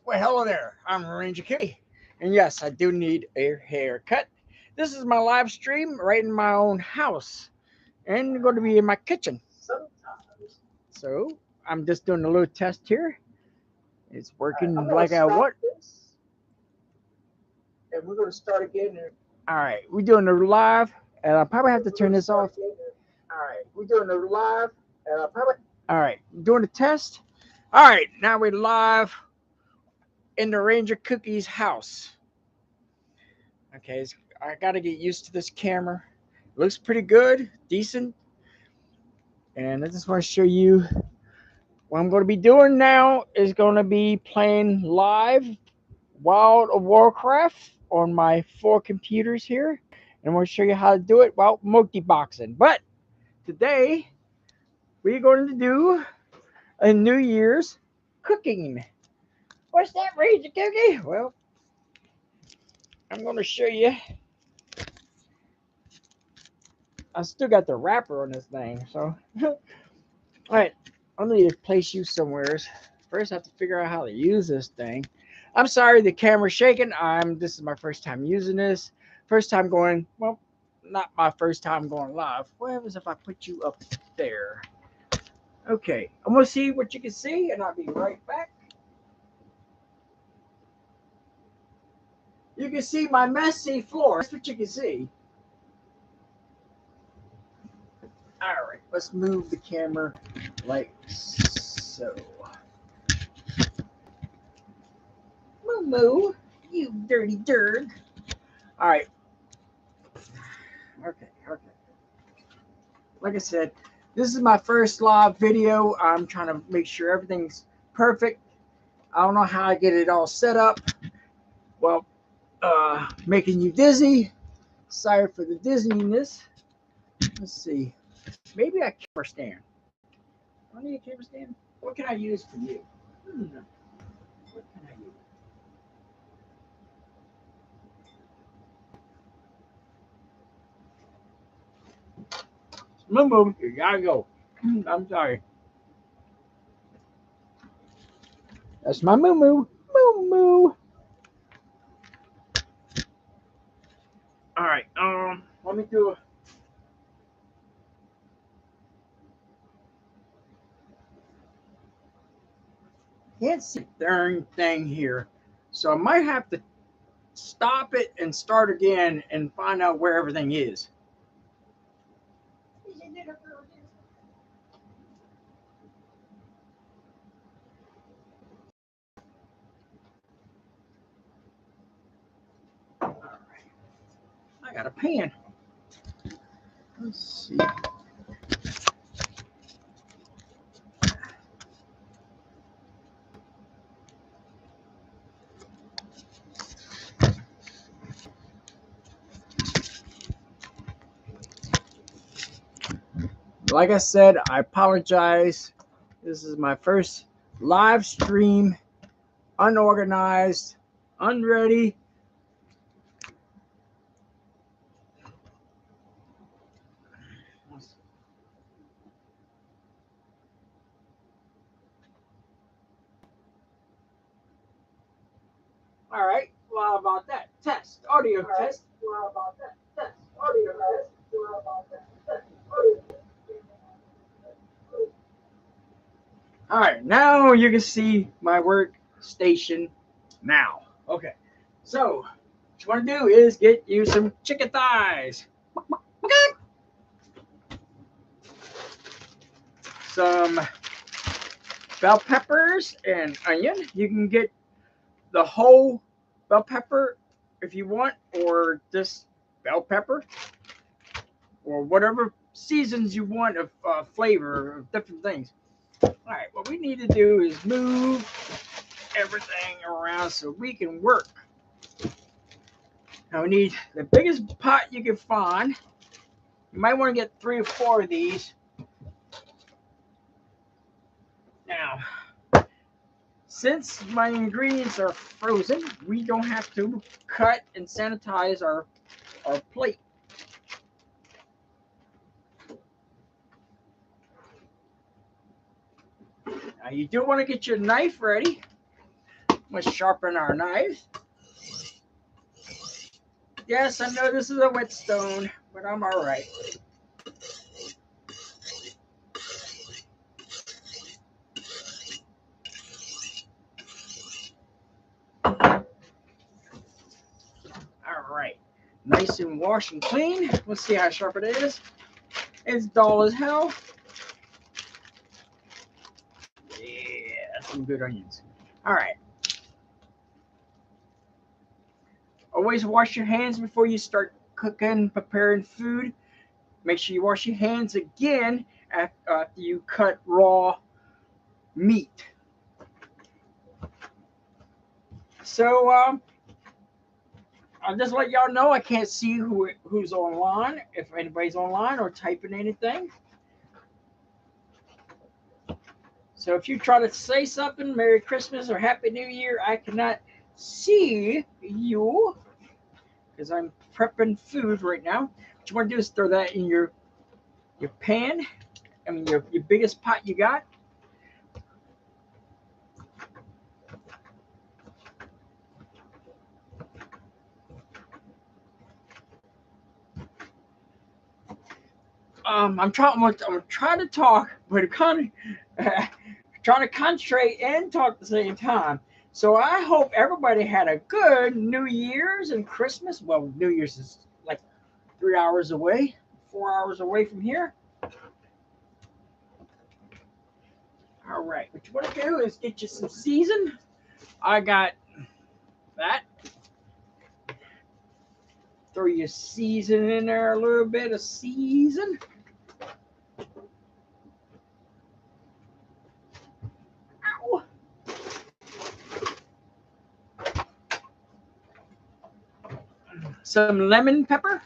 Well, hello there. I'm Ranger Kooky, and yes, I do need a haircut. This is my live stream right in my own house, and going to be in my kitchen. So I'm just doing a little test here. It's working like I want. And we're going to start again. All right, we're doing a live, and I'll probably have to turn this off. All right, we're doing a live, and I'll probably. All right, doing the test. All right, now we're live in the Ranger Kooky's house. Okay, I got to get used to this camera. It looks pretty good, decent. And I just want to show you what I'm going to be doing now is going to be playing live World of Warcraft on my 4 computers here. And I'm going to show you how to do it while multi-boxing. But today, we're going to do a New Year's cooking. What's that, Ranger Kooky? Well, I'm going to show you. I still got the wrapper on this thing, so. All right, I need to place you somewhere. First, I have to figure out how to use this thing. I'm sorry, the camera's shaking. This is my first time using this. First time going, well, not my first time going live. What happens if I put you up there? Okay, I'm gonna see what you can see, and I'll be right back. You can see my messy floor. That's what you can see. All right, let's move the camera like so. Moo, you dirty dirg. All right. Okay. Like I said, this is my first live video. I'm trying to make sure everything's perfect. I don't know how I get it all set up. Well, making you dizzy. Sorry for the dizziness. Let's see. Maybe a camera stand. I need a camera stand. What can I use for you? What can I use? Moo, you gotta go. I'm sorry. That's my moo. Moo. All right. Let me do a. Can't see a darn thing here, so I might have to stop it and start again and find out where everything is. All right. I got a pen. Let's see. Like I said, I apologize. This is my first live stream, unorganized, unready. All right. Well, how about that? Test. Audio test. Well, how about that? Test. Audio test. Well, how about that? Test. Audio test. All right. Now you can see my workstation now. Okay. So, what you want to do is get you some chicken thighs. Some bell peppers and onion. You can get the whole bell pepper if you want, or just bell pepper, or whatever seasons you want of flavor of different things. All right, what we need to do is move everything around so we can work. Now we need the biggest pot you can find. You might want to get 3 or 4 of these. Now, since my ingredients are frozen, we don't have to cut and sanitize our plate. Now you do want to get your knife ready. Let's sharpen our knife. Yes, I know this is a whetstone, but I'm all right. All right. Nice and washed and clean. Let's see how sharp it is. It's dull as hell. Yeah, that's some good onions. All right. Always wash your hands before you start cooking, preparing food. Make sure you wash your hands again after you cut raw meat. So I'll just let y'all know I can't see who's online, if anybody's online or typing anything. So if you try to say something, Merry Christmas or Happy New Year, I cannot see you because I'm prepping food right now. What you want to do is throw that in your pan. I mean your biggest pot you got. I'm trying to talk, but I'm kind of trying to concentrate and talk at the same time. So I hope everybody had a good New Year's and Christmas. Well, New Year's is like 3 hours away, 4 hours away from here. All right, what you want to do is get you some season. I got that. Throw your season in there, a little bit of season. Ow. Some lemon pepper.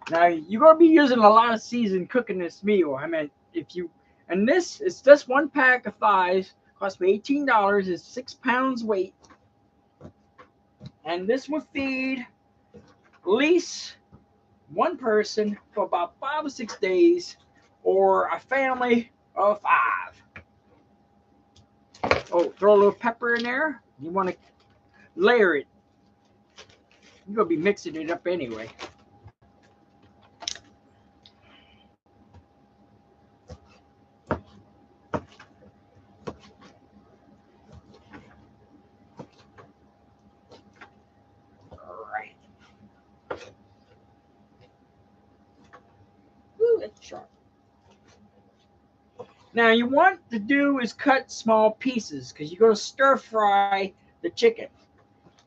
Now you're gonna be using a lot of season cooking this meal. I mean, and this is just one pack of thighs. Cost me $18. Is 6 pounds weight, and this will feed at least one person for about 5 or 6 days, or a family of 5. Oh, throw a little pepper in there. You want to layer it. You're gonna be mixing it up anyway. Ooh, that's sharp. Now you want to do is cut small pieces because you're going to stir fry the chicken.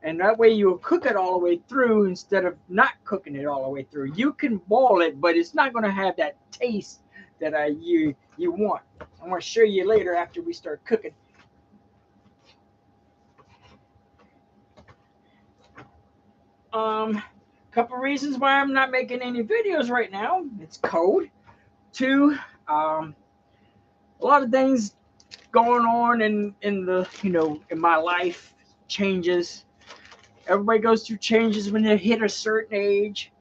And that way you'll cook it all the way through instead of not cooking it all the way through. You can boil it, but it's not going to have that taste that you want. I'm going to show you later after we start cooking. Couple reasons why I'm not making any videos right now. It's cold. 2, a lot of things going on in the in my life, changes. Everybody goes through changes when they hit a certain age.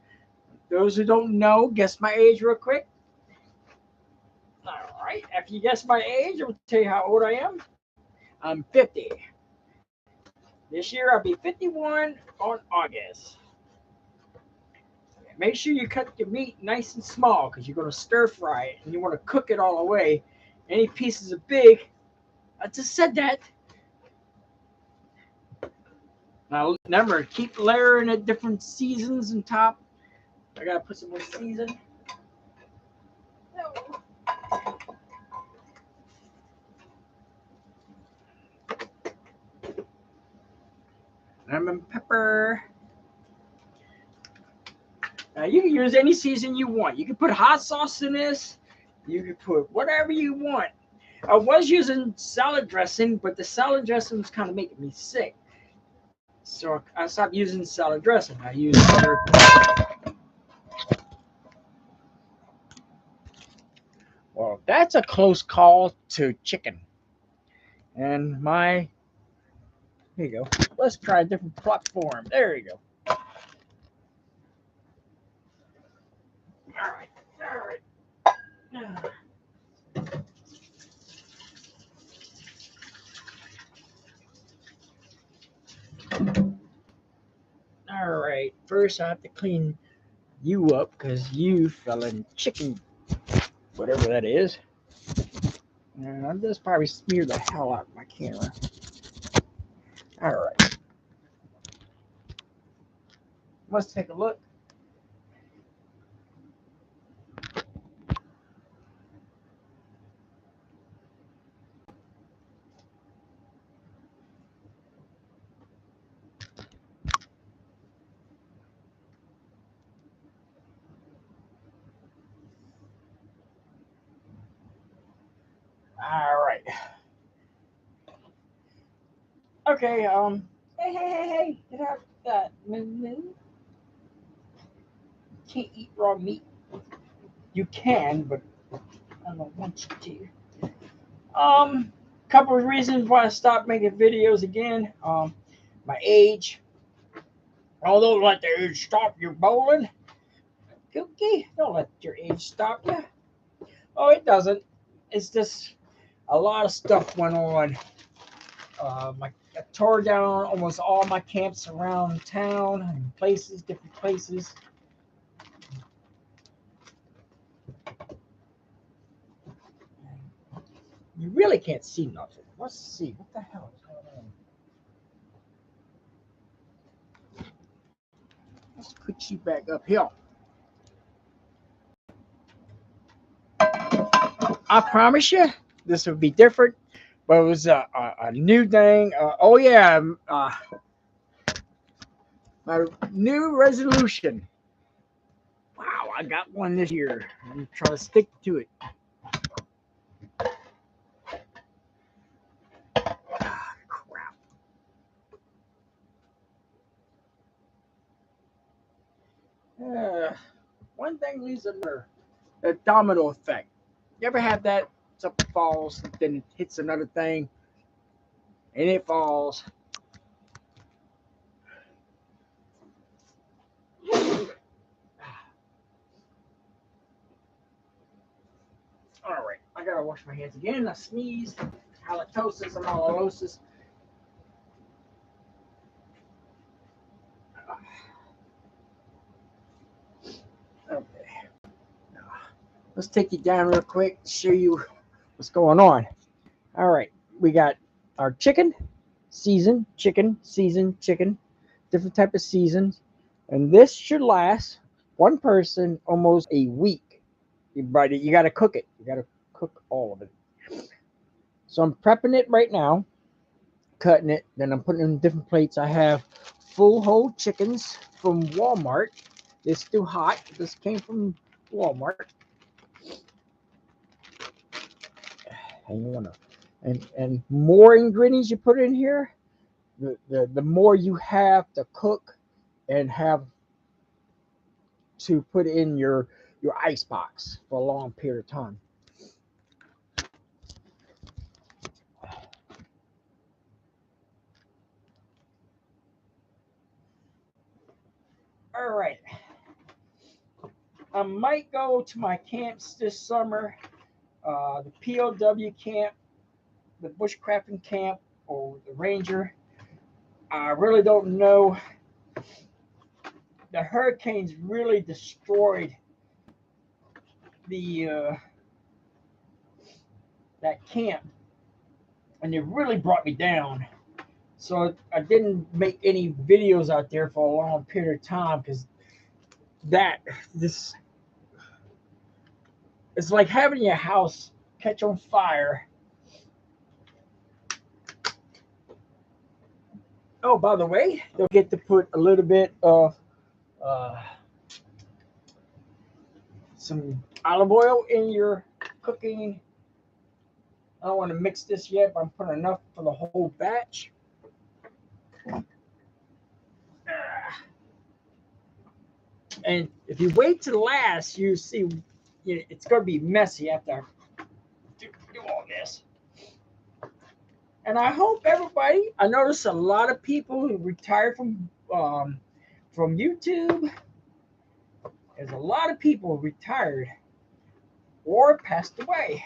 Those who don't know, guess my age real quick. All right, after you guess my age, I'll tell you how old I am. I'm 50. This year I'll be 51 on August. Make sure you cut your meat nice and small because you're going to stir fry it and you want to cook it all the way. Any pieces are big. I just said that. Now remember, keep layering at different seasons on top. I gotta put some more season. No. Lemon pepper. Now you can use any season you want. You can put hot sauce in this. You can put whatever you want. I was using salad dressing, but the salad dressing was kind of making me sick. So I stopped using salad dressing. I use other. Well, that's a close call to chicken. And here you go. Let's try a different platform. There you go. All right. All right. First, I have to clean you up because you fell in chicken, whatever that is. And I just probably smeared the hell out of my camera. All right. Let's take a look. All right. Okay. Hey. Get out that. Moo. Can't eat raw meat. You can, but I don't want you to. Couple of reasons why I stopped making videos again. My age. Oh, don't let the age stop you bowling. Kooky, don't let your age stop you. Oh, it doesn't. It's just a lot of stuff went on. I tore down almost all my camps around town and places, different places. You really can't see nothing. Let's see. What the hell is going on? Let's put you back up here. I promise you, this would be different. But it was a new thing. Oh, yeah. My new resolution. Wow, I got one this year. I'm trying to stick to it. Ah, crap. One thing leads to another. The domino effect. You ever had that? Something falls, then it hits another thing, and it falls. All right, I gotta wash my hands again. I sneezed, halitosis, and amyloidosis. Okay, let's take you down real quick, show you what's going on. All right, we got our chicken, chicken, different type of seasons, and this should last one person almost a week. But you got to cook it. You got to cook all of it. So I'm prepping it right now, cutting it. Then I'm putting it in different plates. I have full whole chickens from Walmart. They're still hot. This came from Walmart. And you wanna, and more ingredients you put in here, the more you have to cook and have to put in your ice box for a long period of time. All right. I might go to my camps this summer, the POW camp, the bushcrafting camp, or the ranger. I really don't know. The hurricanes really destroyed the that camp, and it really brought me down. So I didn't make any videos out there for a long period of time because this it's like having your house catch on fire. Oh, by the way, don't forget to put a little bit of uh, some olive oil in your cooking. I don't want to mix this yet, but I'm putting enough for the whole batch. And if you wait to last, you see it's going to be messy after I do all this. And I hope everybody. I noticed a lot of people who retired from YouTube. There's a lot of people retired. or passed away.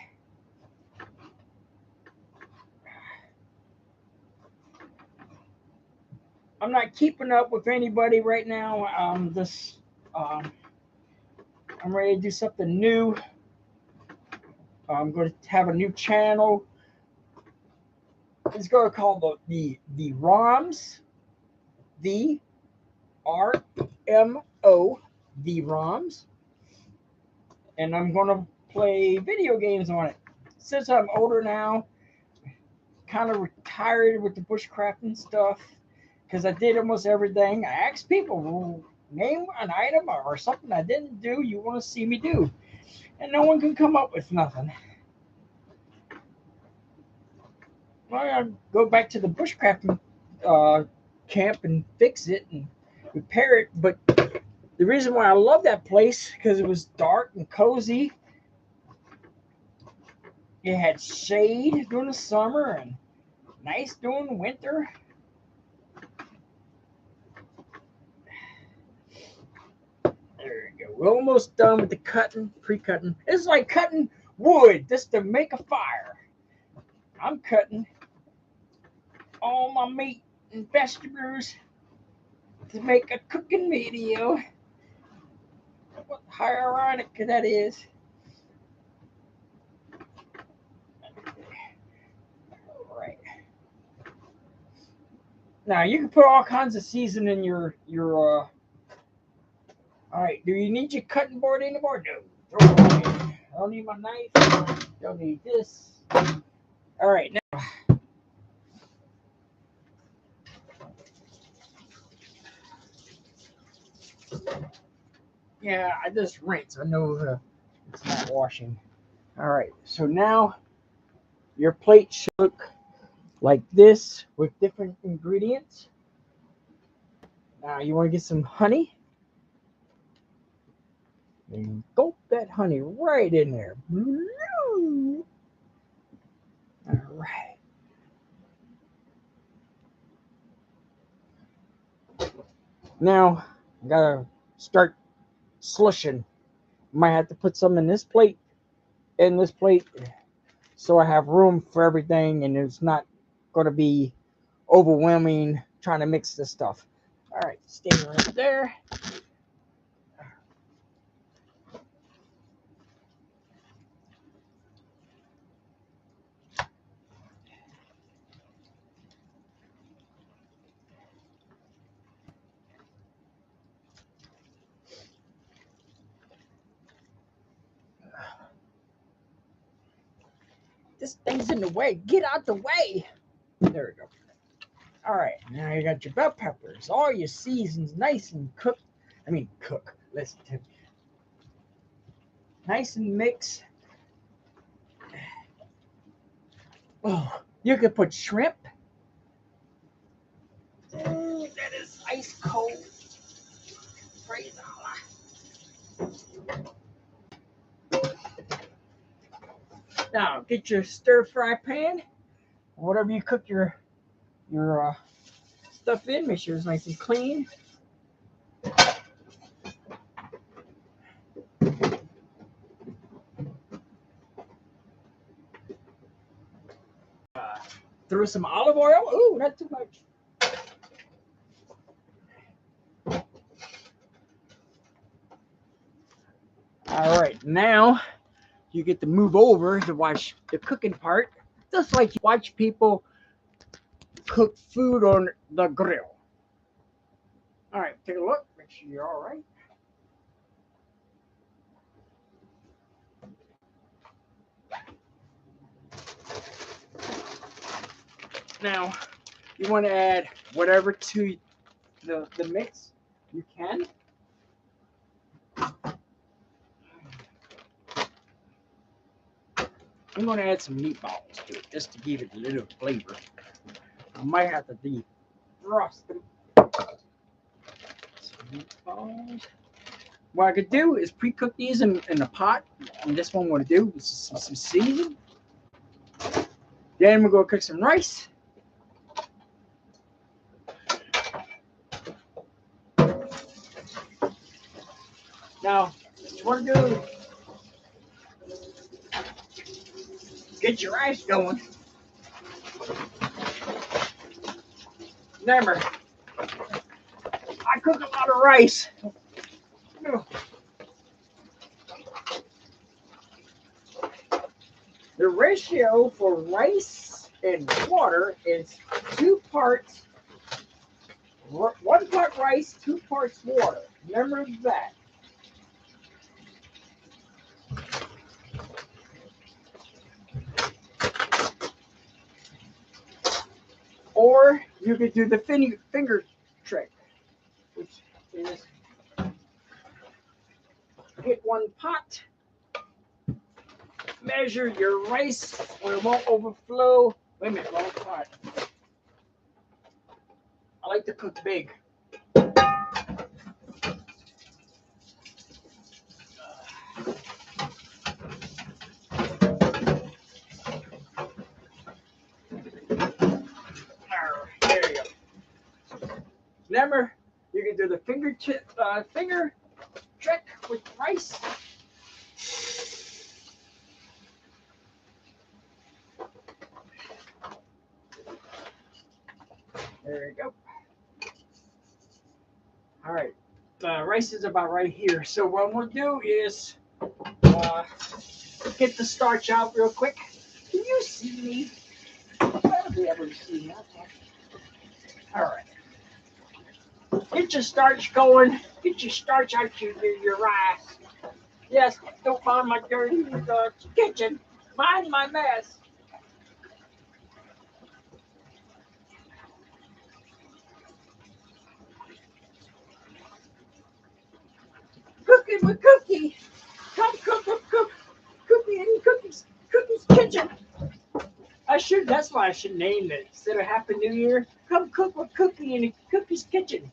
I'm not keeping up with anybody right now. I'm ready to do something new. I'm going to have a new channel. It's going to call the ROMs, the RMO, the ROMs, and I'm going to play video games on it. Since I'm older now, kind of retired with the bushcrafting stuff, because I did almost everything. I asked people, name an item or something I didn't do you want to see me do, and no one can come up with nothing. Well, I go back to the bushcrafting camp and fix it and repair it. But the reason why I love that place because it was dark and cozy. It had shade during the summer and nice during the winter. There you go. We're almost done with the cutting, pre-cutting. It's like cutting wood just to make a fire. I'm cutting all my meat and vegetables to make a cooking video. How ironic that is. All right. Now you can put all kinds of seasoning in your all right. Do you need your cutting board anymore? No. Throw it away. I don't need my knife. Don't need this. All right, now. Yeah, I just rinse. I know it's not washing. All right, so now your plate should look like this with different ingredients. Now you want to get some honey and gulp that honey right in there. All right. Now I gotta start slushing. Might have to put some in this plate, so I have room for everything and it's not going to be overwhelming trying to mix this stuff. All right, stay right there. This thing's in the way. Get out the way. There we go. All right, now you got your bell peppers, all your seasons nice and cooked. Listen to me. Nice and mixed. Oh, you could put shrimp. Ooh, that is ice cold. Praise Allah. Now get your stir fry pan, whatever you cook your stuff in. Make sure it's nice and clean. Throw some olive oil. Ooh, not too much. All right, now you get to move over to watch the cooking part, just like you watch people cook food on the grill. All right, take a look. Make sure you're all right. Now, you want to add whatever to the mix you can. I'm going to add some meatballs to it just to give it a little flavor. I might have to defrost them. Some meatballs. What I could do is pre-cook these in a pot. And this one, what I do is some seasoning. Then we're going to cook some rice. Now, what you want to do Get your rice going. Remember, I cook a lot of rice. The ratio for rice and water is 2 parts. 1 part rice, 2 parts water. Remember that. Or you could do the finger trick, which is get 1 pot, measure your rice where it won't overflow. Wait a minute, wrong pot. I like to cook big. There you go. Remember, you can do the finger trick with rice. There you go. All right, rice is about right here. So what we'll do is get the starch out real quick. Can you see me? I'll be able to see me. Okay. All right. Get your starch going. Get your starch out your rice. Yes, don't mind my dirty kitchen. Mind my mess. Cooking with Kooky. Come cook Kooky in Cooky's kitchen. That's why I should name it. Instead of Happy New Year, come cook with Kooky in Cooky's kitchen.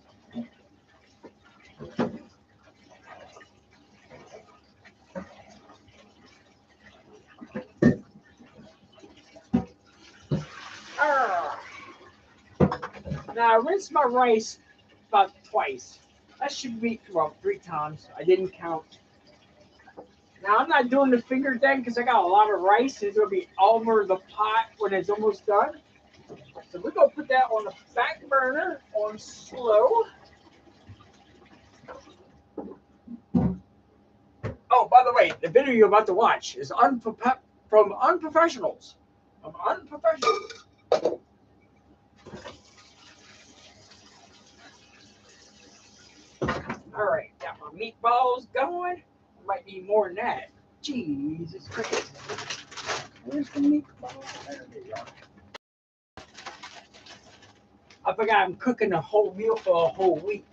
Now I rinse my rice about twice. That should be, well, 3 times. I didn't count. Now I'm not doing the finger thing because I got a lot of rice. It's gonna be over the pot when it's almost done. So we're gonna put that on the back burner on slow. Oh, by the way, the video you're about to watch is from unprofessionals. From unprofessionals. All right, got my meatballs going. Might need more than that. Jesus Christ. Where's the meatballs? There they are. I forgot I'm cooking a whole meal for a whole week.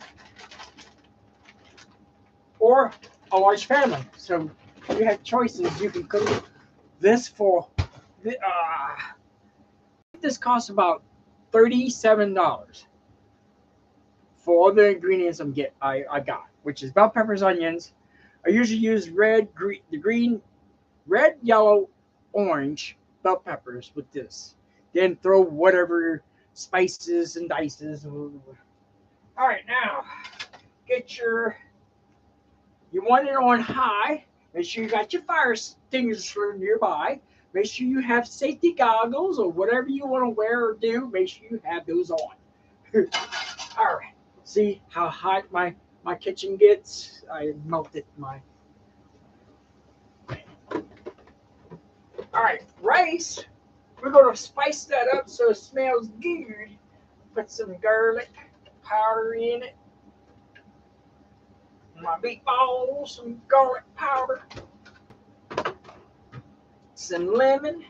Or a large family. So you have choices. You can cook this for this costs about $37 for all the ingredients I got, which is bell peppers, onions. I usually use red, yellow, orange bell peppers with this. Then throw whatever spices and dices. All right, now you want it on high. Make sure you got your fire extinguisher nearby. Make sure you have safety goggles or whatever you want to wear or do. Make sure you have those on. All right. See how hot my kitchen gets? I melted my. All right, rice. We're going to spice that up so it smells good. Put some garlic powder in it. My meatballs, some garlic powder. Some lemon.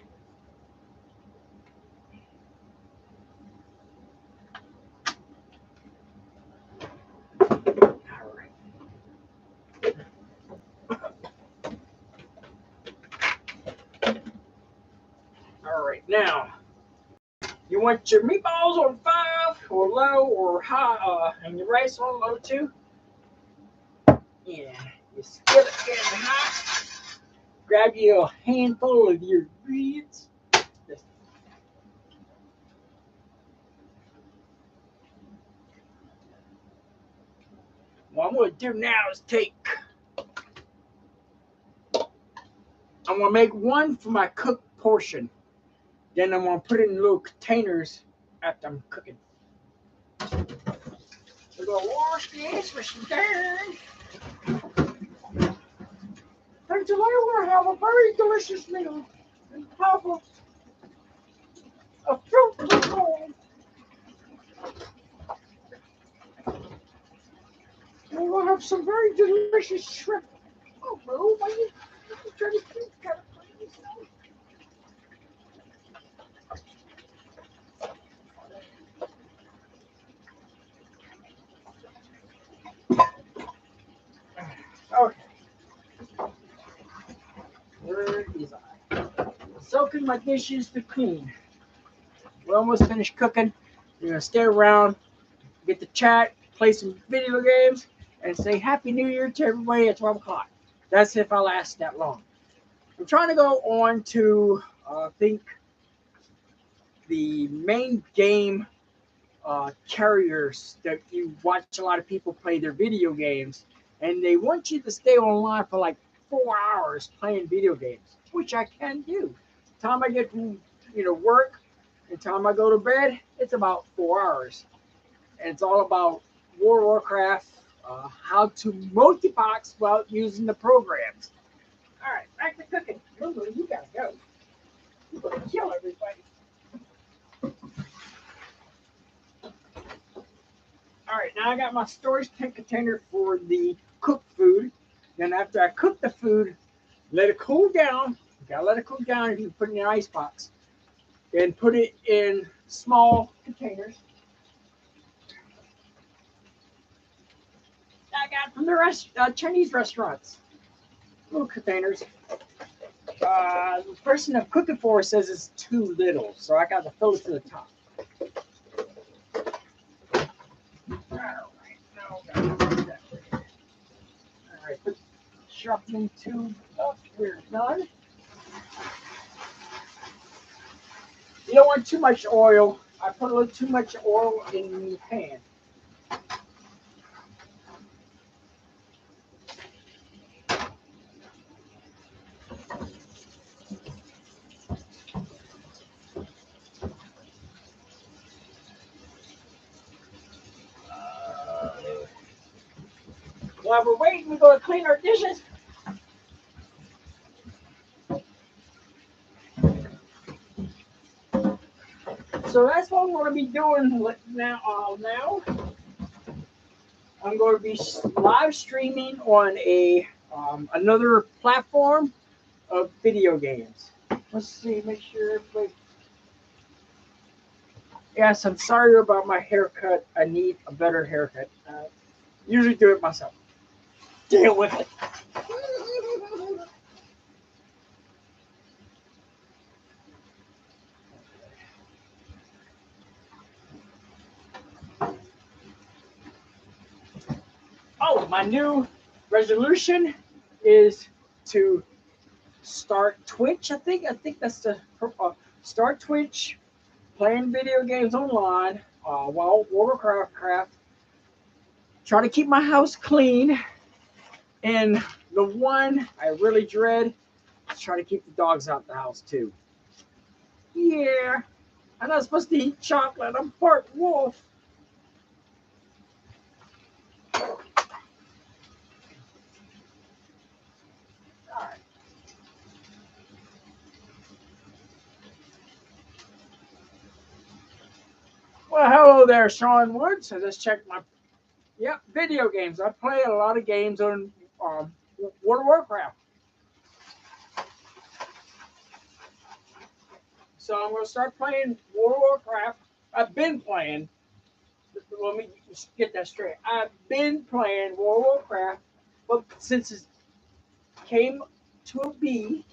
All right. All right, now you want your meatballs on 5 or low or high, and your rice on low too. Yeah, your skillet getting hot. Grab you a handful of your ingredients. What I'm going to do now is I'm going to make one for my portion. Then I'm gonna put it in little containers after I'm cooking. We're gonna wash this with some dirt. And today we're gonna have a very delicious meal. And have a fruit roll. And we'll have some very delicious shrimp. Oh, bro, why you trying to keep kind of crazy stuff? Okay. Where is I? Soaking my dishes to clean. We're almost finished cooking. We're gonna stay around, get to chat, play some video games, and say Happy New Year to everybody at 12 o'clock. That's if I last that long. I'm trying to go on to, I think, the main game carriers that you watch a lot of people play their video games, and they want you to stay online for like 4 hours playing video games, which I can do. Time I get from work and time I go to bed, it's about 4 hours, and it's all about World of Warcraft, how to multi-box without using the programs. All right, back to cooking. Lulu, you gotta go. You're gonna kill everybody. All right, now I got my storage tank container for the cooked food. Then after I cook the food, let it cool down. You gotta let it cool down if you put it in an ice box. Then put it in small containers. I got from the Chinese restaurants. Little containers. The person I'm cooking for says it's too little, so I got to fill it to the top. Alright, put sharpening tube up. We're done. You don't want too much oil. I put a little too much oil in the pan. While we're waiting, we're going to clean our dishes. So that's what I'm going to be doing now. I'm going to be live streaming on another platform of video games. Let's see, make sure everybody. Yes, I'm sorry about my haircut. I need a better haircut. Usually do it myself. Deal with it. Oh, my new resolution is to start Twitch. I think that's the start Twitch, playing video games online while World of Warcraft. Try to keep my house clean, and the one I really dread is try to keep the dogs out the house too. Yeah, I'm not supposed to eat chocolate. I'm part wolf. Well, hello there, Sean Woods. I just checked my video games. I play a lot of games on World of Warcraft. So I'm going to start playing World of Warcraft. I've been playing. Let me get that straight. I've been playing World of Warcraft, but since it came to a B,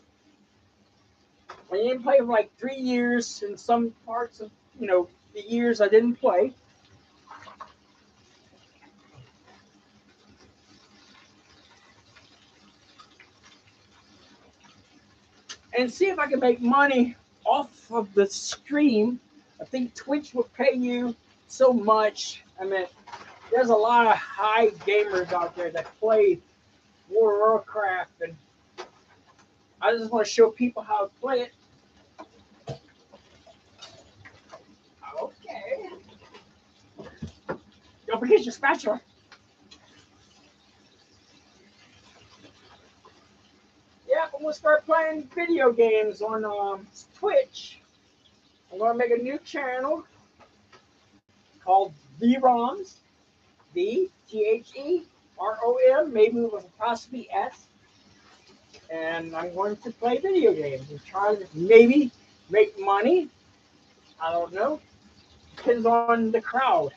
I didn't play for like 3 years. In some parts of the years I didn't play. And see if I can make money off of the stream. I think Twitch will pay you so much. I mean, there's a lot of high gamers out there that play World of Warcraft, and I just want to show people how to play it. forget your spatula. Yeah, I'm gonna start playing video games on Twitch. I'm gonna make a new channel called The-ROMs, TheROM, maybe with a apostrophe S. And I'm going to play video games and try to maybe make money. I don't know. Depends on the crowd.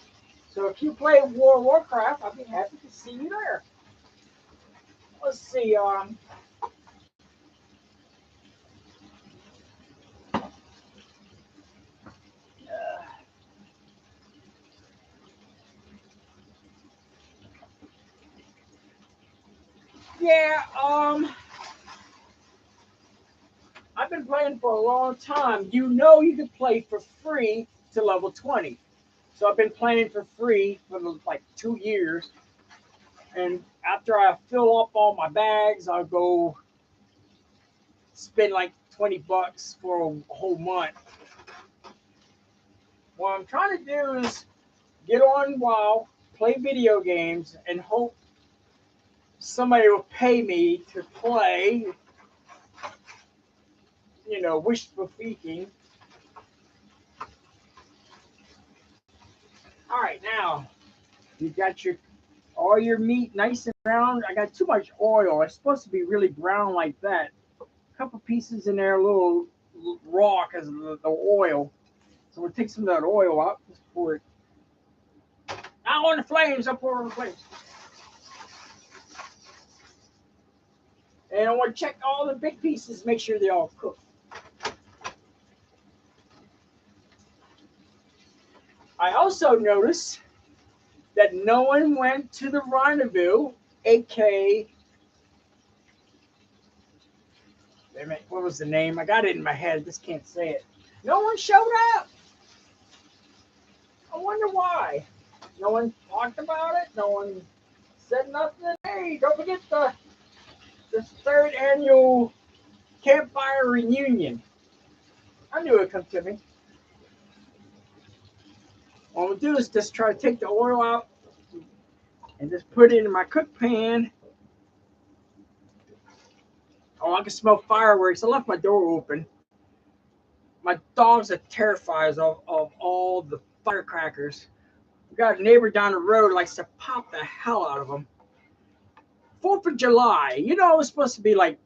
So if you play World of Warcraft, I'll be happy to see you there. Let's see. Yeah. I've been playing for a long time. You know, you can play for free to level 20. So I've been playing for free for like 2 years. And after I fill up all my bags, I'll go spend like $20 for a whole month. What I'm trying to do is get on WoW, play video games, and hope somebody will pay me to play. You know, wishful thinking. All right, now you got all your meat nice and brown. I got too much oil. It's supposed to be really brown like that. A couple pieces in there, a little raw because of the oil. So we'll take some of that oil out. Just pour it. Not on the flames. I'll pour on the flames. And I want to check all the big pieces, make sure they all cook. I also noticed that no one went to the rendezvous, aka, what was the name? I got it in my head, just can't say it. No one showed up. I wonder why. No one talked about it. No one said nothing. Hey, don't forget the third annual campfire reunion. I knew it would come to me. What I'm gonna do is just try to take the oil out and just put it in my cook pan. Oh, I can smell fireworks. I left my door open. My dogs are terrified of all the firecrackers. We got a neighbor down the road likes to pop the hell out of them. 4th of July, you know, it was supposed to be like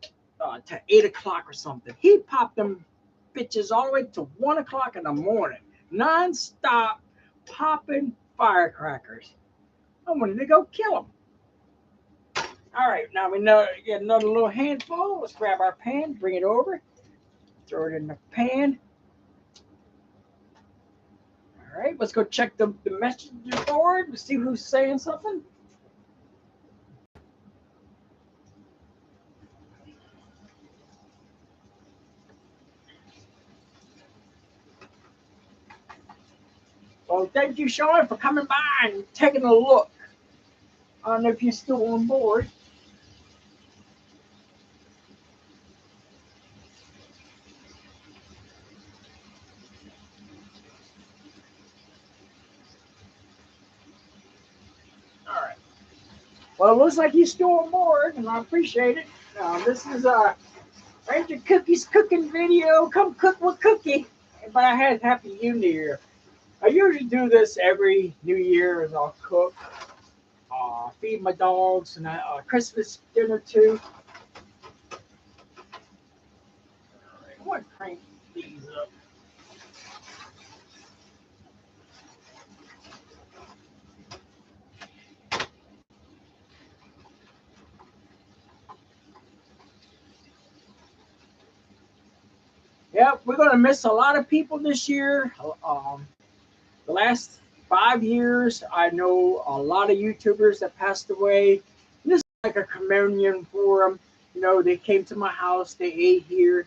to 8 o'clock or something. He popped them bitches all the way to 1 o'clock in the morning, non-stop popping firecrackers. I wanted to go kill them. All right, now we know get another little handful. Let's grab our pan, bring it over, throw it in the pan. All right, let's go check the messenger board and see who's saying something. Well, thank you, Sean, for coming by and taking a look. I don't know if you're still on board. All right. Well, it looks like you're still on board, and I appreciate it. This is Ranger Cookie's cooking video. Come cook with Kooky. But I had Happy New Year. I usually do this every New Year, as I'll cook, feed my dogs, and Christmas dinner too. All right, I want to crank these up. Yep, we're going to miss a lot of people this year. The last 5 years, I know a lot of YouTubers that passed away. This is like a communion for them. You know, they came to my house, they ate here.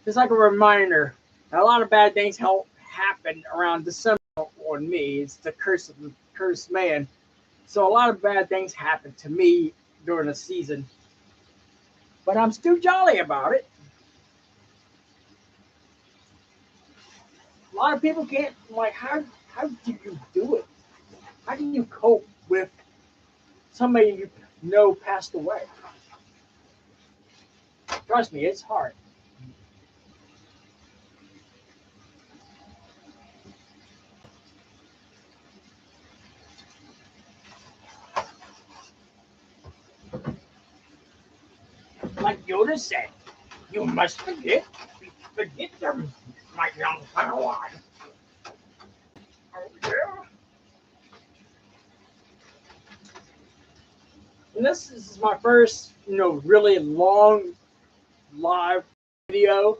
It's like a reminder. A lot of bad things happen around December on me. It's the curse of the cursed man. So a lot of bad things happen to me during the season. But I'm still jolly about it. A lot of people can't, like, how do you do it? How do you cope with somebody you know passed away? Trust me, it's hard. Like Yoda said, you must forget them, my young Padawan. Oh, yeah. And this is my first, really long live video.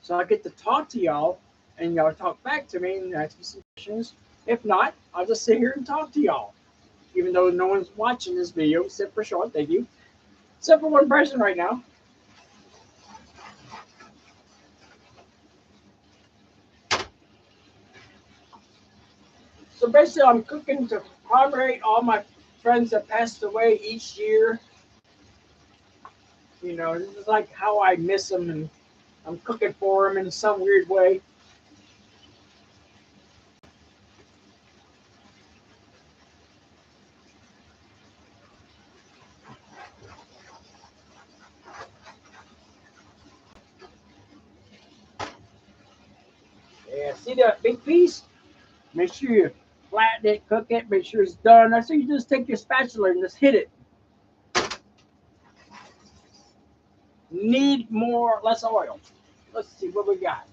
So I get to talk to y'all and y'all talk back to me and ask me some questions. If not, I'll just sit here and talk to y'all. Even though no one's watching this video, except for Sean, thank you. Except for one person right now. So basically, I'm cooking to commemorate all my friends that passed away each year. This is like how I miss them, and I'm cooking for them in some weird way. Yeah, see that big piece? Make sure you flatten it, cook it, make sure it's done. That's so you just take your spatula and just hit it. Need more, less oil. Let's see what we got.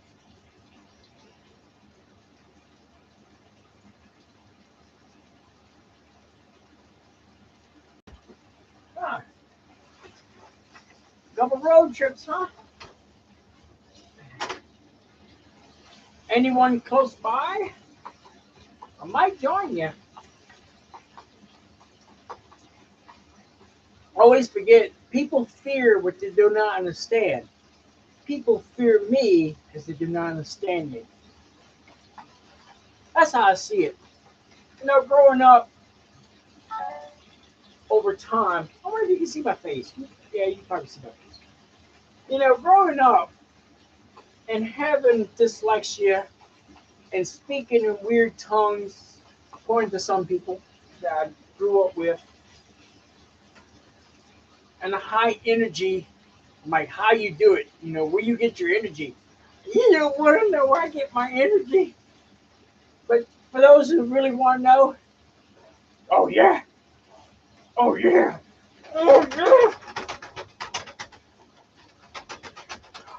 Huh. Couple road trips, huh? Anyone close by? I might join you. Always forget, people fear what they do not understand. People fear me because they do not understand me. That's how I see it. Growing up over time, I wonder if you can see my face. Yeah, you can probably see my face. Growing up and having dyslexia and speaking in weird tongues, according to some people that I grew up with, and a high energy, like how you do it, where you get your energy. You don't want to know where I get my energy. But for those who really want to know, oh yeah, oh yeah, oh yeah,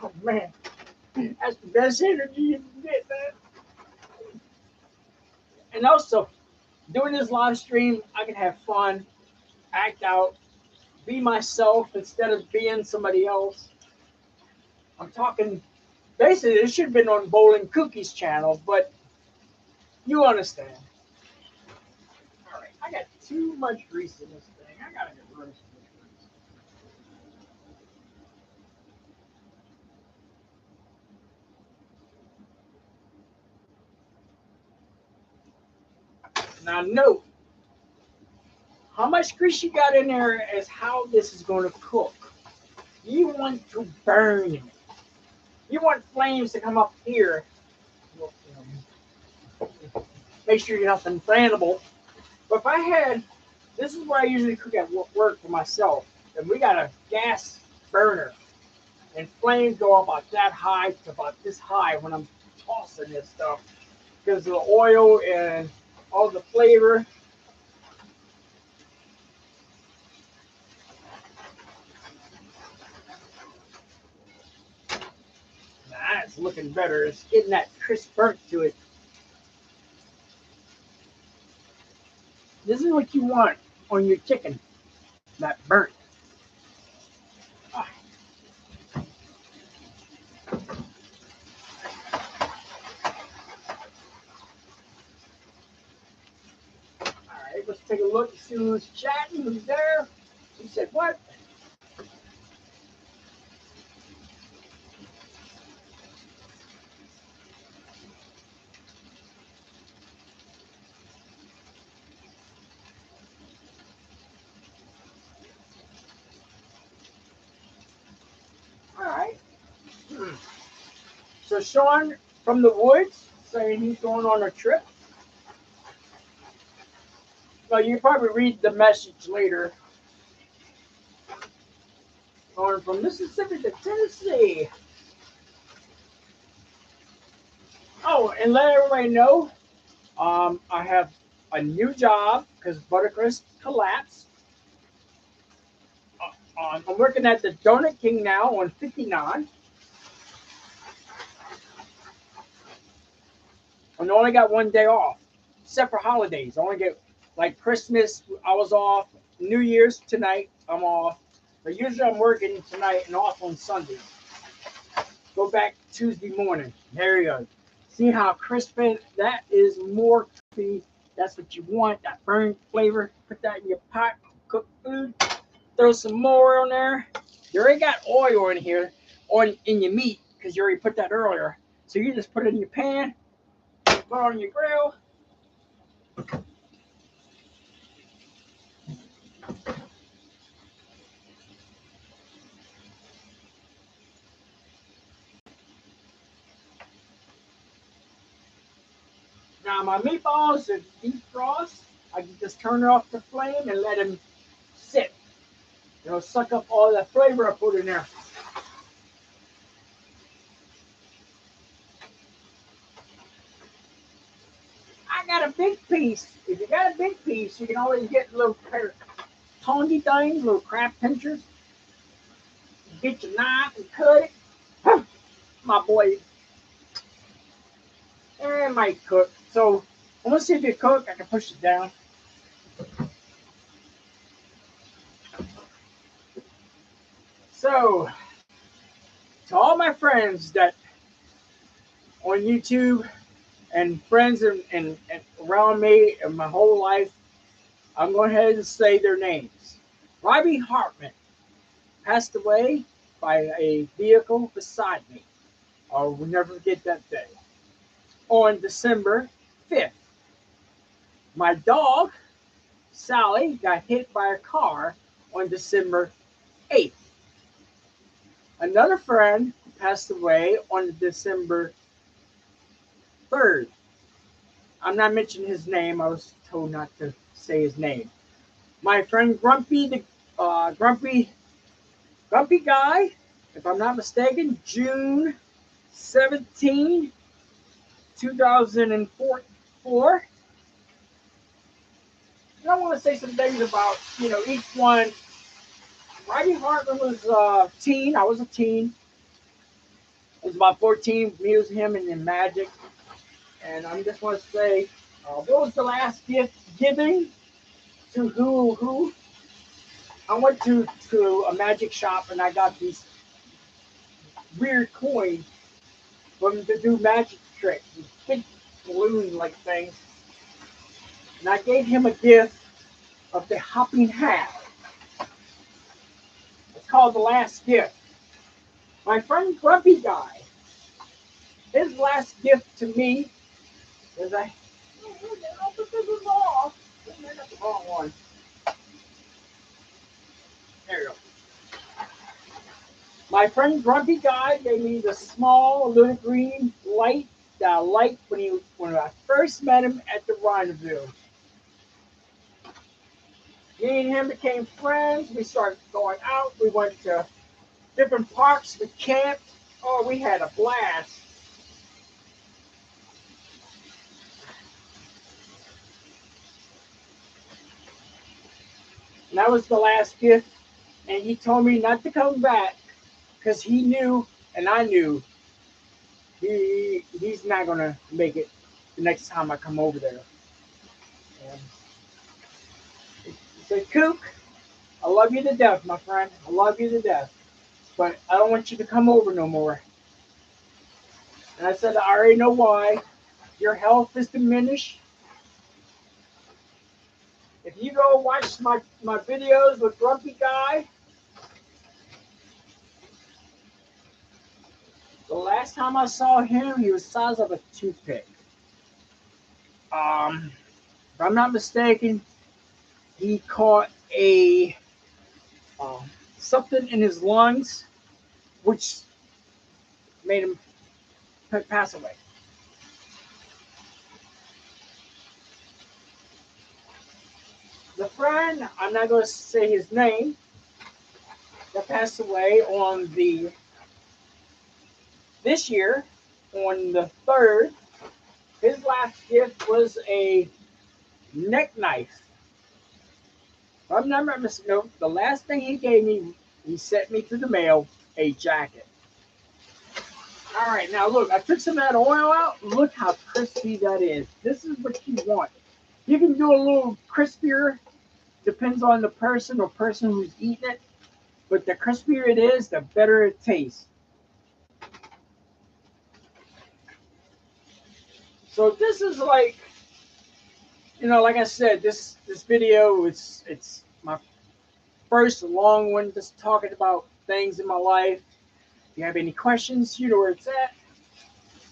oh man, that's the best energy you can get, man. And also, doing this live stream, I can have fun, act out, be myself instead of being somebody else. I'm talking, basically, it should have been on Bowling Kookie's channel, but you understand. All right, I got too much grease in this thing. I gotta get rid of this grease. Now, note how much grease you got in there is how this is going to cook. You want to burn it. You want flames to come up here. Make sure you're nothing flammable. But if I had, this is where I usually cook at work for myself. And we got a gas burner. And flames go about that high to about this high when I'm tossing this stuff. Because of the oil and all the flavor. That's looking better. It's getting that crisp burnt to it. This is what you want on your chicken. That burnt. Ah. All right, let's take a look and see who's chatting, who's there. He said what? All right. So Sean from the woods saying he's going on a trip. Well, you probably read the message later. Going from Mississippi to Tennessee. Oh, and let everybody know, I have a new job because Bushcraf collapsed. I'm working at the Donut King now on 59. And I only got one day off, except for holidays. I only get like Christmas, I was off. New Year's tonight, I'm off. But usually I'm working tonight and off on Sunday. Go back Tuesday morning. There you go. See how crispy that is? More crispy. That's what you want. That burnt flavor. Put that in your pot. Cook food. Throw some more on there. You already got oil in here, in your meat, because you already put that earlier. So you just put it in your pan, put it on your grill. Now my meatballs are defrost. I can just turn it off the flame and let them sit. It'll suck up all that flavor I put in there. I got a big piece. If you got a big piece, you can always get little tongy things, little crab pinchers. Get your knife and cut it. My boy, it might cook. So I want to see if it cook. I can push it down. So to all my friends that on YouTube and friends and around me and my whole life, I'm going ahead and say their names. Robbie Hartman passed away by a vehicle beside me. I will never forget that day. On December 5th, my dog, Sally, got hit by a car on December 8th. Another friend passed away on December 3rd. I'm not mentioning his name. I was told not to say his name. My friend Grumpy, the Grumpy guy, if I'm not mistaken, June 17, 2004. And I want to say some things about, each one. Robbie Hartman was a teen. I was a teen. I was about 14. Me was him and then Magic. And I just want to say, what was the last gift giving to who? I went to a magic shop and I got these weird coins from to do magic tricks, these big balloon-like things. And I gave him a gift of the hopping hat. It's called the last gift. My friend Grumpy Guy, his last gift to me is I got the wrong one. There you go. My friend Grumpy Guy gave me the small little green light that I liked when I first met him at the rendezvous. Me and him became friends. We started going out. We went to different parks. We camped. Oh, we had a blast. And that was the last gift. And he told me not to come back because he knew and I knew he's not going to make it the next time I come over there. And he said, Kook, I love you to death, my friend. I love you to death. But I don't want you to come over no more. And I said, I already know why. Your health is diminished. If you go watch my videos with Grumpy Guy, the last time I saw him, he was the size of a toothpick. If I'm not mistaken, he caught a something in his lungs, which made him pass away. the friend, I'm not going to say his name, that passed away on this year, on the 3rd, his last gift was a neck knife. If I'm not mistaken, the last thing he gave me, he sent me through the mail a jacket. All right, now look, I took some of that oil out. Look how crispy that is. This is what you want. You can do a little crispier, depends on the person or person who's eating it. But the crispier it is, the better it tastes. So this is like, like I said, this video it's my first long one, just talking about things in my life. If you have any questions, you know where it's at.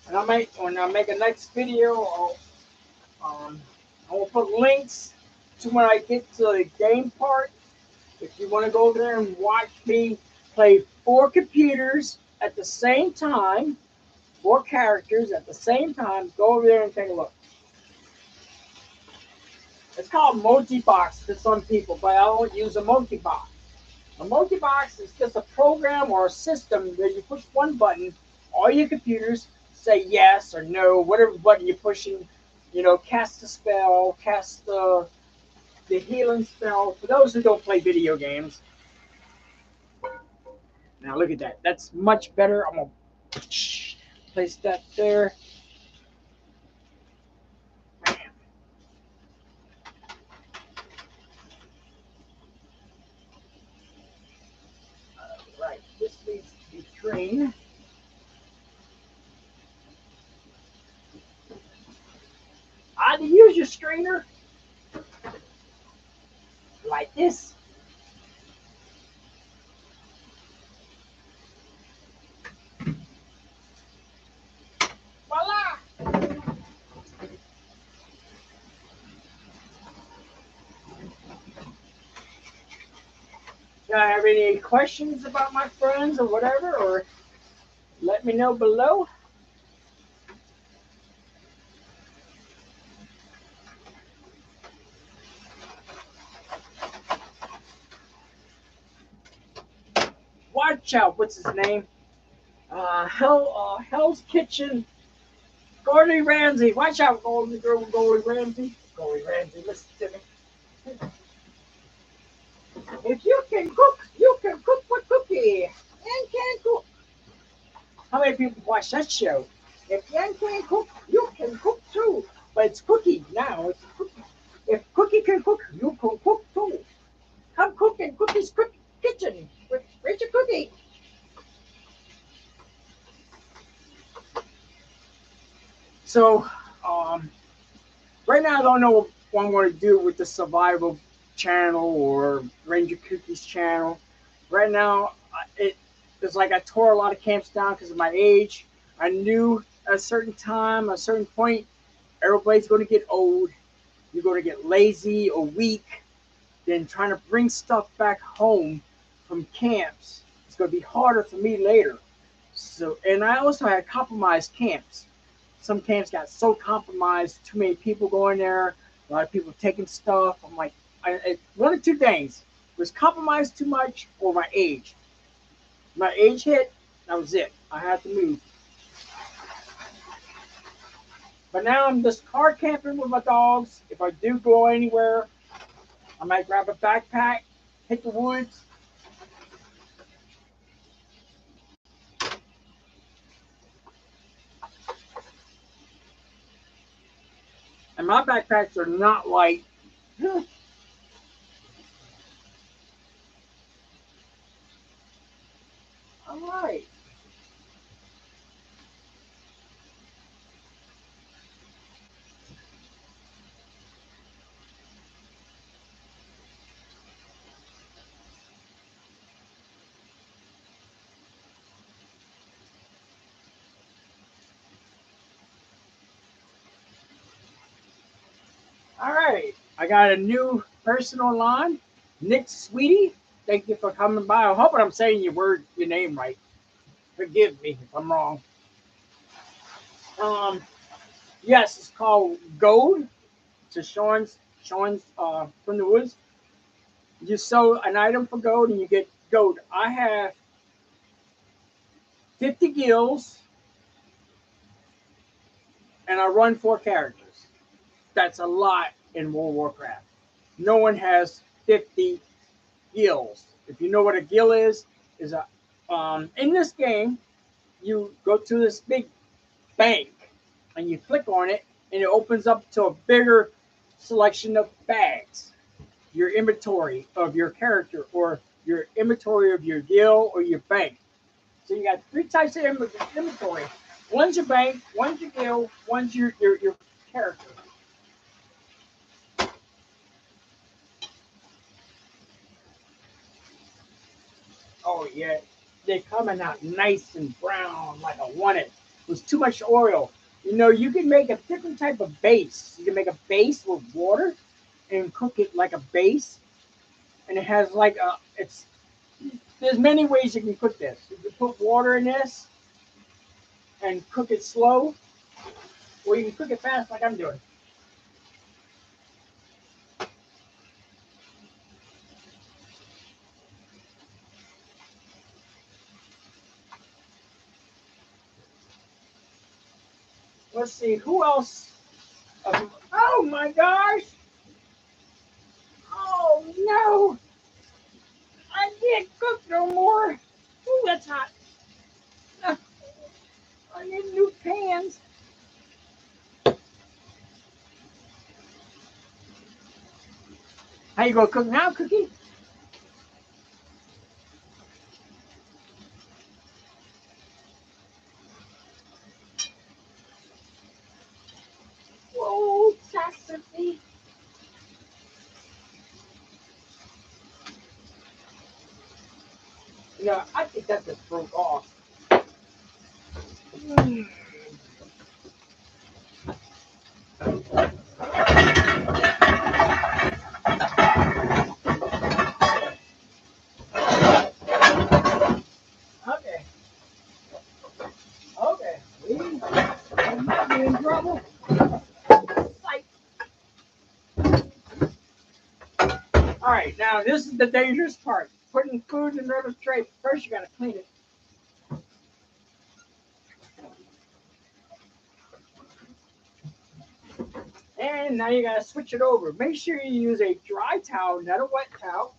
And when I make a next video, I will put links to when I get to the game part. If you want to go over there and watch me play 4 computers at the same time, 4 characters at the same time, go over there and take a look. It's called multi-box to some people, but I don't use a multi-box. A multi-box is just a program or a system where you push one button, all your computers say yes or no, whatever button you're pushing, cast a spell, cast the healing spell. For those who don't play video games. Now look at that. That's much better. I'm going to place that there. Right, this needs to be drained. To use your strainer like this. Voila! Do I have any questions about my friends or whatever, or let me know below. Watch out, what's his name? Hell's Kitchen. Gordon Ramsay. Watch out, Gordon Ramsay. Gordon Ramsay, listen to me. If you can cook, you can cook with Kooky. And can cook. How many people watch that show? If Yan can cook, you can cook too. But it's Kooky now. It's Kooky. If Kooky can cook, you can cook too. Come cook in Kookie's kitchen with Richard Kooky. So, right now I don't know what I'm going to do with the survival channel or Ranger Kookie's channel. Right now, it's like I tore a lot of camps down because of my age. I knew at a certain time, a certain point, everybody's going to get old. You're going to get lazy or weak. Then trying to bring stuff back home from camps, it's going to be harder for me later. So, and I also had compromised camps. Some camps got so compromised, too many people going there, a lot of people taking stuff. I'm like, one of two things: it was compromised too much, or my age. My age hit, that was it. I had to move. But now I'm just car camping with my dogs. If I do go anywhere, I might grab a backpack, hit the woods. And my backpacks are not light. All right. All right. I got a new person online, Nick Sweetie. Thank you for coming by. I hope I'm saying your name right. Forgive me if I'm wrong. Um, yes, it's called Gold to Sean's showing from the woods. You sell an item for gold and you get gold. I have 50 gills and I run 4 characters. That's a lot in World of Warcraft. No one has 50 gills. If you know what a gill is a in this game you go to this big bank and you click on it and it opens up to a bigger selection of bags. Your inventory of your character or your inventory of your gill or your bank. So you got 3 types of inventory. One's your bank, one's your gill, one's your character. Oh yeah, they're coming out nice and brown like I wanted. It was too much oil. You know, you can make a different type of base. You can make a base with water and cook it like a base. And it has like a, it's, there's many ways you can cook this. You can put water in this and cook it slow, or you can cook it fast like I'm doing. Let's see, who else? Oh my gosh! Oh no! I can't cook no more. Ooh, that's hot. I need new pans. How you gonna cook now, Cookie? Whoa, sassy. Yeah, I think that just broke off. Mm. Okay. Okay. We might be in trouble. Like, all right, now this is the dangerous part. Putting food in another tray. First, you gotta clean it. And now you gotta switch it over. Make sure you use a dry towel, not a wet towel.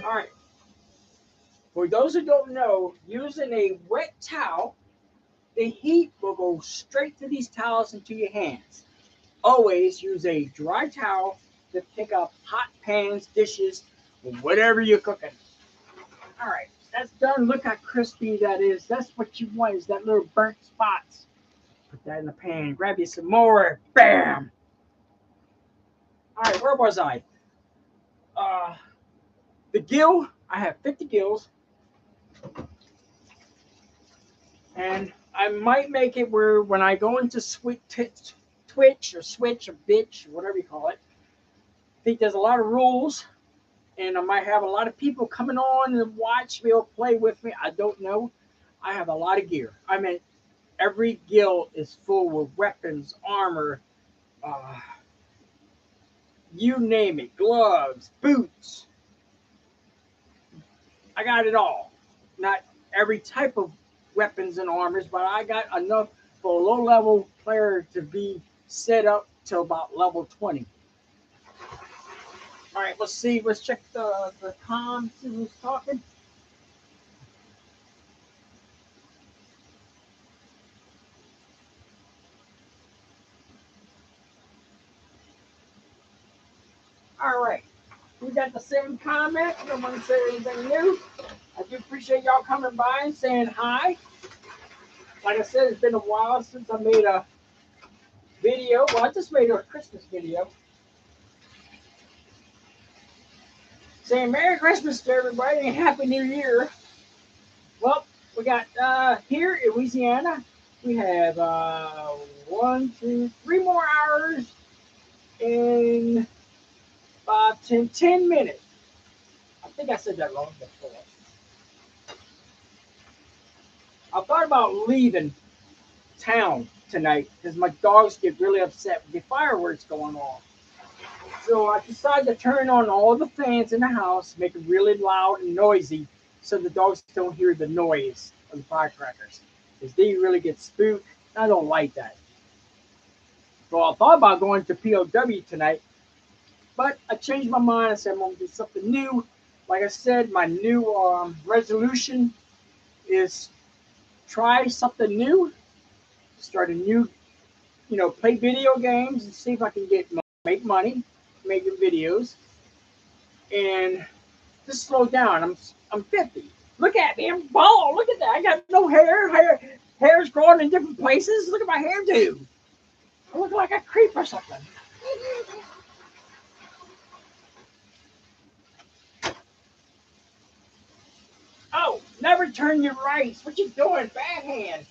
All right. For those who don't know, using a wet towel, the heat will go straight to these towels into your hands. Always use a dry towel to pick up hot pans, dishes, whatever you're cooking. All right, that's done. Look how crispy that is. That's what you want, is that little burnt spots. Put that in the pan. Grab you some more. Bam! All right, where was I? Uh, the gill, I have 50 gills. And I might make it where when I go into Twitch or Switch or Bitch, or whatever you call it, I think there's a lot of rules. And I might have a lot of people coming on and watch me or play with me. I don't know. I have a lot of gear. I mean, every guild is full of weapons, armor, uh, you name it, gloves, boots. I got it all. Not every type of weapons and armors, but I got enough for a low level player to be set up to about level 20. All right, let's see. Let's check the comms. See who's talking. All right. We got the same comment. I don't want to say anything new. I do appreciate y'all coming by and saying hi. Like I said, it's been a while since I made a video. Well, I just made a Christmas video saying Merry Christmas to everybody and Happy New Year. Well, We got here in Louisiana, we have 3 more hours in 10 minutes. I think I said that wrong before. I thought about leaving town tonight because my dogs get really upset with the fireworks going on. So I decided to turn on all the fans in the house, make it really loud and noisy so the dogs don't hear the noise of the firecrackers. Because they really get spooked. I don't like that. So I thought about going to POW tonight, but I changed my mind. I said I'm going to do something new. Like I said, my new resolution is try something new, start a new, play video games and see if I can make money making videos and just slow down. I'm 50. Look at me, I'm bald. Look at that. I got no hair. Hair's growing in different places. Look at my hairdo. I look like a creep or something. Oh, never turn your rights. What you doing, bad hand?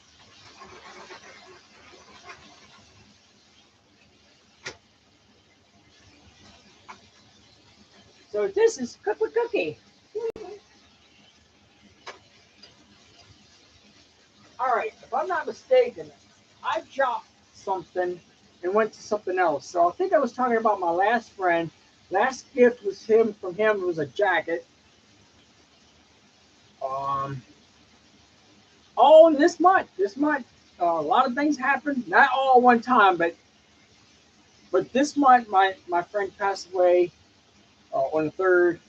So this is Kooky. All right, if I'm not mistaken, I dropped something and went to something else. So I think I was talking about my last friend. Last gift was from him was a jacket. Um, all in this month. This month, a lot of things happened. Not all at one time, but this month, my friend passed away on the third,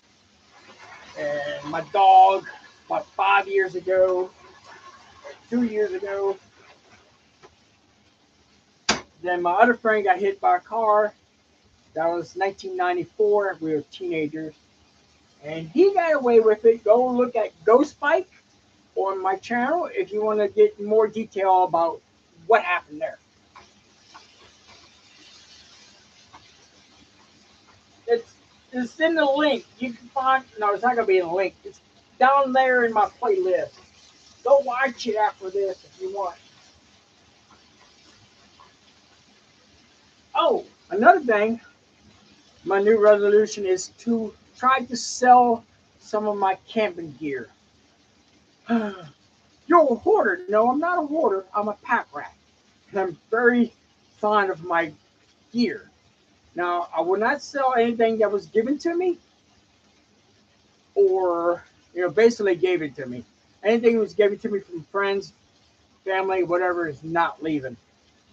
and my dog about 5 years ago, 2 years ago. Then my other friend got hit by a car. That was 1994. We were teenagers, and he got away with it. Go look at Ghost Bike on my channel if you want to get more detail about what happened there. It's it's in the link. You can find. No, it's not gonna be in the link. It's down there in my playlist. Go watch it after this if you want. Oh, another thing. My new resolution is to try to sell some of my camping gear. You're a hoarder. No, I'm not a hoarder. I'm a pack rat. And I'm very fond of my gear. Now, I will not sell anything that was given to me or, basically gave it to me. Anything that was given to me from friends, family, whatever is not leaving.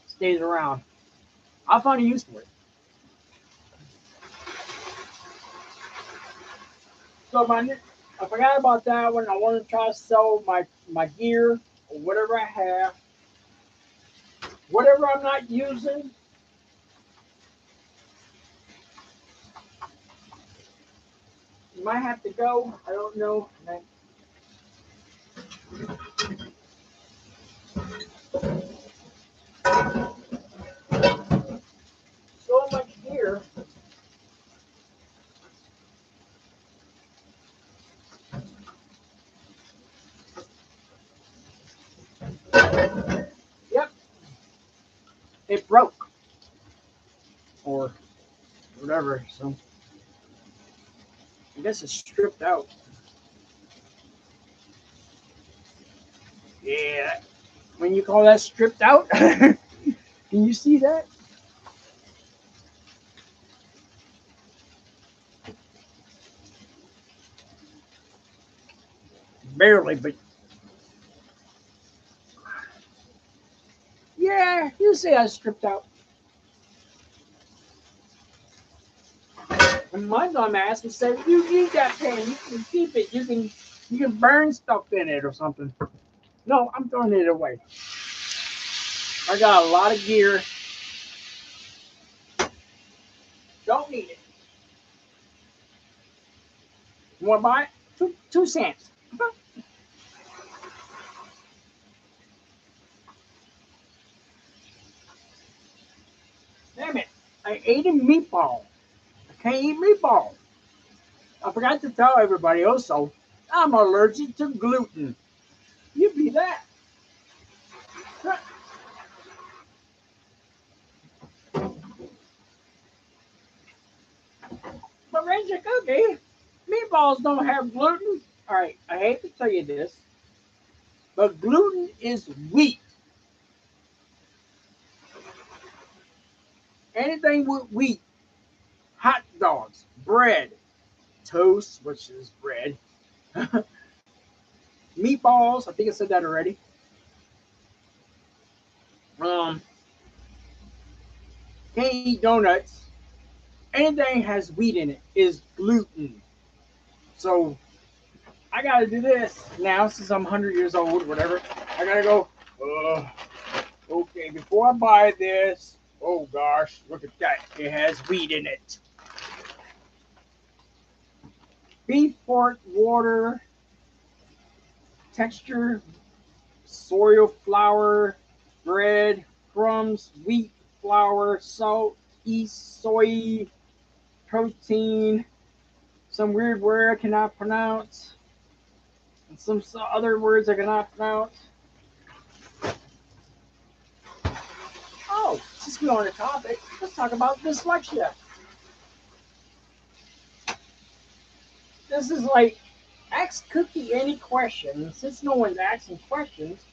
Stays around. I'll find a use for it. So I forgot about that one. I want to try to sell my gear or whatever I have, whatever I'm not using. You might have to go. I don't know. So much gear. Yep, it broke or whatever. So I guess it's stripped out. Yeah, when you call that stripped out, can you see that? Barely, but yeah, you see I stripped out. And my dumb ass was saying, "You need that pen. You can keep it. You can burn stuff in it or something." No, I'm throwing it away. I got a lot of gear. Don't need it. You want to buy it? 2 cents. Damn it! I ate a meatball. I can't eat meatball. I forgot to tell everybody also, I'm allergic to gluten. You be that. But Ranger Cookie, meatballs don't have gluten. All right, I hate to tell you this, but gluten is wheat. Anything with wheat, hot dogs, bread, toast, which is bread, meatballs. I think I said that already. Um, can't eat donuts. Anything has wheat in it is gluten. So I gotta do this now since I'm 100 years old, whatever. I gotta go. Okay, before I buy this, oh gosh, look at that. It has wheat in it. Beef, pork, water, texture, soy flour, bread, crumbs, wheat, flour, salt, yeast, soy, protein, some weird word I cannot pronounce, and some other words I cannot pronounce. Oh, since we're on the topic, let's talk about dyslexia. This is like, ask Cookie any question. Since no one's asking questions,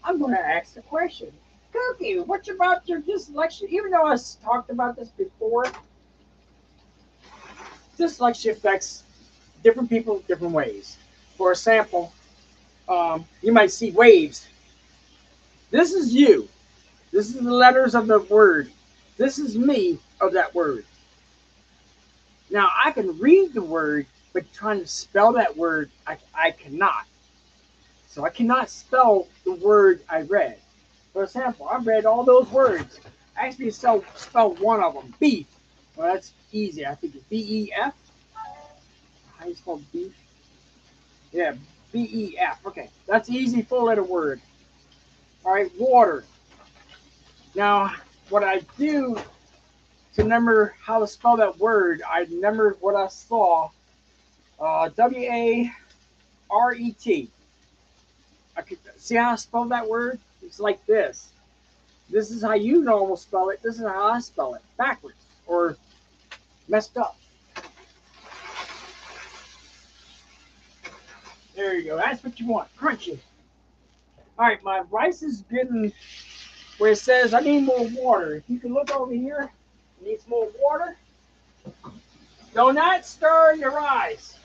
I'm going to ask the question. Cookie, what's about your dyslexia? Even though I talked about this before, dyslexia affects different people different ways. For example, you might see waves. This is you. This is the letters of the word. This is me of that word. Now, I can read the word, but trying to spell that word, I cannot. So I cannot spell the word I read. For example, I read all those words. Ask me to spell one of them, beef. Well, that's easy. I think it's B-E-F. How do you spell beef? Yeah, B-E-F. Okay, that's easy four-letter word. All right, water. Now, what I do to remember how to spell that word, I remember what I saw. W-A-R-E-T. I could see how I spell that word. It's like this. This is how you normal spell it. This is how I spell it, backwards or messed up. There you go. That's what you want. Crunchy. All right, my rice is getting where it says I need more water. If you can look over here, it needs more water. Do not stir your rice.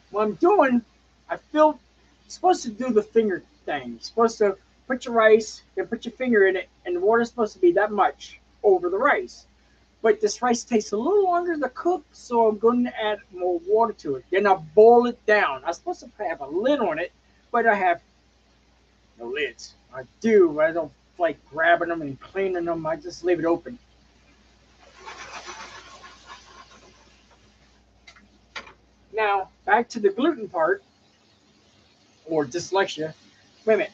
What I'm doing, I feel supposed to do the finger thing. You're supposed to put your rice, then put your finger in it, and the water's supposed to be that much over the rice. But this rice takes a little longer to cook, so I'm going to add more water to it. Then I'll boil it down. I'm supposed to have a lid on it, but I have no lids. I do, but I don't like grabbing them and cleaning them. I just leave it open. Now, back to the gluten part, or dyslexia. Wait a minute.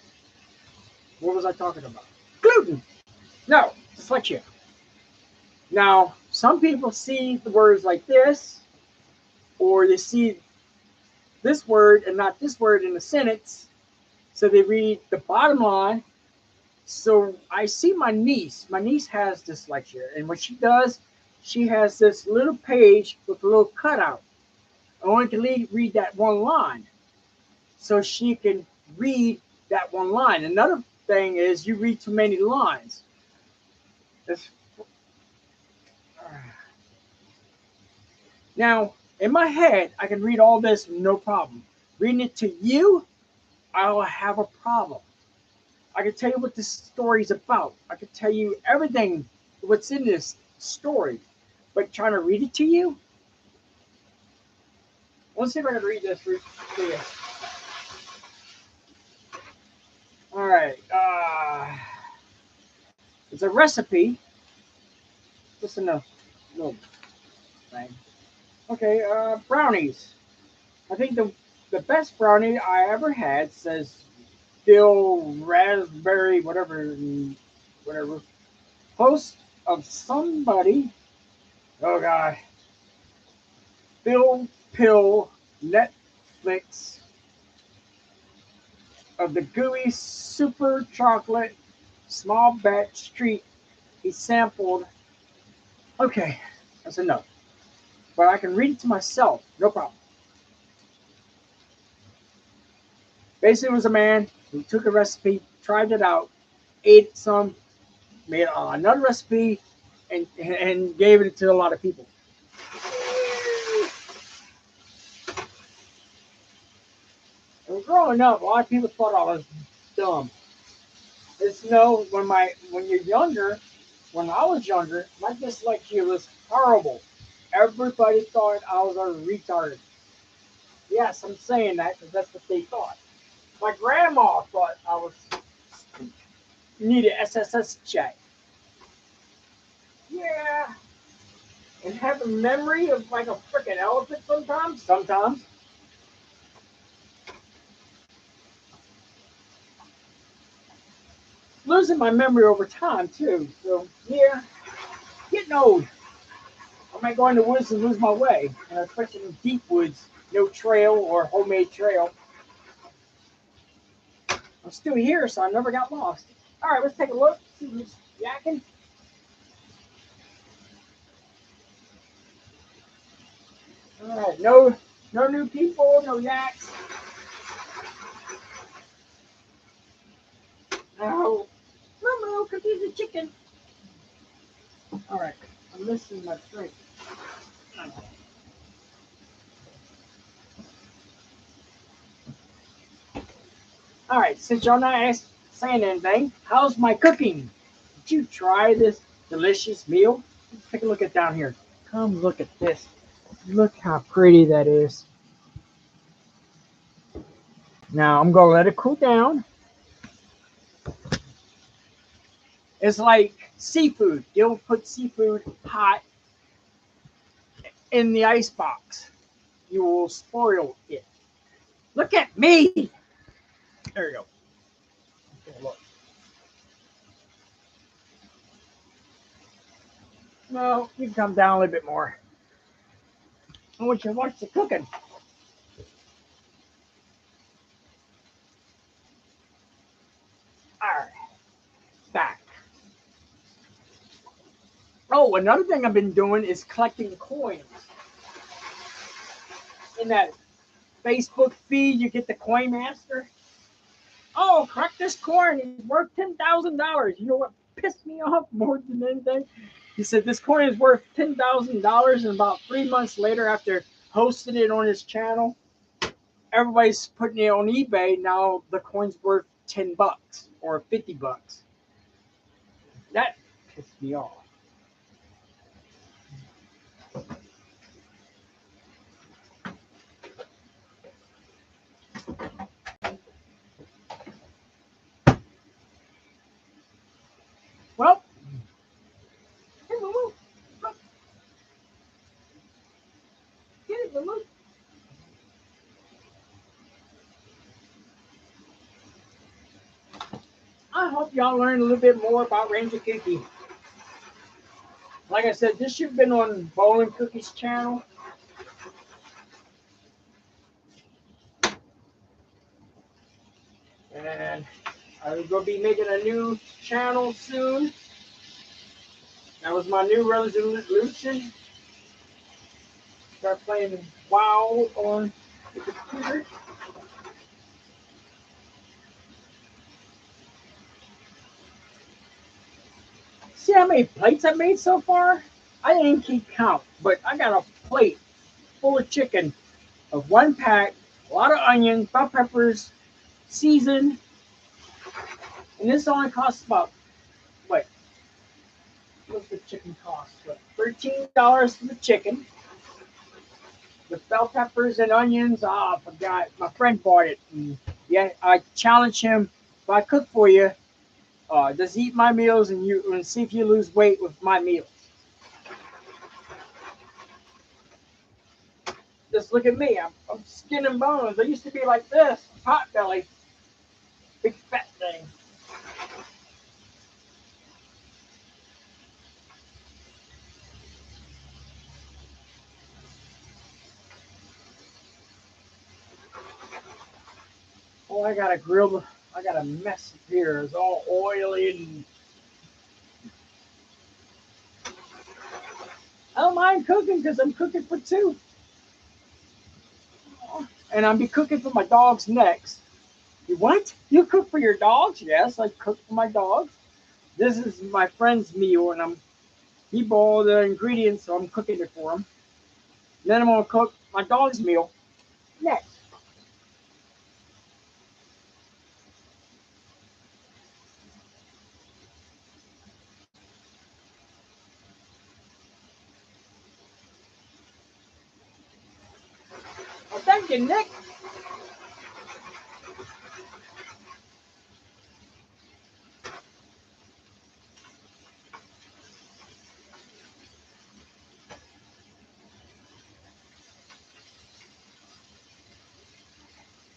What was I talking about? Gluten. No, dyslexia. Now, some people see the words like this, or they see this word and not this word in a sentence, so they read the bottom line. So I see my niece. My niece has dyslexia, and what she does, she has this little page with a little cutout. I only can read that one line, so she can read that one line. Another thing is you read too many lines. It's, now, in my head, I can read all this no problem. Reading it to you, I'll have a problem. I can tell you what this story is about. I can tell you everything what's in this story. But trying to read it to you? Let's see if I can read this for you. All right. It's a recipe. Just in a little thing. Okay, brownies. I think the best brownie I ever had says Bill Raspberry, whatever. Post of somebody. Oh God. Bill Pill Netflix of the gooey super chocolate small batch treat he sampled. Okay, that's enough. But I can read it to myself, no problem. Basically, it was a man who took a recipe, tried it out, ate some, made another recipe, and gave it to a lot of people. And growing up, a lot of people thought I was dumb. It's when you're younger, when I was younger, my dyslexia was horrible. Everybody thought I was a retard. Yes, I'm saying that because that's what they thought. My grandma thought I was needed SSS check. Yeah, and have a memory of like a freaking elephant sometimes. Sometimes. Losing my memory over time too. So yeah, getting old. I might go in the woods and lose my way, especially in deep woods, no trail or homemade trail. I'm still here, so I never got lost. All right, let's take a look. See who's yakking. All right, no new people, no yaks. No, no, Cookie's a chicken. All right, I'm missing my drink. All right, since y'all not saying anything, how's my cooking? Did you try this delicious meal? Let's take a look at down here. Come look at this. Look how pretty that is. Now I'm gonna let it cool down. It's like seafood. You'll put seafood hot in the ice box. You will spoil it. Look at me. There you go. Look. No, you can come down a little bit more. I want you to watch the cooking. All right, back. Oh, another thing I've been doing is collecting coins. In that Facebook feed, you get the coin master. Oh, collect this coin. It's worth $10,000. You know what pissed me off more than anything? He said this coin is worth $10,000, and about 3 months later, after hosting it on his channel, everybody's putting it on eBay. Now the coin's worth $10 or $50. That pissed me off. Well, hey, Lulu, look, get it, Lulu. I hope y'all learned a little bit more about Ranger Kooky. Like I said, this should have been on Bowling Cookie's channel. And I'm going to be making a new channel soon. That was my new resolution. Start playing WoW on the computer. See how many plates I made so far? I didn't keep count, but I got a plate full of chicken of 1 pack, a lot of onions, bell peppers, seasoned. And this only costs about, what? What's the chicken cost? What, $13 for the chicken. The bell peppers and onions, I forgot. My friend bought it. And yeah, I challenge him. If I cook for you, just eat my meals and see if you lose weight with my meals. Just look at me. I'm skin and bones. I used to be like this, pot belly, big fat thing. Oh, I got a grill. I got a mess here. It's all oily and I don't mind cooking because I'm cooking for two. And I'll be cooking for my dogs next. You what? You cook for your dogs? Yes, I cook for my dogs. This is my friend's meal, and he bought the ingredients, so I'm cooking it for him. Then I'm gonna cook my dog's meal next. Well, thank you, Nick.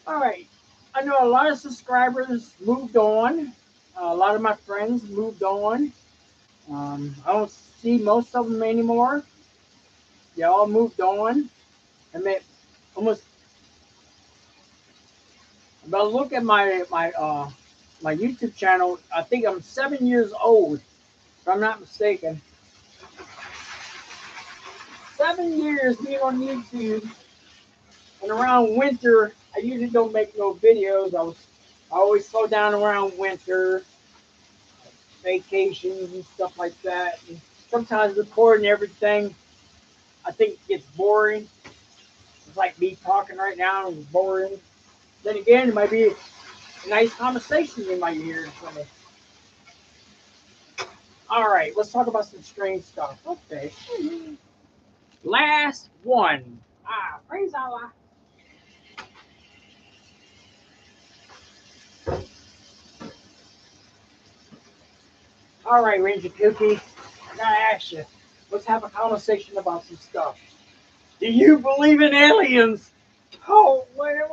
All right. I know a lot of subscribers moved on. A lot of my friends moved on. I don't see most of them anymore. They all moved on. I mean, almost. But look at my YouTube channel. I think I'm 7 years old, if I'm not mistaken. 7 years being on YouTube, and around winter, I usually don't make no videos. I always slow down around winter, vacations and stuff like that. And sometimes recording everything, I think it gets boring. It's like me talking right now and it's boring. Then again, it might be a nice conversation you might hear from me. All right, let's talk about some strange stuff. Okay. Last one. Praise Allah. All right, Ranger Kooky, I gotta ask you, let's have a conversation about some stuff. Do you believe in aliens? Oh, where?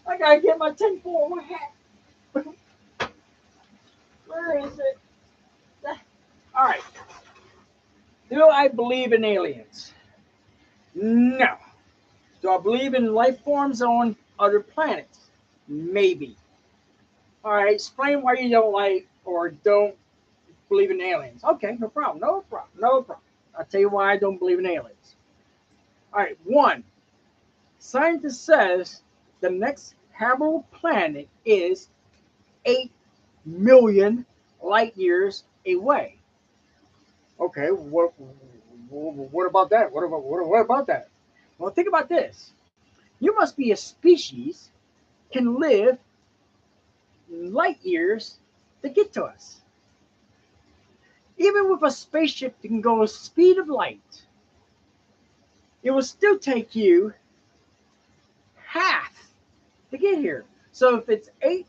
I gotta get my tinfoil hat. Where is it? All right. Do I believe in aliens? No. Do I believe in life forms on other planets? Maybe. All right. Explain why you don't like or don't believe in aliens. Okay, no problem. No problem. No problem. I'll tell you why I don't believe in aliens. All right. One, scientist says the next habitable planet is 8 million light years away. Okay, what about that? What about that? Well, think about this. You must be a species can live light years to get to us. Even with a spaceship that can go at the speed of light, it will still take you half to get here. So if it's 8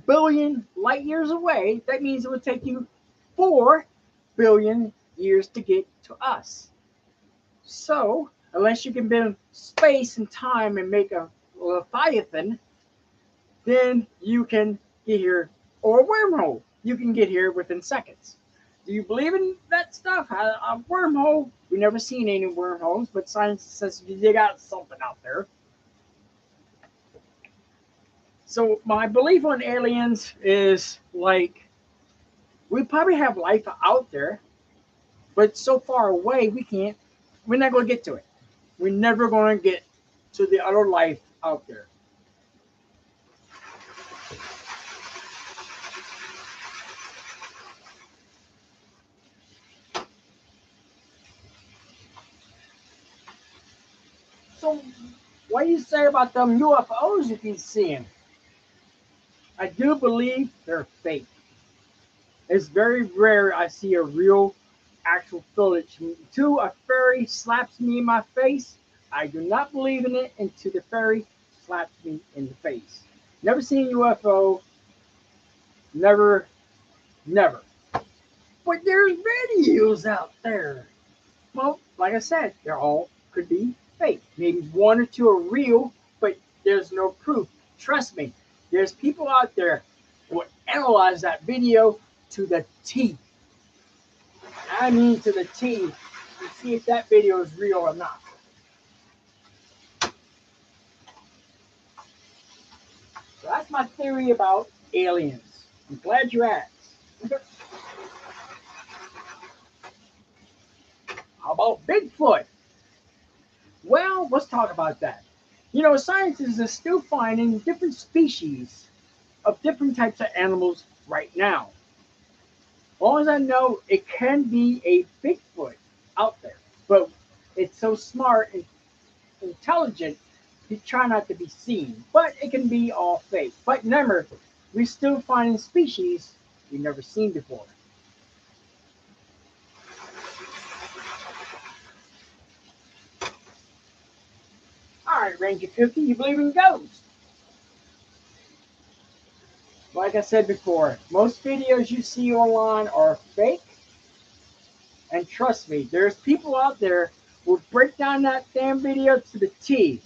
billion light years away, that means it would take you 4 billion years to get to us. So, unless you can bend space and time and make a Leviathan, then you can get here, or a wormhole. You can get here within seconds. Do you believe in that stuff? A wormhole? We've never seen any wormholes, but science says you dig out something out there. So my belief on aliens is like we probably have life out there, but so far away we can't. We're not going to get to it. We're never going to get to the other life out there. So what do you say about them UFOs you keep seeing? I do believe they're fake. It's very rare I see a real actual village. Until a fairy slaps me in my face, I do not believe in it until the fairy slaps me in the face. Never seen a UFO. Never, never. But there's videos out there. Well, like I said, they're all could be fake. Maybe one or two are real, but there's no proof. Trust me, there's people out there who will analyze that video to the T. I mean to the T, and see if that video is real or not. So that's my theory about aliens. I'm glad you asked. How about Bigfoot? Well, let's talk about that. You know, scientists are still finding different species of different types of animals right now. As long as I know, it can be a Bigfoot out there, but it's so smart and intelligent, you try not to be seen. But it can be all fake. But remember, we're still finding species we've never seen before. All right, Ranger Cookie, you believe in ghosts? Like I said before, most videos you see online are fake. And trust me, there's people out there who will break down that damn video to the T.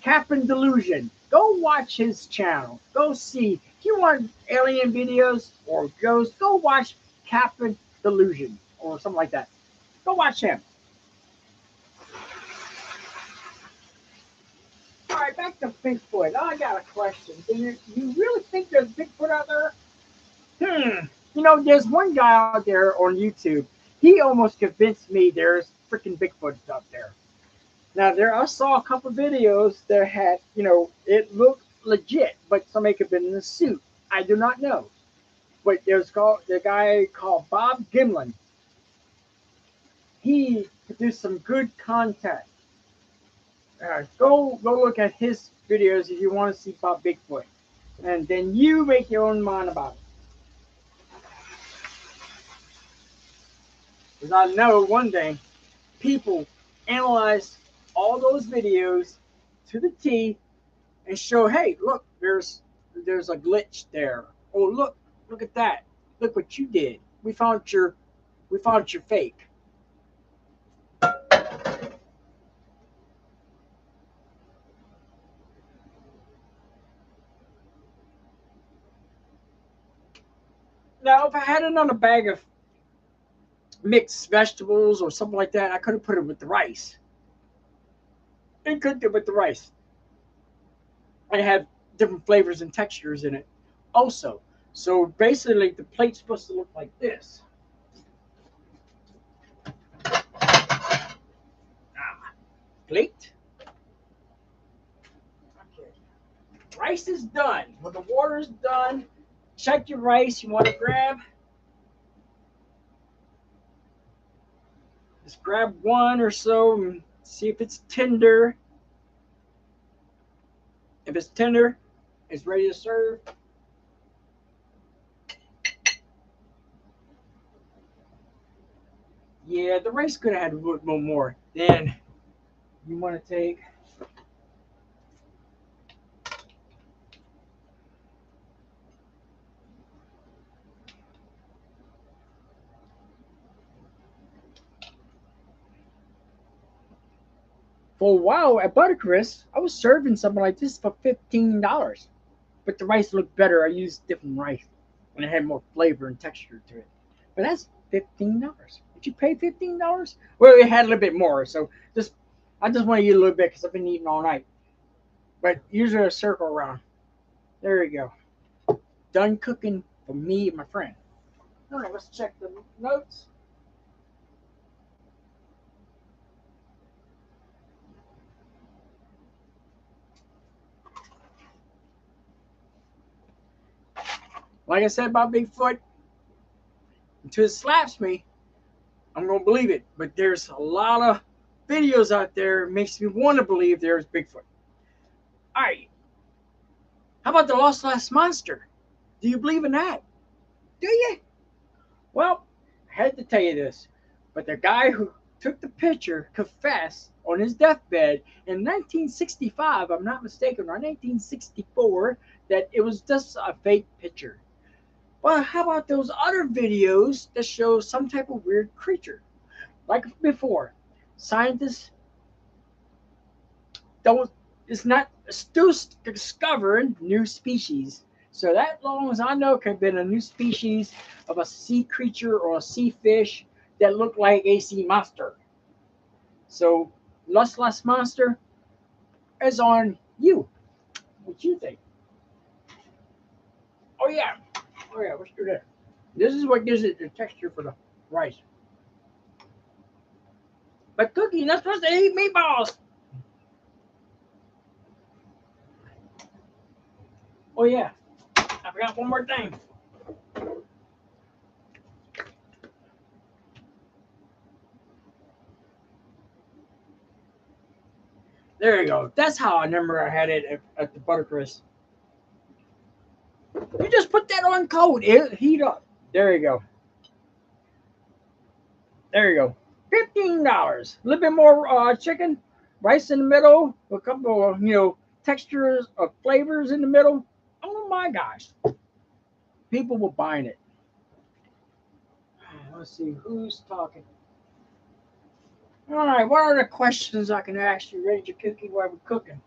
Captain Delusion. Go watch his channel. Go see. If you want alien videos or ghosts, go watch Captain Delusion or something like that. Go watch him. All right, back to Bigfoot. I got a question. Do you really think there's Bigfoot out there? You know, there's one guy out there on YouTube. He almost convinced me there's freaking Bigfoot out there. Now, I saw a couple videos that had, you know, it looked legit, but somebody could have been in a suit. I do not know. But there's the guy called Bob Gimlin. He produced some good content. Go look at his videos if you want to see about Bigfoot, and then you make your own mind about it. Because I know one thing, people analyze all those videos to the T and show, hey, look, there's a glitch there. Oh, look at that. Look what you did. We found your fake. Now, if I had another bag of mixed vegetables or something like that, I could have put it with the rice. And cooked it with the rice. And have different flavors and textures in it also. So basically, the plate's supposed to look like this. Ah, plate. Okay. Rice is done. When the water's done, check your rice. You want to grab. Just grab one or so and see if it's tender. If it's tender, it's ready to serve. Yeah, the rice could have had a little more. Then you want to take for a while at Buttercrest, I was serving something like this for $15. But the rice looked better. I used different rice and it had more flavor and texture to it. But that's $15. Did you pay $15? Well, it had a little bit more. So I just want to eat a little bit because I've been eating all night. But usually a circle around. There you go. Done cooking for me and my friend. All right, let's check the notes. Like I said about Bigfoot, until it slaps me, I'm gonna believe it. But there's a lot of videos out there that makes me want to believe there's Bigfoot. All right, how about the Lost Last Monster? Do you believe in that? Do you? Well, I had to tell you this, but the guy who took the picture confessed on his deathbed in 1965, I'm not mistaken, or 1964, that it was just a fake picture. Well, how about those other videos that show some type of weird creature? Like before, scientists don't, it's not still discovering new species. So that long as I know, could have been a new species of a sea creature or a sea fish that looked like a sea monster. So Lost Monster is on you. What you think? Oh yeah. Oh yeah. Let's do that. This is what gives it the texture for the rice. But Kooky, you're not supposed to eat meatballs. Oh yeah. I forgot one more thing. There you go. That's how I remember I had it at the Buttercrust. You just put that on cold. It heat up. There you go. There you go. $15. A little bit more chicken, rice in the middle, a couple of textures of flavors in the middle. Oh my gosh, people were buying it. Let's see who's talking. All right, what are the questions I can ask you, Ranger Kooky, while we're cooking?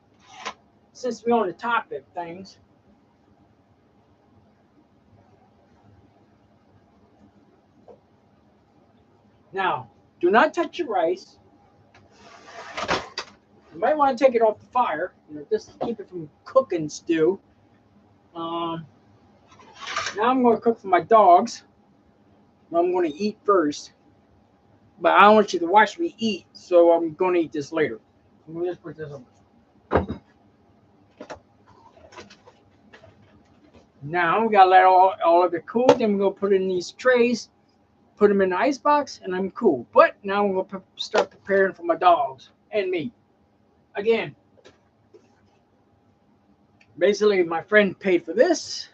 Since we're on the topic of things. Now, do not touch your rice. You might want to take it off the fire, just to keep it from cooking stew. Now I'm going to cook for my dogs. I'm going to eat first. But I don't want you to watch me eat, so I'm going to eat this later. Let me just put this on. Now we got to let all of it cool. Then we're going to put it in these trays, put them in the ice box, and I'm cool. But now I'm going to start preparing for my dogs and me. Again, basically my friend paid for this,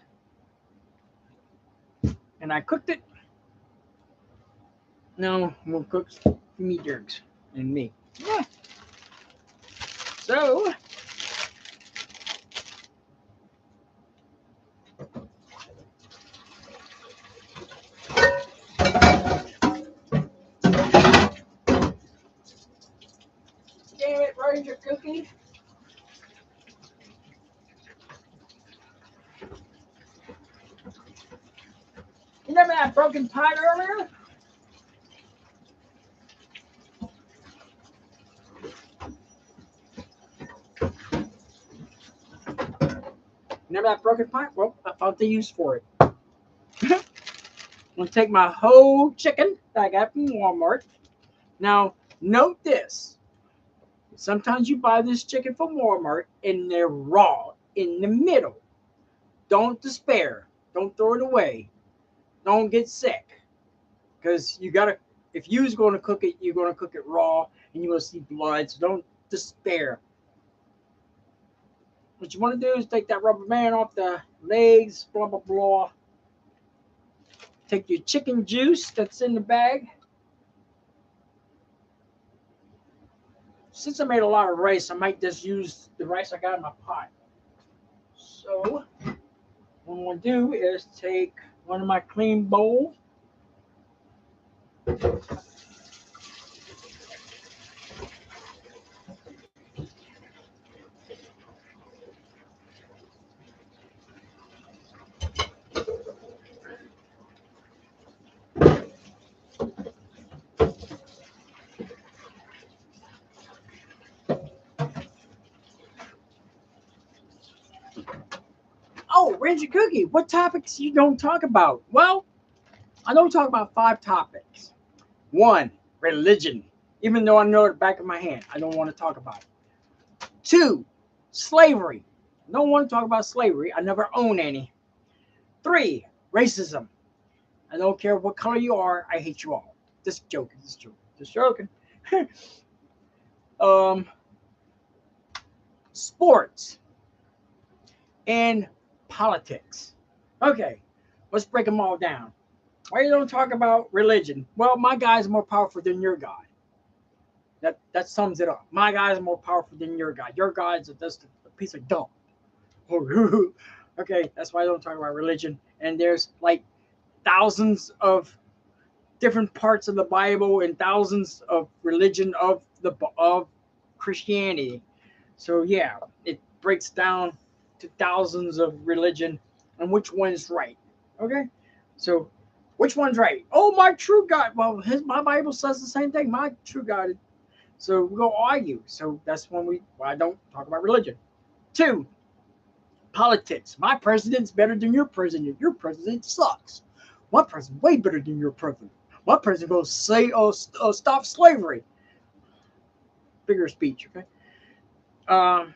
and I cooked it. Now I'm going to cook for me jerks and me. Yeah. So, damn it, Ranger Kooky. You remember that broken pot earlier? Remember that broken pot? Well, I found the use for it. I'm going to take my whole chicken that I got from Walmart. Now, note this. Sometimes you buy this chicken from Walmart and they're raw in the middle. Don't despair. Don't throw it away. Don't get sick. Because you got to, if you're going to cook it, you're going to cook it raw and you're going to see blood. So don't despair. What you want to do is take that rubber band off the legs, blah, blah, blah. Take your chicken juice that's in the bag. Since I made a lot of rice, I might just use the rice I got in my pot. So what I'm going to do is take one of my clean bowls. Oh, Ranger Kooky, what topics you don't talk about? Well, I don't talk about 5 topics. 1, religion. Even though I know it back of my hand, I don't want to talk about it. 2, slavery. I don't want to talk about slavery. I never own any. 3, racism. I don't care what color you are. I hate you all. Just joking. Just joking. Sports and politics. Okay, let's break them all down. Why you don't talk about religion? Well, my God is more powerful than your God. That sums it up. My God is more powerful than your God. Your God is just a piece of dung. Okay, that's why I don't talk about religion. And there's like thousands of different parts of the Bible and thousands of religion of Christianity. So yeah, it breaks down to thousands of religion and which one is right. Okay, so which one's right? Oh, my true God. Well, my Bible says the same thing. My true God. So we go argue. So that's why I don't talk about religion. 2, Politics. My president's better than your president. Your president sucks. My president's way better than your president. My president goes say, stop slavery. Bigger speech, okay? Um,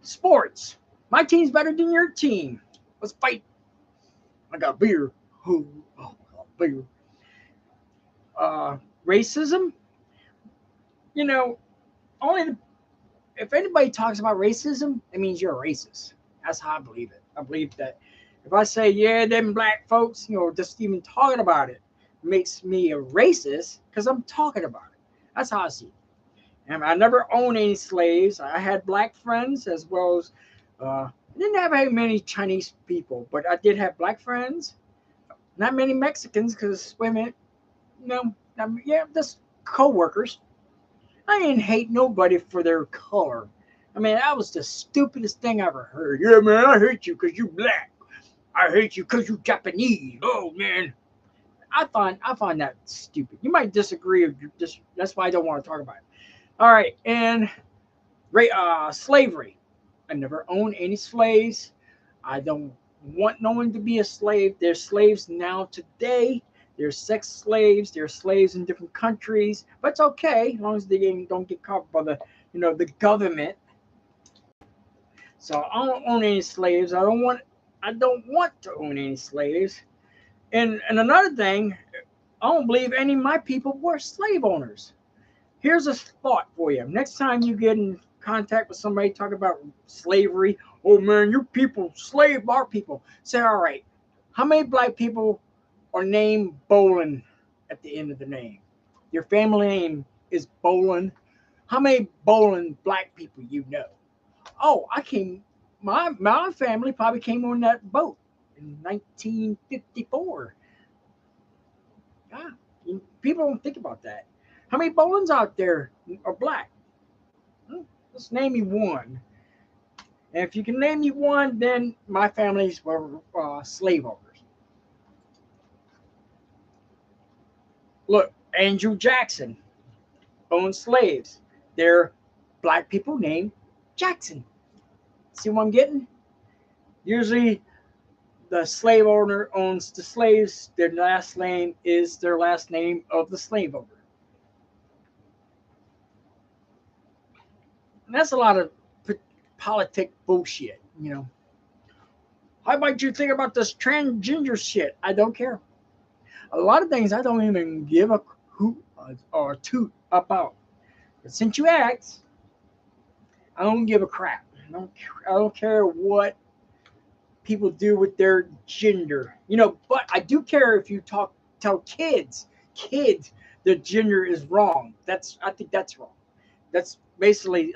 Sports. My team's better than your team. Let's fight. I got beer. Oh, I got beer. Racism. You know, only the, if anybody talks about racism, it means you're a racist. That's how I believe it. I believe that if I say, yeah, them black folks, just even talking about it makes me a racist because I'm talking about it. That's how I see it. And I never owned any slaves. I had black friends as well as, I didn't have very many Chinese people, but I did have black friends. Not many Mexicans because, wait a minute, just co-workers. I didn't hate nobody for their color. I mean, that was the stupidest thing I ever heard. Yeah, man, I hate you because you black. I hate you because you Japanese. Oh, man. I find that stupid. You might disagree. That's why I don't want to talk about it. All right, and slavery. I never owned any slaves. I don't want no one to be a slave. There's slaves now today. There's sex slaves. There's slaves in different countries. But it's okay as long as they don't get caught by the government. So I don't own any slaves. I don't want to own any slaves. And another thing, I don't believe any of my people were slave owners. Here's a thought for you. Next time you get in contact with somebody talking about slavery, oh man, your people slave our people. Say, all right, how many black people are named Bolin at the end of the name? Your family name is Bolin. How many Bolin black people you know? Oh, my family probably came on that boat in 1954. Yeah, people don't think about that. How many Bolins out there are black? Let's name me one. And if you can name me one, then my families were slave owners. Look, Andrew Jackson owned slaves. They're black people named Jackson. See what I'm getting? Usually, the slave owner owns the slaves. Their last name is their last name of the slave owner. And that's a lot of politic bullshit. How about you think about this transgender shit? I don't care. A lot of things I don't even give a hoot or toot about. But since you asked, I don't give a crap. I don't care what people do with their gender. But I do care if you tell kids their gender is wrong. I think that's wrong. That's basically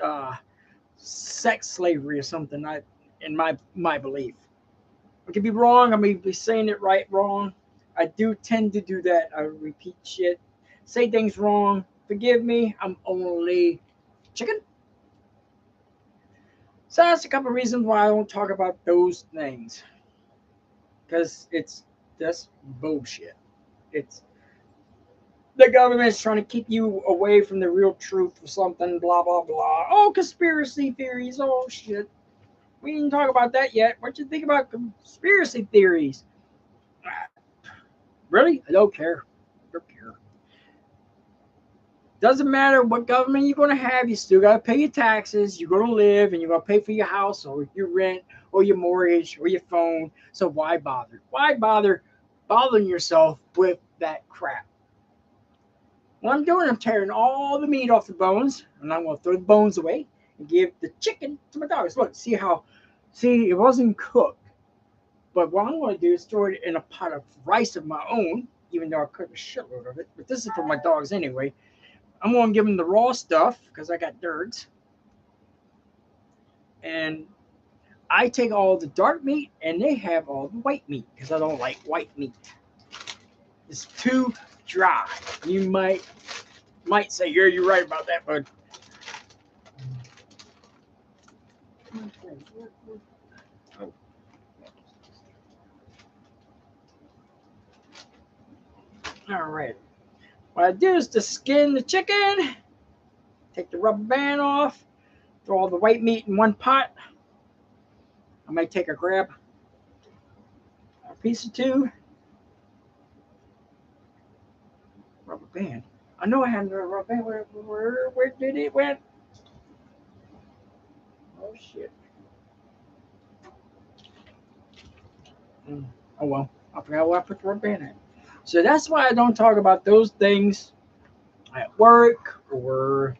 sex slavery or something. In my belief. I could be wrong. I may be saying it right, wrong. I do tend to do that. I repeat shit, say things wrong. Forgive me. I'm only chicken. So that's a couple of reasons why I don't talk about those things. Because it's just bullshit. It's the government's trying to keep you away from the real truth or something, blah, blah, blah. Oh, conspiracy theories. Oh, shit. We didn't talk about that yet. What you think about conspiracy theories? Really? I don't care. I don't care. Doesn't matter what government you're going to have. You still got to pay your taxes. You're going to live and you're going to pay for your house or your rent or your mortgage or your phone. So why bother? Why bother bothering yourself with that crap? What I'm doing, I'm tearing all the meat off the bones and I'm going to throw the bones away and give the chicken to my dogs. Look, see, it wasn't cooked. But what I'm going to do is throw it in a pot of rice of my own, even though I cooked a shitload of it. But this is for my dogs anyway. I'm going to give them the raw stuff because I got dirts. And I take all the dark meat and they have all the white meat because I don't like white meat. It's too dry. You might say, yeah, you're right about that, bud. All right. What I do is to skin the chicken, take the rubber band off, throw all the white meat in one pot, I might take a grab, a piece or two. Rubber band. I know I had a rubber band. Where did it went? Oh shit. Oh well. I forgot where I put the rubber band at. So that's why I don't talk about those things at work or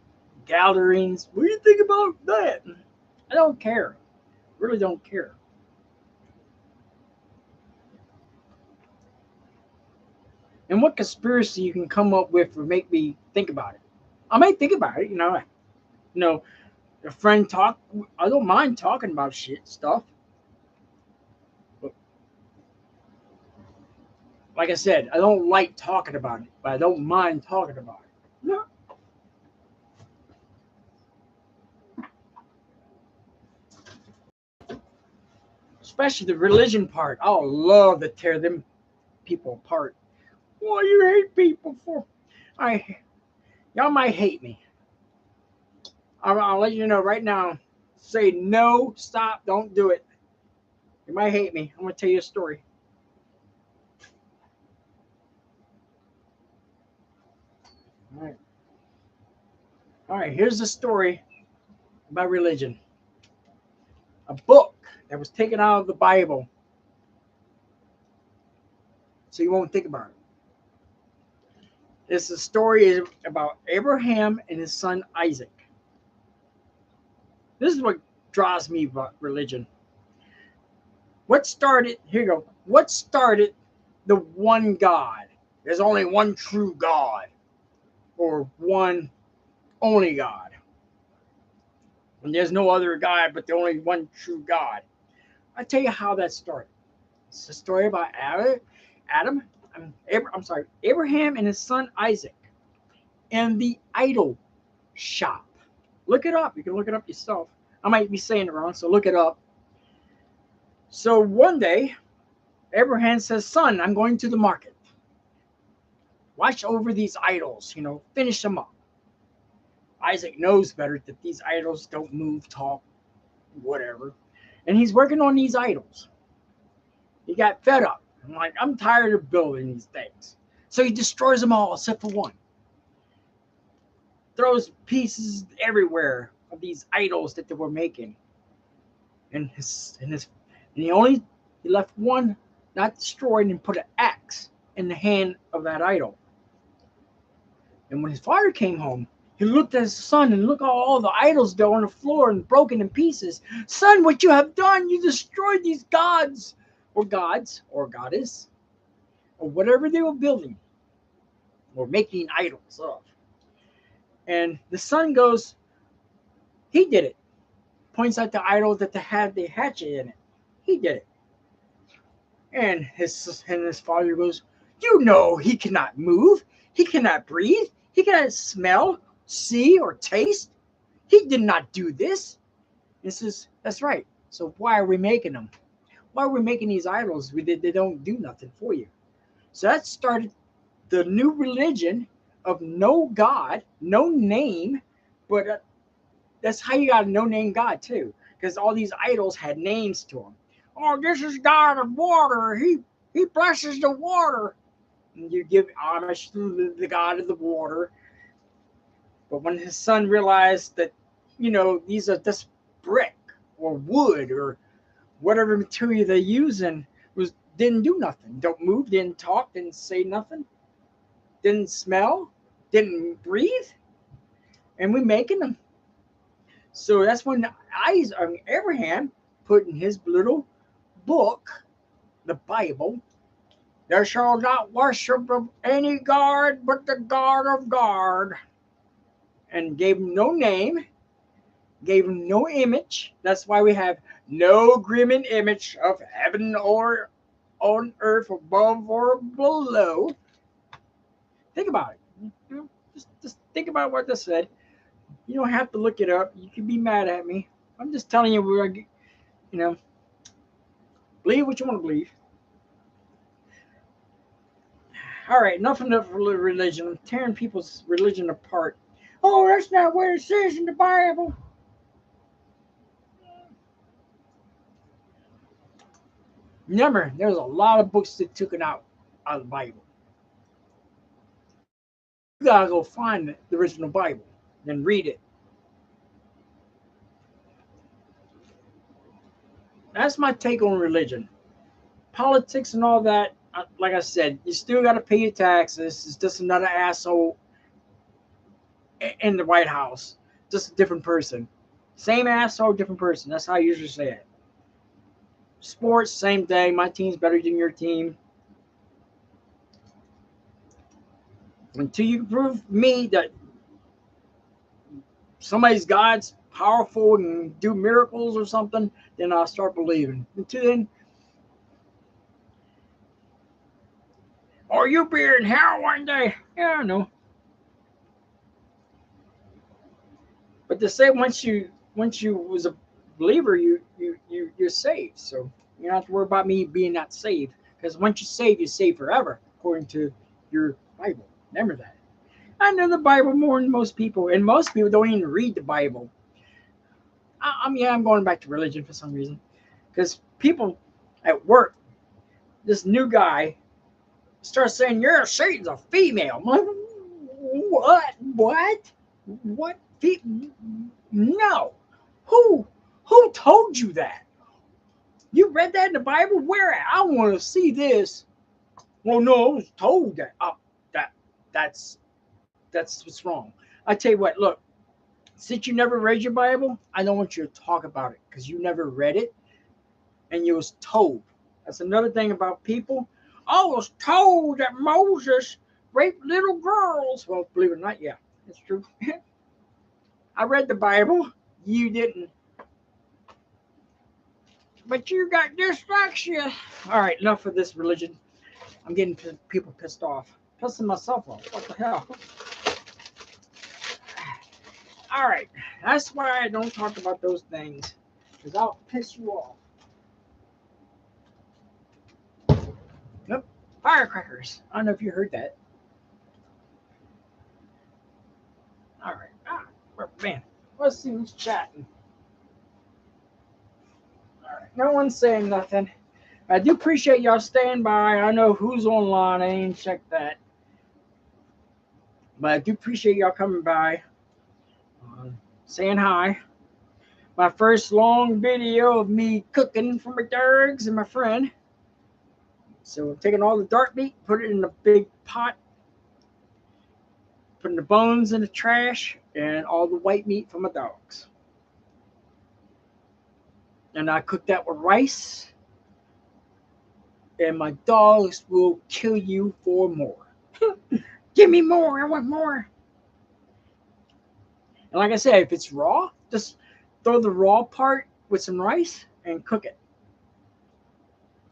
gatherings. What do you think about that? I don't care. Really don't care. And what conspiracy you can come up with would make me think about it. I might think about it, you know, a friend talk. I don't mind talking about shit stuff. But like I said, I don't like talking about it, but I don't mind talking about it. No. Especially the religion part. I love to tear them people apart. Why you hate people for? I Y'all might hate me. I'll let you know right now. Say no, stop, don't do it. You might hate me. I'm gonna tell you a story. All right. All right. Here's the story about religion. A book that was taken out of the Bible, so you won't think about it. It's a story about Abraham and his son Isaac. This is what draws me about religion. What started? Here you go. What started the one God? There's only one true God, or one only God. And there's no other God, but the only one true God. I'll tell you how that started. It's a story about Abraham and his son Isaac and the idol shop. Look it up. You can look it up yourself. I might be saying it wrong, so look it up. So one day, Abraham says, "Son, I'm going to the market. Watch over these idols, finish them up." Isaac knows better that these idols don't move, talk, whatever. And he's working on these idols. He got fed up. I'm tired of building these things. So he destroys them all except for one. Throws pieces everywhere of these idols that they were making. And he left one not destroyed and put an axe in the hand of that idol. And when his father came home, he looked at his son and looked at all the idols there on the floor and broken in pieces. "Son, what you have done, you destroyed these gods or goddess or whatever they were building or making idols of." And the son goes, "He did it." Points out the idol that had the hatchet in it. He did it. And his father goes, "You know he cannot move. He cannot breathe. He cannot smell, see, or taste. He did not do this." And says, "That's right. So why are we making them? Why are we making these idols? They don't do nothing for you." So that started the new religion of no God, no name, but that's how you got a no-name God too, because all these idols had names to them. "Oh, this is God of water. He blesses the water." And you give homage to the God of the water. But when his son realized that, these are just brick or wood or whatever material they're using, didn't do nothing. Don't move, didn't talk, didn't say nothing, didn't smell, didn't breathe, and we're making them. So that's when Abraham put in his little book, the Bible, "Thou shalt not worship any God but the God of God," and gave him no name, gave him no image. That's why we have no graven image of heaven or on earth, above or below. Think about it. Just think about what this said. You don't have to look it up. You can be mad at me. I'm just telling you, believe what you want to believe. All right, enough of religion. I'm tearing people's religion apart. "Oh, that's not what it says in the Bible." Remember, there's a lot of books that took it out of the Bible. You gotta go find the original Bible, then read it. That's my take on religion. Politics and all that, like I said, you still got to pay your taxes. It's just another asshole in the White House, just a different person. Same asshole, different person. That's how I usually say it. Sports, same thing. My team's better than your team. Until you prove me that somebody's God's powerful and do miracles or something, then I'll start believing. Until then, or you'll be in hell one day. Yeah, I know. But to say once you was a believer, you're saved. So you don't have to worry about me being not saved. Because once you're saved forever, according to your Bible. Remember that. I know the Bible more than most people, and most people don't even read the Bible. I'm going back to religion for some reason, because people at work, this new guy starts saying, "You're Satan's a female." I'm like, what? What? No. Who told you that? You read that in the Bible? Where at? I want to see this. Well, no, I was told that. Oh, that's what's wrong. I tell you what, look, since you never read your Bible, I don't want you to talk about it because you never read it and you was told. That's another thing about people. I was told that Moses raped little girls. Well, believe it or not, yeah, that's true. I read the Bible. You didn't. But you got dyslexia. All right, enough of this religion. I'm getting people pissed off. Pissing myself off. What the hell? All right, that's why I don't talk about those things, because I'll piss you off. Nope, firecrackers. I don't know if you heard that. All right, man, let's see who's chatting. All right, no one's saying nothing. I do appreciate y'all staying by. I know who's online. I ain't checked that. But I do appreciate y'all coming by, saying hi. My first long video of me cooking for my dogs and my friend. So I'm taking all the dark meat, put it in a big pot, putting the bones in the trash, and all the white meat for my dogs. And I cook that with rice, and my dogs will kill you for more. Give me more, I want more. And like I said, if it's raw, just throw the raw part with some rice and cook it.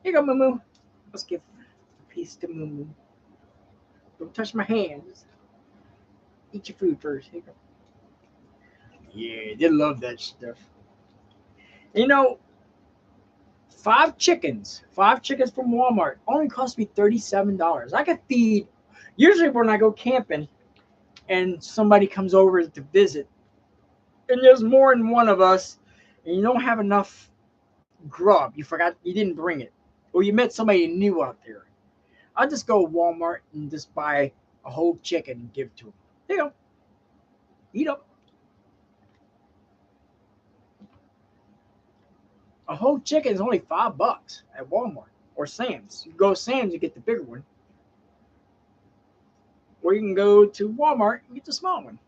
Here you go, Moo. Let's give a piece to Moo. Don't touch my hands. Eat your food first. Here you go. Yeah, they love that stuff. You know, five chickens from Walmart only cost me $37. I could feed, usually when I go camping and somebody comes over to visit, and there's more than one of us, and you don't have enough grub, you forgot, you didn't bring it, or you met somebody new out there, I'll just go to Walmart and just buy a whole chicken and give it to them. There you go. Eat up. A whole chicken is only $5 at Walmart or Sam's. You go to Sam's, you get the bigger one. Or you can go to Walmart and get the small one.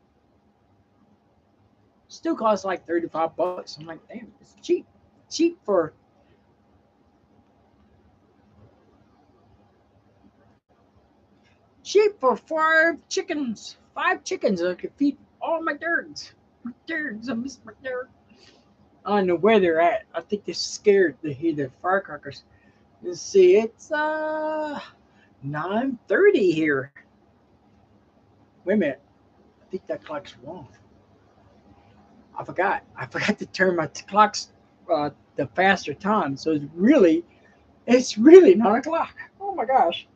Still costs like $35. I'm like, damn, it's cheap. Cheap for five chickens. Five chickens I could feed all my dirts. My dirts, I miss my dirt. I don't know where they're at. I think they're scared to hear the firecrackers. Let's see, it's 9:30 here. Wait a minute. I think that clock's wrong. I forgot. I forgot to turn my clocks the faster time. So it's really 9 o'clock. Oh my gosh.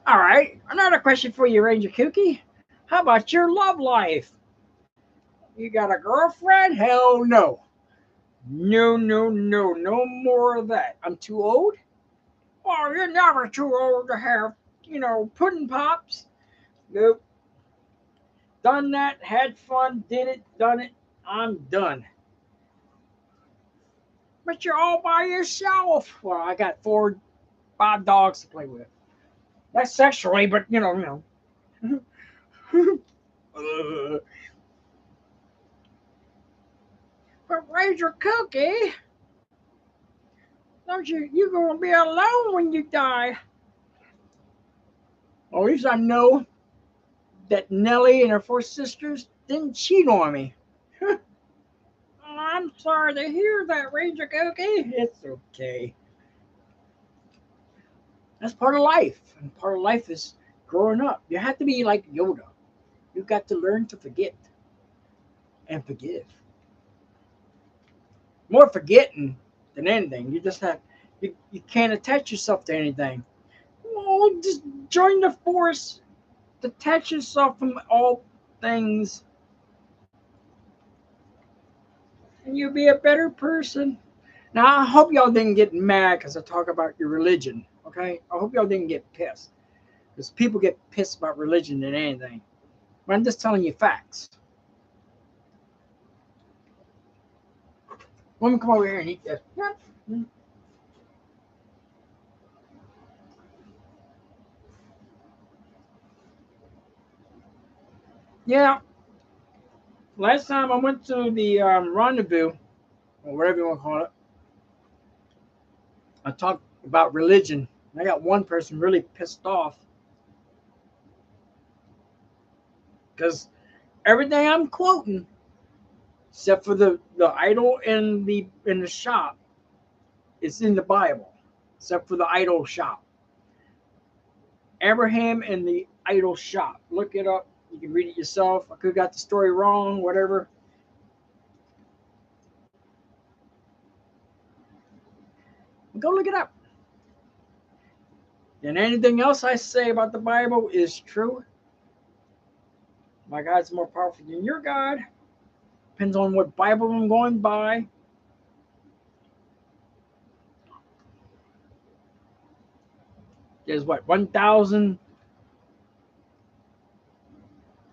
All right. Another question for you, Ranger Kooky. How about your love life? You got a girlfriend? Hell no. No, no, no, no more of that. I'm too old? Oh, you're never too old to have, pudding pops. Nope. Done that, had fun, did it, done it. I'm done. But you're all by yourself. Well, I got 5 dogs to play with. Not sexually, but uh, but Razor Cookie, don't you're gonna be alone when you die. Well, at least I know that Nellie and her 4 sisters didn't cheat on me. Oh, I'm sorry to hear that, Razor Cookie. It's okay. That's part of life. And part of life is growing up. You have to be like Yoda. You got to learn to forget and forgive. More forgetting than anything. You just have you can't attach yourself to anything. Oh, just join the force. Detach yourself from all things, and you'll be a better person. Now, I hope y'all didn't get mad because I talk about your religion. Okay, I hope y'all didn't get pissed because people get pissed about religion than anything. But I'm just telling you facts. Let me come over here and eat this. Yeah, last time I went to the rendezvous, or whatever you want to call it, I talked about religion. I got one person really pissed off because everything I'm quoting, except for the idol in the shop, is in the Bible, except for the idol shop. Abraham and the idol shop. Look it up. You can read it yourself. I could have got the story wrong, whatever. Go look it up. And anything else I say about the Bible is true. My God's more powerful than your God. Depends on what Bible I'm going by. There's what, 1,000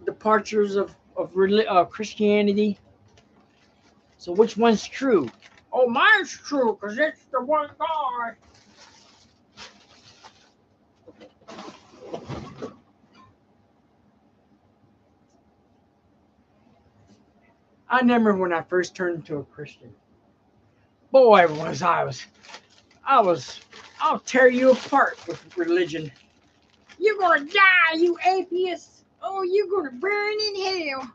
departures of Christianity. So which one's true? Oh, mine's true because it's the one God. I remember when I first turned into a Christian. Boy, I was, I'll tear you apart with religion. You're gonna die, you atheist. Oh, you're gonna burn in hell.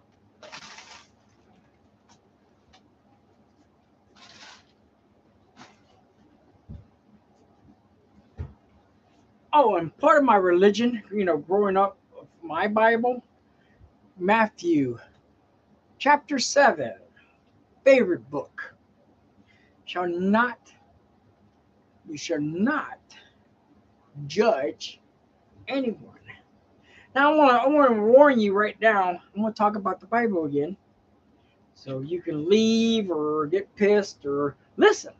Oh, and part of my religion, growing up, my Bible, Matthew chapter 7, favorite book. Shall not, you shall not judge anyone. Now I want to warn you right now. I'm going to talk about the Bible again, so you can leave or get pissed or listen.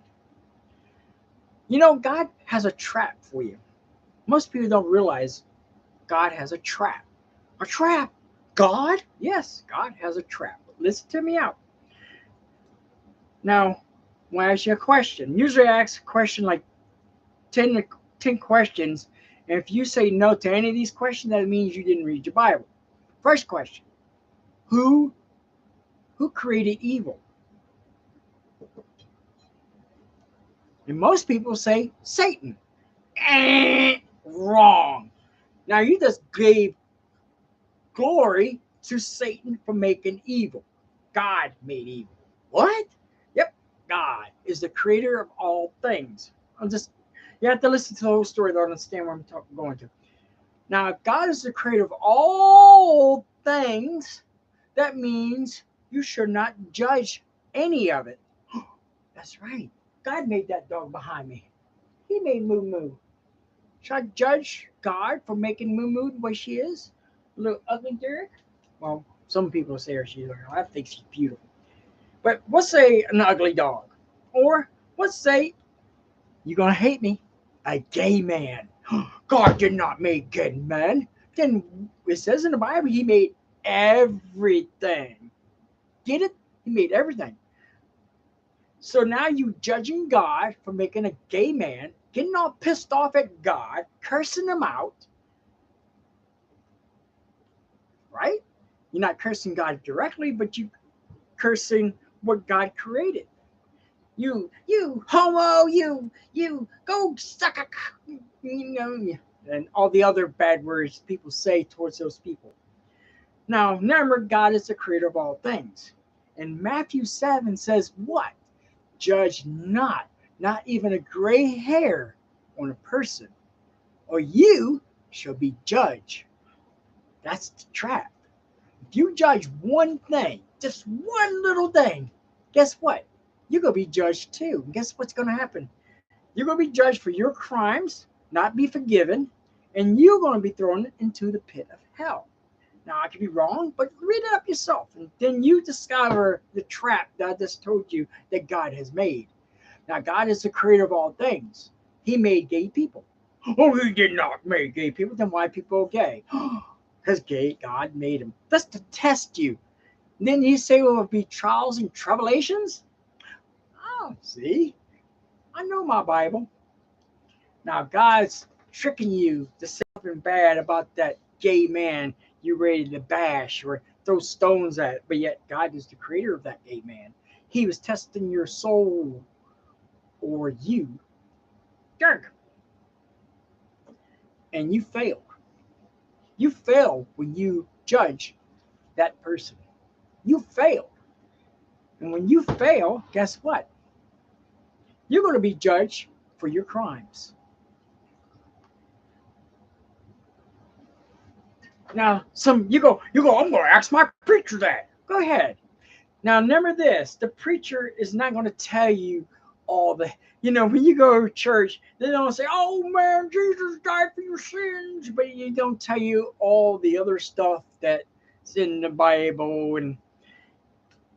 God has a trap for you. Most people don't realize God has a trap. A trap? God? Yes, God has a trap. Listen to me out. Now, when I ask you a question, usually I ask a question like 10 questions. And if you say no to any of these questions, that means you didn't read your Bible. First question, who created evil? And most people say Satan. Wrong. Now you just gave glory to Satan for making evil. God made evil. What? Yep. God is the creator of all things. You have to listen to the whole story to understand where I'm going to. Now, if God is the creator of all things, that means you should not judge any of it. That's right. God made that dog behind me. He made Moo Moo. Should I judge God for making Moo Moo the way she is? A little ugly Derek? Well, some people say she's ugly. I think she's beautiful. But we'll say an ugly dog. Or let's say you're going to hate me, a gay man. God did not make gay men. Then it says in the Bible, he made everything. Get it? He made everything. So now you judging God for making a gay man, getting all pissed off at God, cursing him out, right? You're not cursing God directly, but you cursing what God created. You homo, you go suck a, you know, and all the other bad words people say towards those people. Now, remember, God is the creator of all things. And Matthew 7 says what? Judge not even a gray hair on a person, or you shall be judged. That's the trap. If you judge one thing, just one little thing, guess what? You're going to be judged too. And guess what's going to happen? You're going to be judged for your crimes, not be forgiven, and you're going to be thrown into the pit of hell. Now, I could be wrong, but read it up yourself, and then you discover the trap that I just told you that God has made. Now, God is the creator of all things. He made gay people. Oh, he did not make gay people. Then why people are gay? Because God made them. That's to test you. And then you say, well, it'll be trials and tribulations? Oh, see? I know my Bible. Now, God's tricking you to say something bad about that gay man you're ready to bash or throw stones at, but yet God is the creator of that gay man. He was testing your soul or you. Jerk. And you failed. You fail when you judge that person. You fail. And when you fail, guess what? You're going to be judged for your crimes. Now, you go, I'm going to ask my preacher that. Go ahead. Now, remember this, the preacher is not going to tell you all the, when you go to church, they don't say, oh man, Jesus died for your sins, but you don't tell you all the other stuff that's in the Bible, and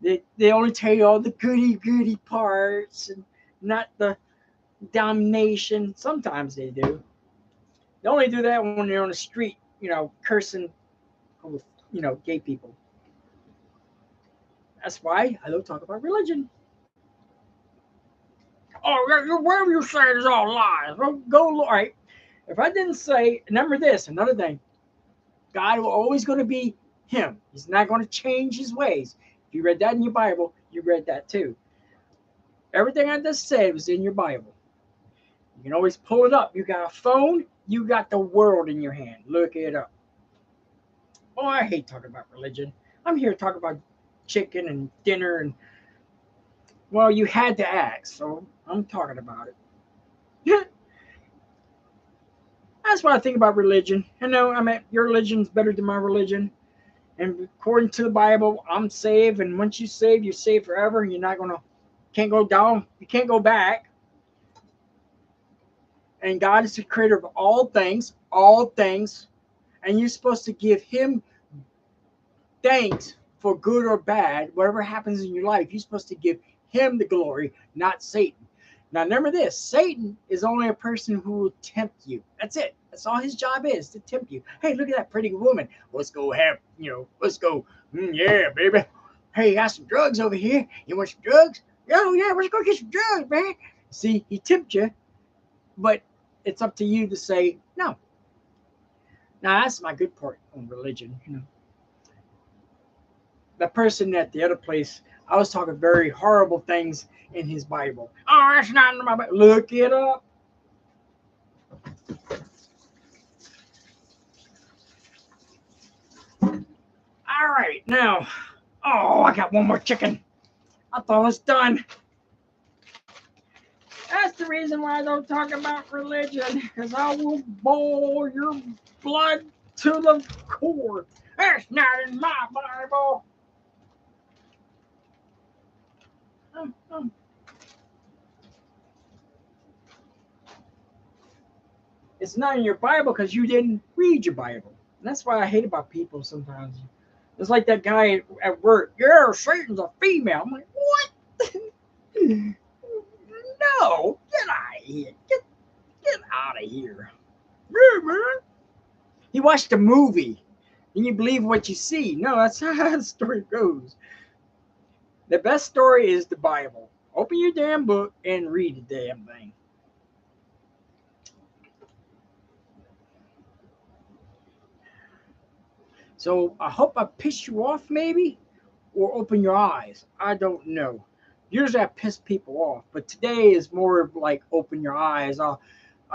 they only tell you all the goody parts and not the damnation. Sometimes they do. They only do that when you're on the street, cursing with, gay people. That's why I don't talk about religion. Oh, whatever you say is all lies. Well, go, all right. If I didn't say, remember this, another thing, God will always going to be him. He's not going to change his ways. If you read that in your Bible, you read that too. Everything I just said was in your Bible. You can always pull it up. You got a phone, you got the world in your hand. Look it up. Oh, I hate talking about religion. I'm here to talk about chicken and dinner and, well, you had to ask, so I'm talking about it. That's what I think about religion. Your religion's better than my religion. And according to the Bible, I'm saved, and once you save, you're saved forever, and can't go down, you can't go back. And God is the creator of all things, and you're supposed to give him thanks for good or bad, whatever happens in your life. You're supposed to give him the glory, not Satan. Now, remember this, Satan is only a person who will tempt you. That's it. That's all his job is, to tempt you. Hey, look at that pretty woman. Let's go let's go. Yeah, baby. Hey, you got some drugs over here. You want some drugs? Oh, yeah, let's go get some drugs, man. See, he tempts you, but it's up to you to say no. Now, that's my good part on religion. The person at the other place, I was talking very horrible things in his Bible. Oh, that's not in my Bible. Look it up. All right, now, I got one more chicken. I thought it was done. That's the reason why I don't talk about religion, because I will boil your blood to the core. That's not in my Bible. It's not in your Bible because you didn't read your Bible. And that's why I hate about people sometimes. It's like that guy at work. Yeah, Satan's a female. I'm like, what? here. Get out of here. Yeah, man. You watch the movie and you believe what you see. No, that's how the story goes. The best story is the Bible. Open your damn book and read the damn thing. So I hope I pissed you off, maybe, or open your eyes. I don't know. Usually I piss people off, but today is more like open your eyes. I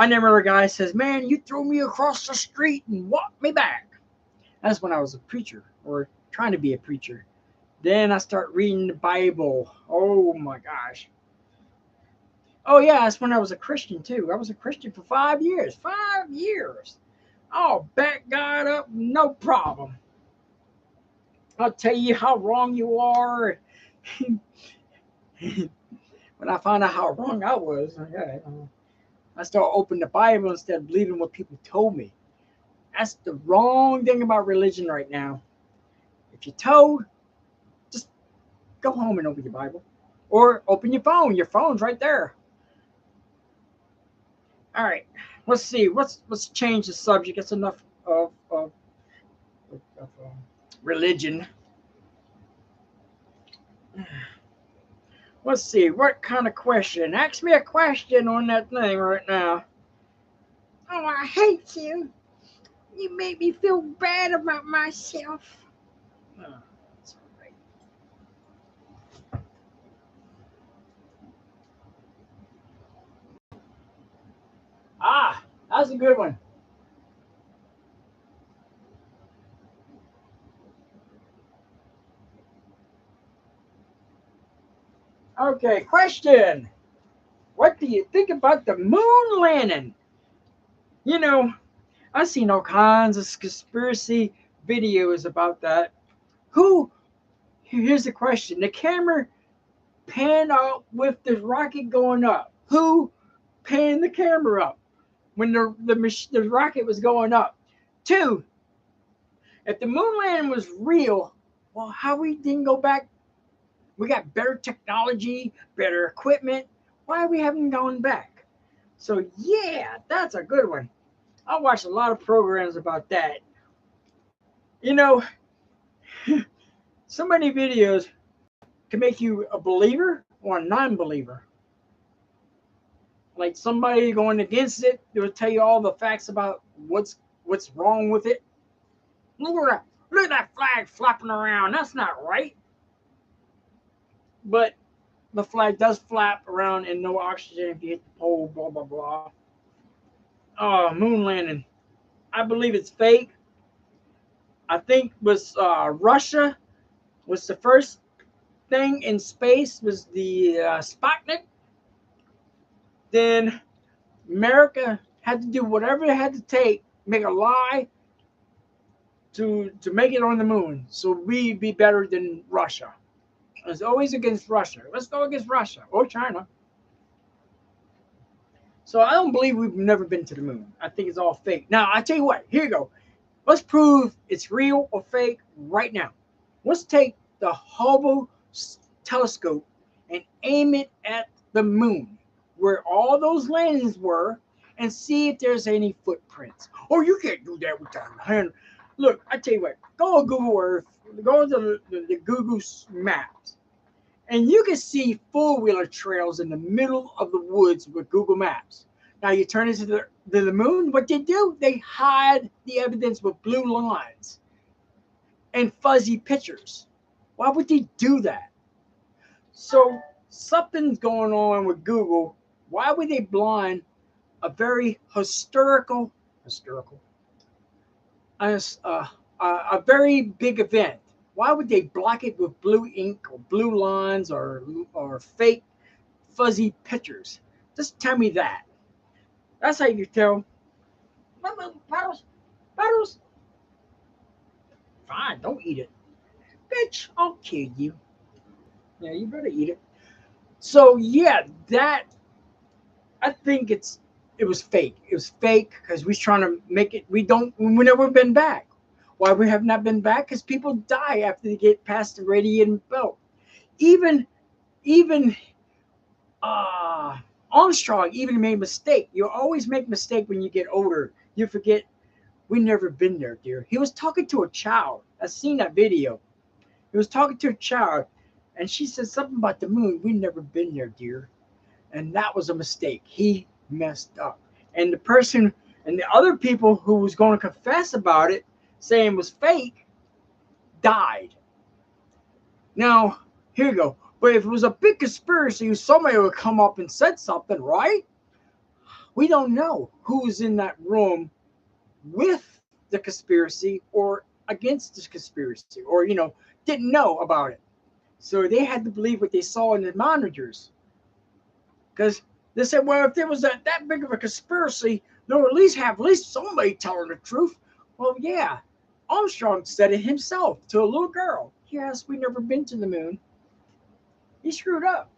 remember a guy says, "Man, you threw me across the street and walked me back." That's when I was a preacher or trying to be a preacher. Then I start reading the Bible. Oh my gosh. Oh yeah, that's when I was a Christian too. I was a Christian for 5 years. 5 years. Oh, back God up, no problem. I'll tell you how wrong you are. When I found out how wrong I was, I started opening the Bible instead of believing what people told me. That's the wrong thing about religion right now. If you're told, just go home and open your Bible. Or open your phone. Your phone's right there. All right. Let's see. Let's change the subject. That's enough of religion. Let's see. What kind of question? Ask me a question on that thing right now. Oh, I hate you. You make me feel bad about myself. Oh, that's all right. Ah, that's a good one. Okay, question. What do you think about the moon landing? You know, I've seen all kinds of conspiracy videos about that. Who? Here's the question. The camera panned out with the rocket going up. Who panned the camera up when the rocket was going up? Two, if the moon landing was real, well, how we didn't go back? We got better technology, better equipment. Why we haven't gone back? So yeah, that's a good one. I watched a lot of programs about that. You know, so many videos can make you a believer or a non-believer. Like somebody going against it, they will tell you all the facts about what's wrong with it. Look at that flag flapping around. That's not right. But the flag does flap around and no oxygen if you hit the pole, blah, blah, blah. Oh, moon landing. I believe it's fake. I think was Russia was the first thing in space was the Sputnik. Then America had to do whatever it had to take, make a lie to make it on the moon, so we'd be better than Russia. It's always against Russia. Let's go against Russia or China. So I don't believe we've never been to the moon. I think it's all fake. Now I tell you what. Here you go. Let's prove it's real or fake right now. Let's take the Hubble telescope and aim it at the moon, where all those landings were, and see if there's any footprints. Oh, you can't do that with your hand. Look, I tell you what. Go to Google Earth. Go to the Google Maps. And you can see four-wheeler trails in the middle of the woods with Google Maps. Now you turn into the moon, what they do, they hide the evidence with blue lines and fuzzy pictures. Why would they do that? So something's going on with Google. Why would they blind a very a very big event? Why would they block it with blue ink or blue lines or fake fuzzy pictures? Just tell me that. That's how you tell. Paddles, paddles. Fine, don't eat it, bitch. I'll kill you. Yeah, you better eat it. So yeah, that I think it was fake. It was fake because we're trying to make it. We never been back. Why we have not been back? Because people die after they get past the radiant belt. Even uh, Armstrong even made a mistake. You always make a mistake when you get older. You forget, we never been there, dear. He was talking to a child. I've seen that video. He was talking to a child, and she said something about the moon. We never been there, dear. And that was a mistake. He messed up. And the person and the other people who was going to confess about it, saying it was fake, died. Now, here you go. But if it was a big conspiracy, somebody would come up and said something, right? We don't know who's in that room with the conspiracy or against this conspiracy, or didn't know about it. So they had to believe what they saw in the monitors, because they said, well, if there was that big of a conspiracy, they'll at least somebody telling the truth. Well, yeah, Armstrong said it himself to a little girl. Yes, we never been to the moon. He screwed up.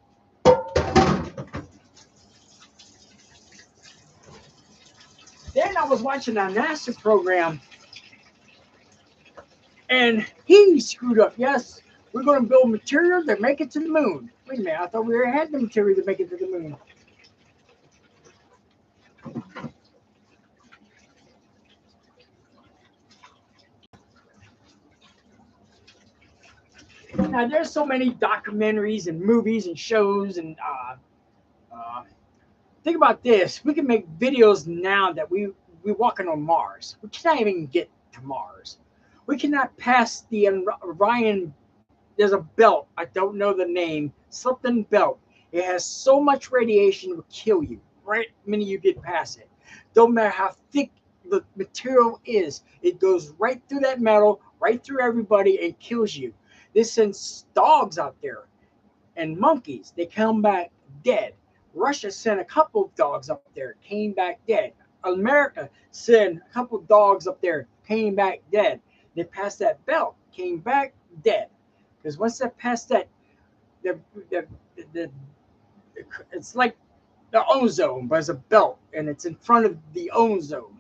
Then I was watching a NASA program, and he screwed up. Yes, we're going to build material that make it to the moon. Wait a minute, I thought we already had the material to make it to the moon. Now, there's so many documentaries and movies and shows, and think about this. We can make videos now that we're walking on Mars. We cannot even get to Mars. We cannot pass the Orion. There's a belt. I don't know the name. Something belt. It has so much radiation it will kill you right the minute you get past it. Don't matter how thick the material is. It goes right through that metal, right through everybody, and kills you. This sends dogs out there and monkeys. They come back dead. Russia sent a couple of dogs up there, came back dead. America sent a couple of dogs up there, came back dead. They passed that belt, came back dead. Because once they pass that, the, the, the, it's like the ozone, but it's a belt, and it's in front of the ozone.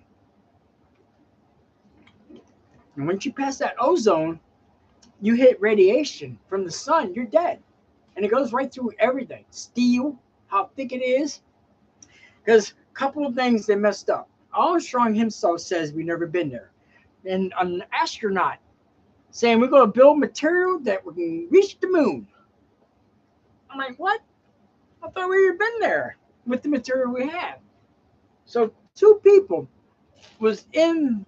And once you pass that ozone, you hit radiation from the sun, you're dead. And it goes right through everything. Steel, how thick it is. Because a couple of things they messed up. Armstrong himself says we've never been there. And an astronaut saying we're going to build material that we can reach the moon. I'm like, what? I thought we had been there with the material we have. So two people was in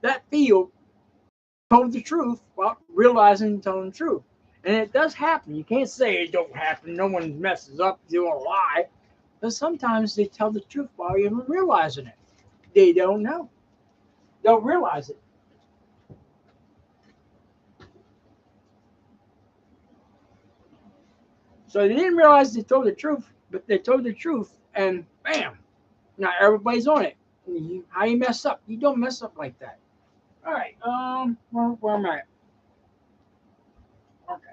that field, told the truth while realizing and telling the truth. And it does happen. You can't say it don't happen. No one messes up doing a lie. But sometimes they tell the truth while you're even realizing it. They don't know. Don't realize it. So they didn't realize they told the truth, but they told the truth, and bam, now everybody's on it. How you mess up? You don't mess up like that. All right. Where am I? Okay.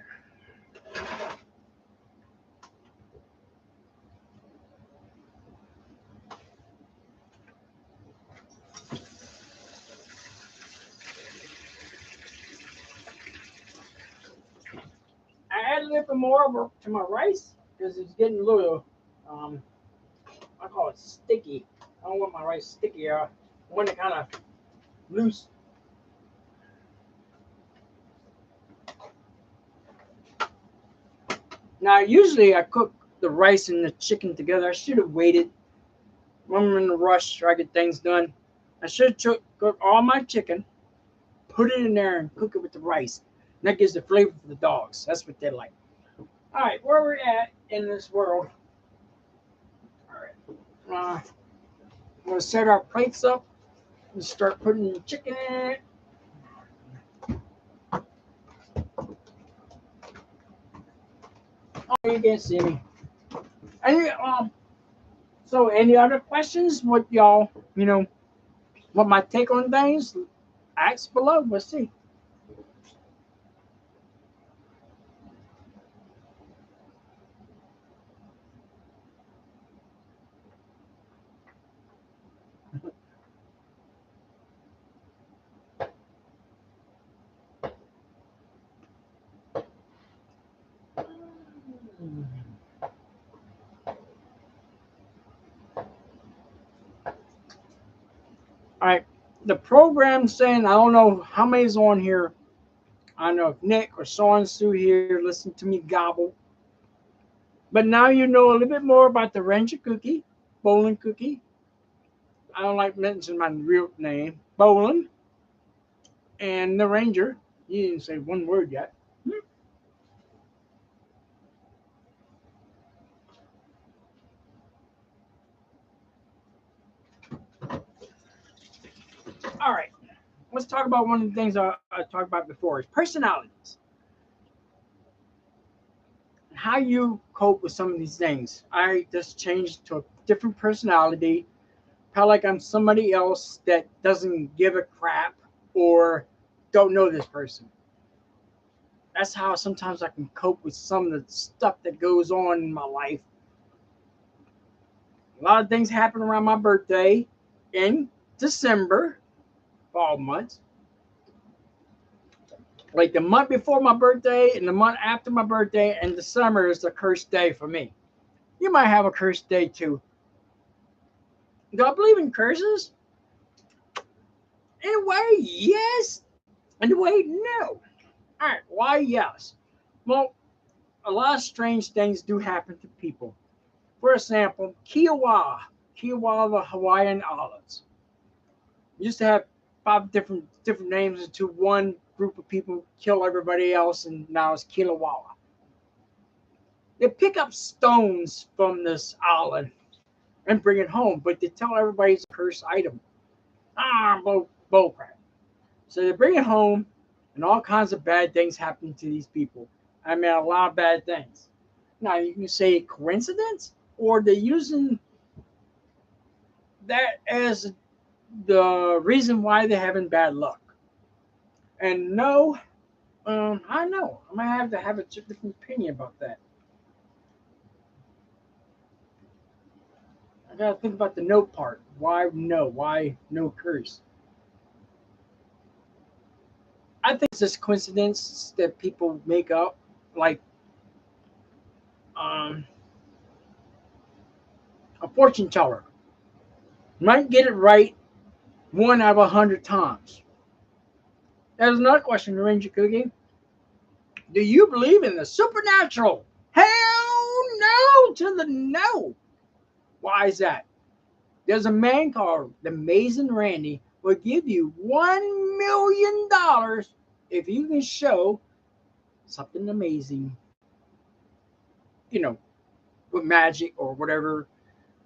I added a little bit more to my rice because it's getting a little, I call it sticky. I don't want my rice sticky. I want it kind of loose. Now, usually I cook the rice and the chicken together. I should have waited. When I'm in a rush, try to get things done. I should have cooked all my chicken, put it in there, and cook it with the rice. And that gives the flavor for the dogs. That's what they like. All right, where we're at in this world. All right. I'm going to set our plates up and start putting the chicken in it. Oh, you can't see me. Any, so, any other questions? What y'all, what my take on things? Ask below. Let's see. All right. The program saying, I don't know how many's on here. I don't know if Nick or Sean Sue here listen to me gobble. But now you know a little bit more about the Ranger Cookie, Bowling Cookie. I don't like mentioning my real name, Bowling, and the Ranger. You didn't say one word yet. All right. Let's talk about one of the things I talked about before is personalities. How you cope with some of these things. I just changed to a different personality. Felt like I'm somebody else that doesn't give a crap or don't know this person. That's how sometimes I can cope with some of the stuff that goes on in my life. A lot of things happen around my birthday in December, fall months. Like the month before my birthday and the month after my birthday, and December is the cursed day for me. You might have a cursed day too. Do I believe in curses? In a way, yes. In a way, no. All right, why yes? Well, a lot of strange things do happen to people. For example, Kiowa, the Hawaiian Islands. Used to have five different names until one group of people kill everybody else, and now it's Kilauea. They pick up stones from this island and bring it home, but they tell everybody it's a cursed item. Bullcrap. So they bring it home, and all kinds of bad things happen to these people. I mean, a lot of bad things. Now, you can say coincidence, or they're using that as the reason why they're having bad luck. And no, I know. I might have to have a different opinion about that. I gotta think about the no part. Why no? Why no curse? I think it's just coincidence that people make up. Like um, a fortune teller might get it right one out of 100 times. There's another question, Ranger Cookie. Do you believe in the supernatural? Hell no to the no. Why is that? There's a man called the Amazing Randy will give you $1 million if you can show something amazing, you know, with magic or whatever.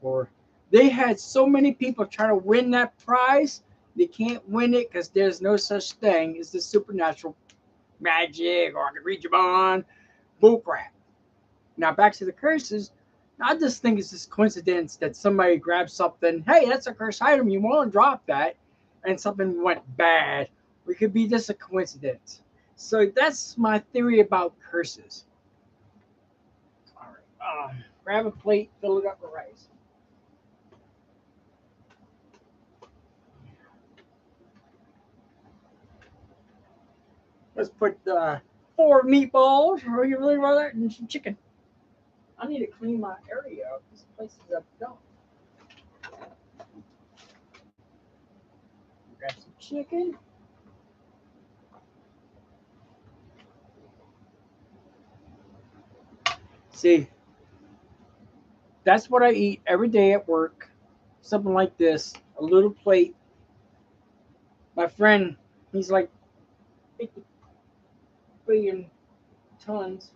Or they had so many people trying to win that prize, they can't win it because there's no such thing as the supernatural magic or I can read your mind. Bullcrap. Now back to the curses. I just think it's just coincidence that somebody grabs something. Hey, that's a cursed item. You want to drop that, and something went bad. It could be just a coincidence. So that's my theory about curses. All right. Grab a plate, fill it up with rice. Let's put 4 meatballs, or you really rather, and some chicken. I need to clean my area up. This place is up dump. Grab some chicken. See, that's what I eat every day at work. Something like this, a little plate. My friend, he's like 50 billion tons,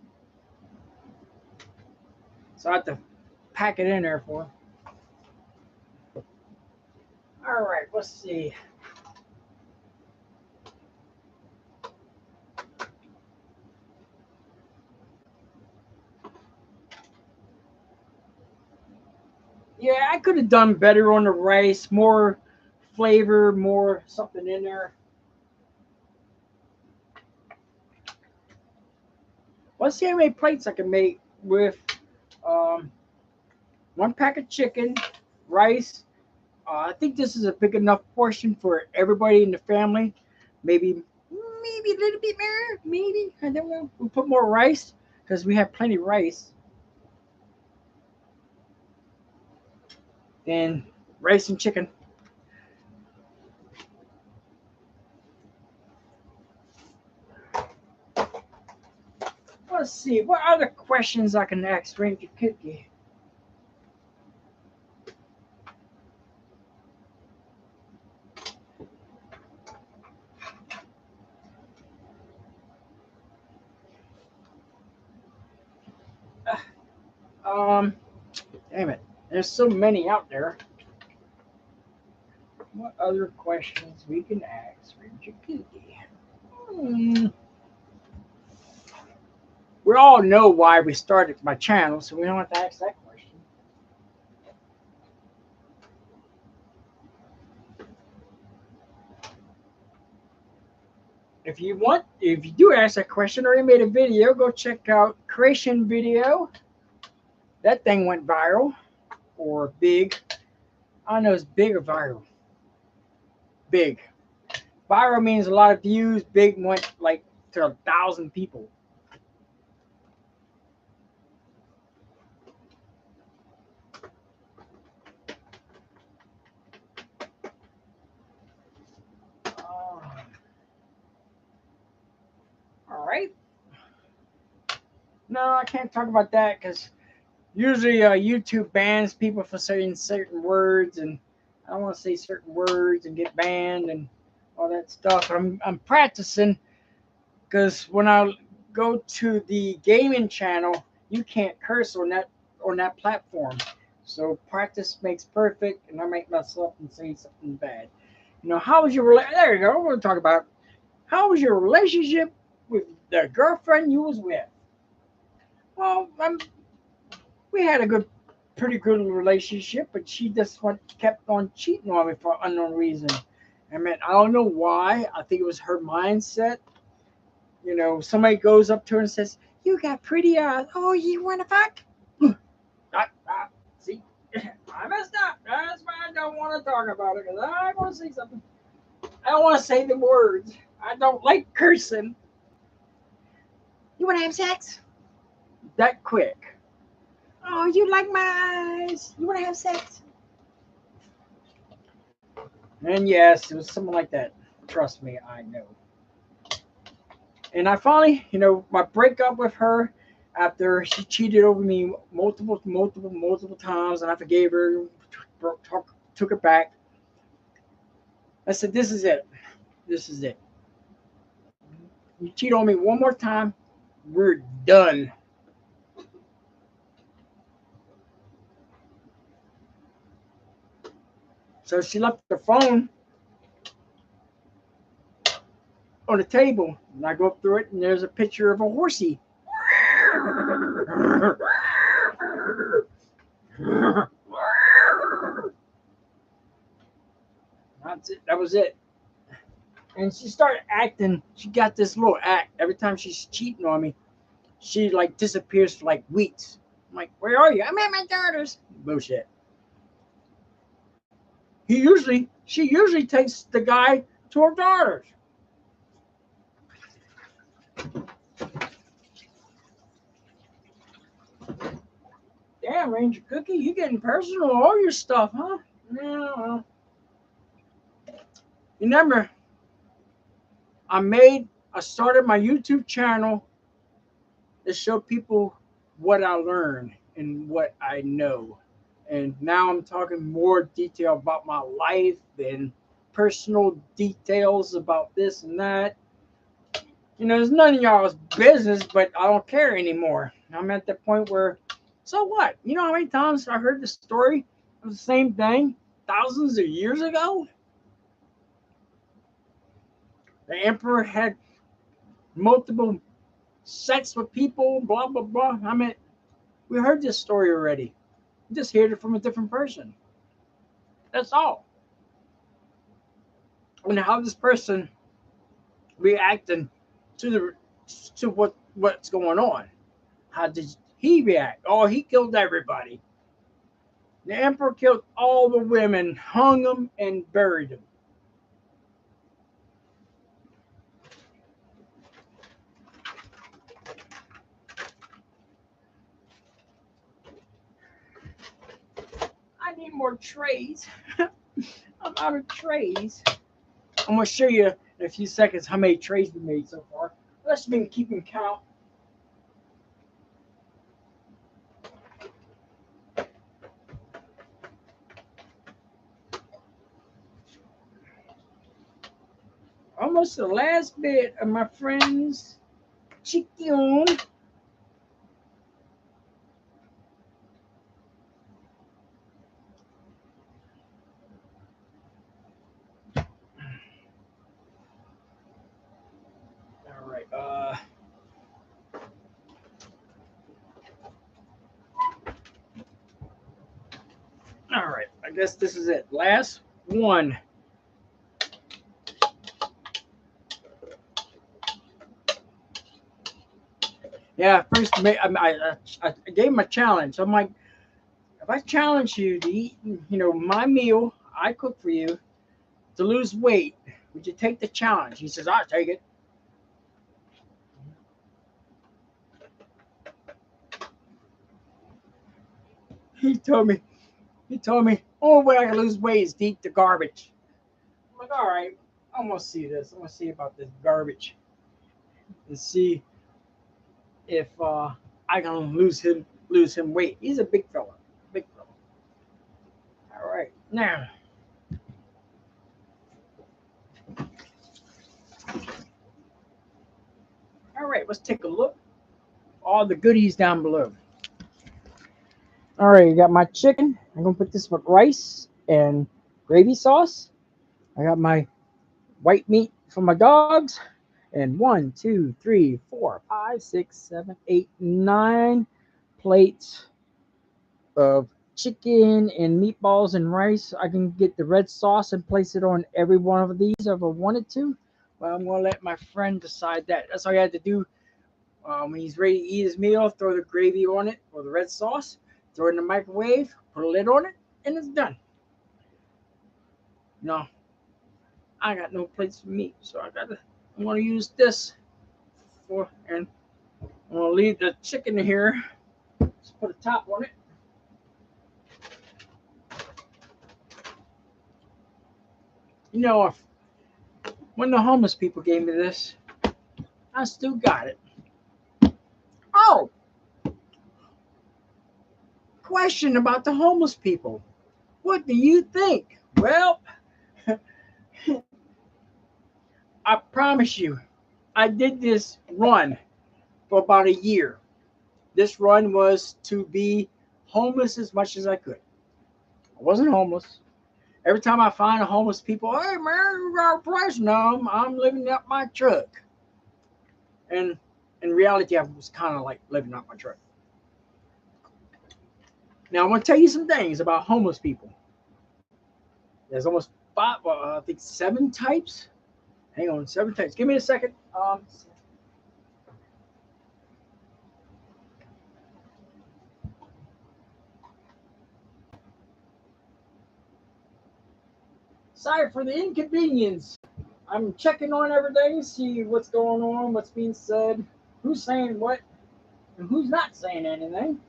so I have to pack it in there for him. All right, let's see. Yeah, I could have done better on the rice, more flavor, more something in there. Let's see how many plates I can make with um, one pack of chicken, rice. I think this is a big enough portion for everybody in the family. Maybe a little bit more. Maybe I don't know. We'll put more rice because we have plenty of rice. And rice and chicken. let's see. What other questions I can ask Ranger Kooky? Damn it. There's so many out there. What other questions we can ask Ranger Kooky? We all know why we started my channel, so we don't have to ask that question. If you do ask that question or you made a video, go check out Creation Video. That thing went viral or big. I don't know, it's big or viral. Big. Viral means a lot of views. Big went like to 1,000 people. All right. No, I can't talk about that because usually YouTube bans people for saying certain words, and I don't want to say certain words and get banned and all that stuff. I'm practicing because when I go to the gaming channel, you can't curse on that platform. So practice makes perfect, and I might mess up and say something bad. You know, how was your there you go. We're going to talk about how was your relationship with the girlfriend you was with. Well, we had a pretty good relationship, but she just kept on cheating on me for unknown reason. I mean, I don't know why. I think it was her mindset. You know, somebody goes up to her and says, "You got pretty eyes. Oh, you want to fuck?" See, I messed up. That's why I don't want to talk about it, because I want to say something. I don't want to say the words. I don't like cursing. You want to have sex? That quick. Oh, you like my eyes? You want to have sex? And yes, it was something like that. Trust me, I know. And I finally, my breakup with her after she cheated over me multiple times, and I forgave her, took it back. I said, "This is it. This is it. You cheat on me one more time, we're done." So she left her phone on the table, and I go up through it, and there's a picture of a horsey. That's it. That was it. And she started acting. She got this little act. Every time she's cheating on me, she like disappears for like weeks. I'm like, "Where are you?" "I'm at my daughter's." Bullshit. She usually takes the guy to her daughter's. Damn, Ranger Kooky, you getting personal with all your stuff, huh? Yeah. Remember, I started my YouTube channel to show people what I learned and what I know. And now I'm talking more detail about my life and personal details about this and that. It's none of y'all's business, but I don't care anymore. I'm at the point where, so what? You know how many times I heard the story of the same thing thousands of years ago? The emperor had multiple sex with people, blah, blah, blah. I mean, we heard this story already. We just heard it from a different person. That's all. And how this person reacting to what's going on. How did he react? Oh, he killed everybody. The emperor killed all the women, hung them, and buried them. I need more trays. I'm out of trays. I'm going to show you in a few seconds how many trays we made so far. Let's been keeping count. almost the last bit of my friend's chicken. All right. All right. I guess this is it. Last one. Yeah, first I gave him a challenge. I'm like, if I challenge you to eat, my meal I cook for you to lose weight, would you take the challenge? He says, I'll take it. He told me, only way I can lose weight is to eat the garbage. I'm like, all right, I'm gonna see this. I'm gonna see about this garbage and see if I can lose him weight. He's a big fella, big fella. All right, now. All right, let's take a look. All the goodies down below. All right, I got my chicken. I'm gonna put this with rice and gravy sauce. I got my white meat for my dogs. And 1, 2, 3, 4, 5, 6, 7, 8, 9 plates of chicken and meatballs and rice. I can get the red sauce and place it on every one of these if I wanted to. Well, I'm gonna let my friend decide that. That's all you had to do. When he's ready to eat his meal, throw the gravy on it or the red sauce, throw it in the microwave, put a lid on it, and it's done. No, I got no plates for meat, so I'm gonna use this and I'm gonna leave the chicken here. Just put a top on it. If when the homeless people gave me this, I still got it. Oh, question about the homeless people. What do you think? Well, I promise you, I did this run for about a year. This run was to be homeless as much as I could. I wasn't homeless. Every time I find a homeless people, hey man, you got a price? No, I'm living up my truck. And in reality, I was kind of like living up my truck. Now, I want to tell you some things about homeless people. There's almost five, I think 7 types. Hang on, 7 types. Give me a second. Sorry for the inconvenience. I'm checking on everything, see what's going on, what's being said, who's saying what, and who's not saying anything.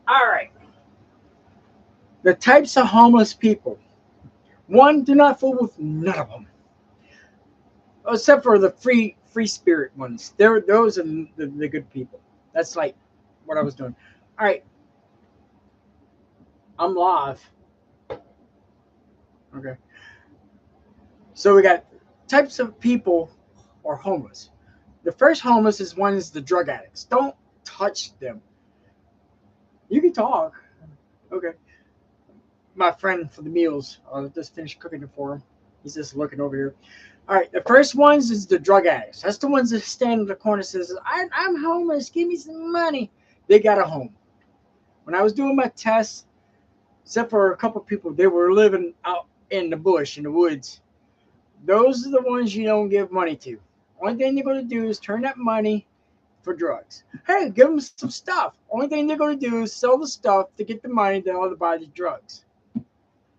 All right. The types of homeless people. One, do not fool with none of them, except for the free spirit ones. Those are the good people. That's like what I was doing. All right, I'm live. Okay. So we got types of people or homeless. The first homeless is one is the drug addicts. Don't touch them. You can talk. Okay. My friend for the meals. I'll just finish cooking it for him. He's just looking over here. All right. The first ones is the drug addicts. That's the ones that stand in the corner and says, I'm homeless. Give me some money. They got a home. When I was doing my tests, except for a couple of people, they were living out in the bush, in the woods. Those are the ones you don't give money to. Only thing they're going to do is turn that money for drugs. Hey, give them some stuff. Only thing they're going to do is sell the stuff to get the money to buy the drugs.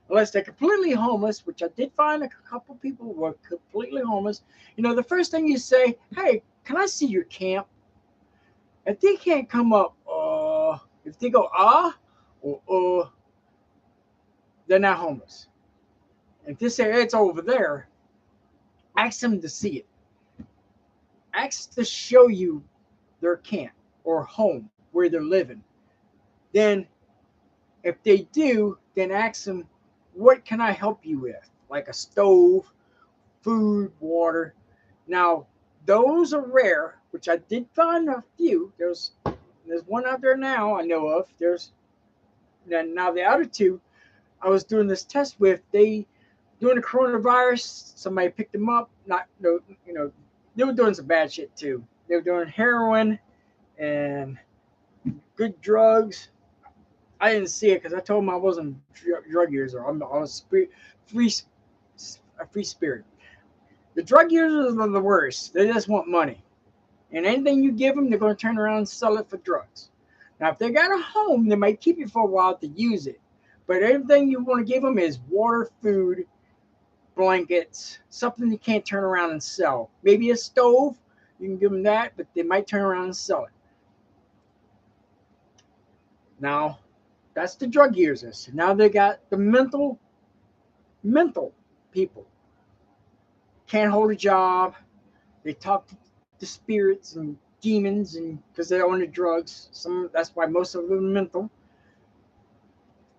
Unless they're completely homeless, which I did find a couple people were completely homeless. The first thing you say, hey, can I see your camp? If they can't come up, if they go, or they're not homeless. If they say, hey, it's over there, ask them to see it. ask to show you their camp or home where they're living. Then, if they do, then ask them, what can I help you with? Like a stove, food, water. Now, those are rare, which I did find a few. There's one out there now I know of. There's now the other two I was doing this test with. They during the coronavirus, somebody picked them up. Not no, they were doing some bad shit too. They were doing heroin and good drugs. I didn't see it because I told them I wasn't drug user. I was free, a free spirit. The drug users are the worst. They just want money. And anything you give them, they're going to turn around and sell it for drugs. Now, if they got a home, they might keep it for a while to use it. But everything you want to give them is water, food, blankets, something you can't turn around and sell. Maybe a stove, you can give them that, but they might turn around and sell it. Now, that's the drug users. Now they got the mental people. Can't hold a job. They talk to spirits and demons, and because they're on the drugs. That's why most of them are mental.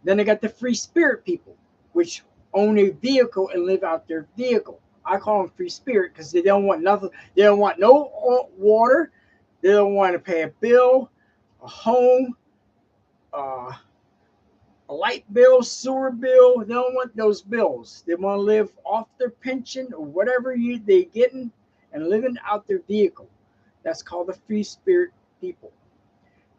Then they got the free spirit people, which own a vehicle and live out their vehicle. I call them free spirit because they don't want nothing. They don't want no water. They don't want to pay a bill, a home, a light bill, sewer bill. They don't want those bills. They want to live off their pension or whatever they're getting and living out their vehicle. That's called the free spirit people.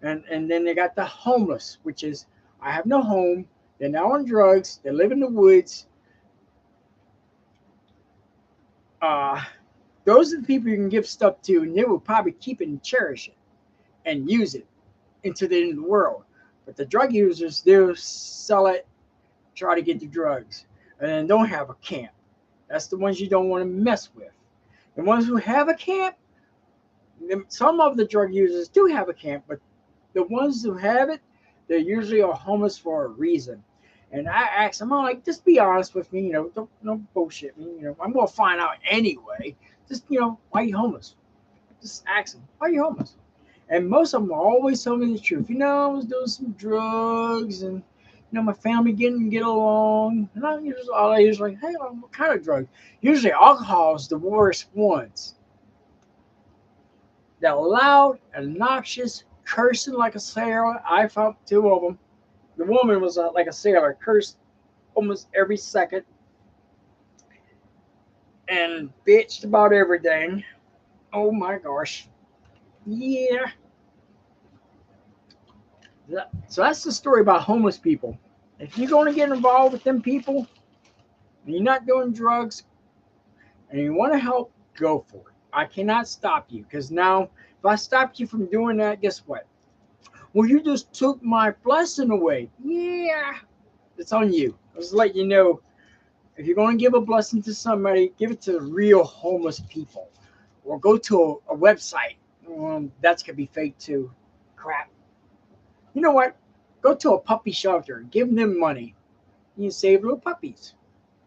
And then they got the homeless, which is I have no home. They're now on drugs. They live in the woods. Uh, those are the people you can give stuff to, and they will probably keep it and cherish it and use it into the end of the world. But the drug users, they'll sell it, try to get the drugs, and then don't have a camp. That's the ones you don't want to mess with. The ones who have a camp, some of the drug users do have a camp, but the ones who have it, they're usually are homeless for a reason. And I asked them, I'm like, just be honest with me, don't bullshit me, I'm gonna find out anyway. Just, why are you homeless? Just ask them, why are you homeless? And most of them always tell me the truth. I was doing some drugs, and my family didn't get along. And I usually like, hey, what kind of drug? Usually alcohol is the worst ones. They're loud, obnoxious, cursing like a sailor. I found two of them. The woman was like a sailor, cursed almost every second, and bitched about everything. Oh my gosh. Yeah. So that's the story about homeless people. If you're going to get involved with them people, and you're not doing drugs, and you want to help, go for it. I cannot stop you because now, if I stopped you from doing that, guess what? Well, you just took my blessing away. Yeah, it's on you. I'll just let you know, if you're going to give a blessing to somebody, give it to the real homeless people. Or go to a website. That's going to be fake too. Crap. You know what? Go to a puppy shelter. Give them money. You save little puppies.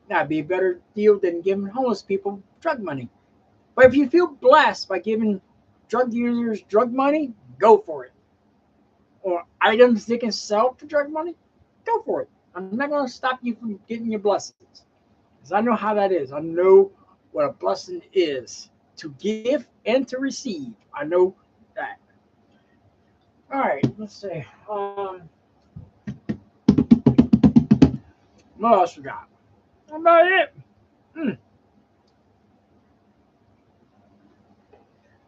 That'd be a better deal than giving homeless people drug money. But if you feel blessed by giving drug users drug money, go for it. Or items they can sell for drug money, go for it. I'm not going to stop you from getting your blessings. Because I know how that is. I know what a blessing is to give and to receive. I know that. All right, let's see. What else we got? How about it? Hmm.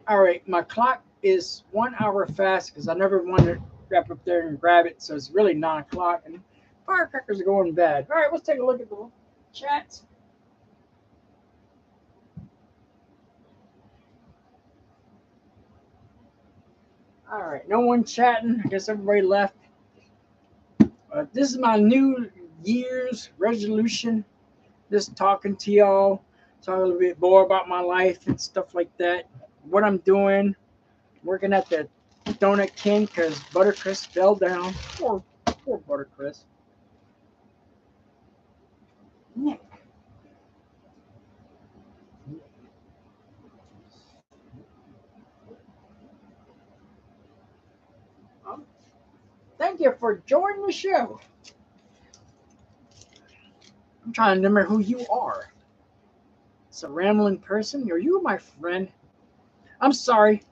All right, my clock is 1 hour fast because I never wanted to wrap up there and grab it, so it's really 9 o'clock, and firecrackers are going bad. All right, let's take a look at the chats. All right, no one chatting. I guess everybody left. This is my New Year's resolution. Just talking to y'all, talk a little bit more about my life and stuff like that. What I'm doing, working at the Donut King because Buttercrisp fell down. Poor Buttercrisp. Yeah. you for joining the show. I'm trying to remember who you are. It's a rambling person. Are you my friend? I'm sorry.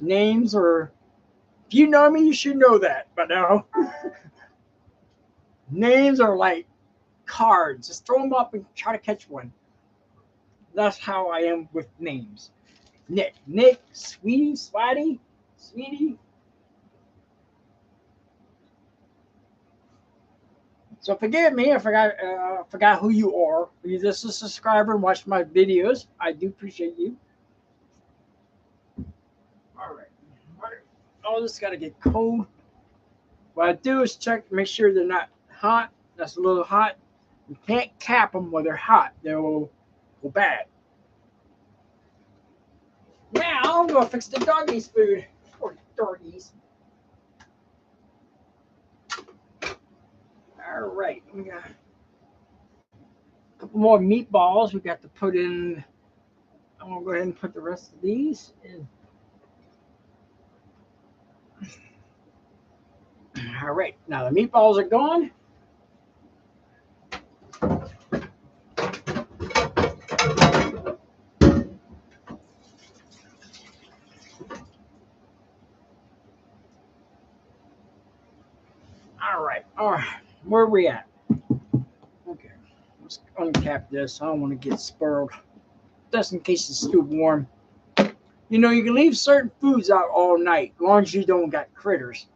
Names or if you know me, you should know that. But no. Names are like cards. Just throw them up and try to catch one. That's how I am with names. Nick, Sweetie, Sweetie. So forgive me, I forgot who you are. You're just a subscriber and watch my videos. I do appreciate you. All right. Oh, this got to get cold. What I do is check, make sure they're not hot. That's a little hot. You can't cap them when they're hot. They'll go bad. Now I'm gonna fix the doggies' food. Poor doggies. All right, we got a couple more meatballs. We got to put in. I'm gonna go ahead and put the rest of these in. All right, now the meatballs are gone. All right, where are we at? Okay, let's uncap this. I don't want to get spoiled, just in case it's too warm. You know, you can leave certain foods out all night, as long as you don't got critters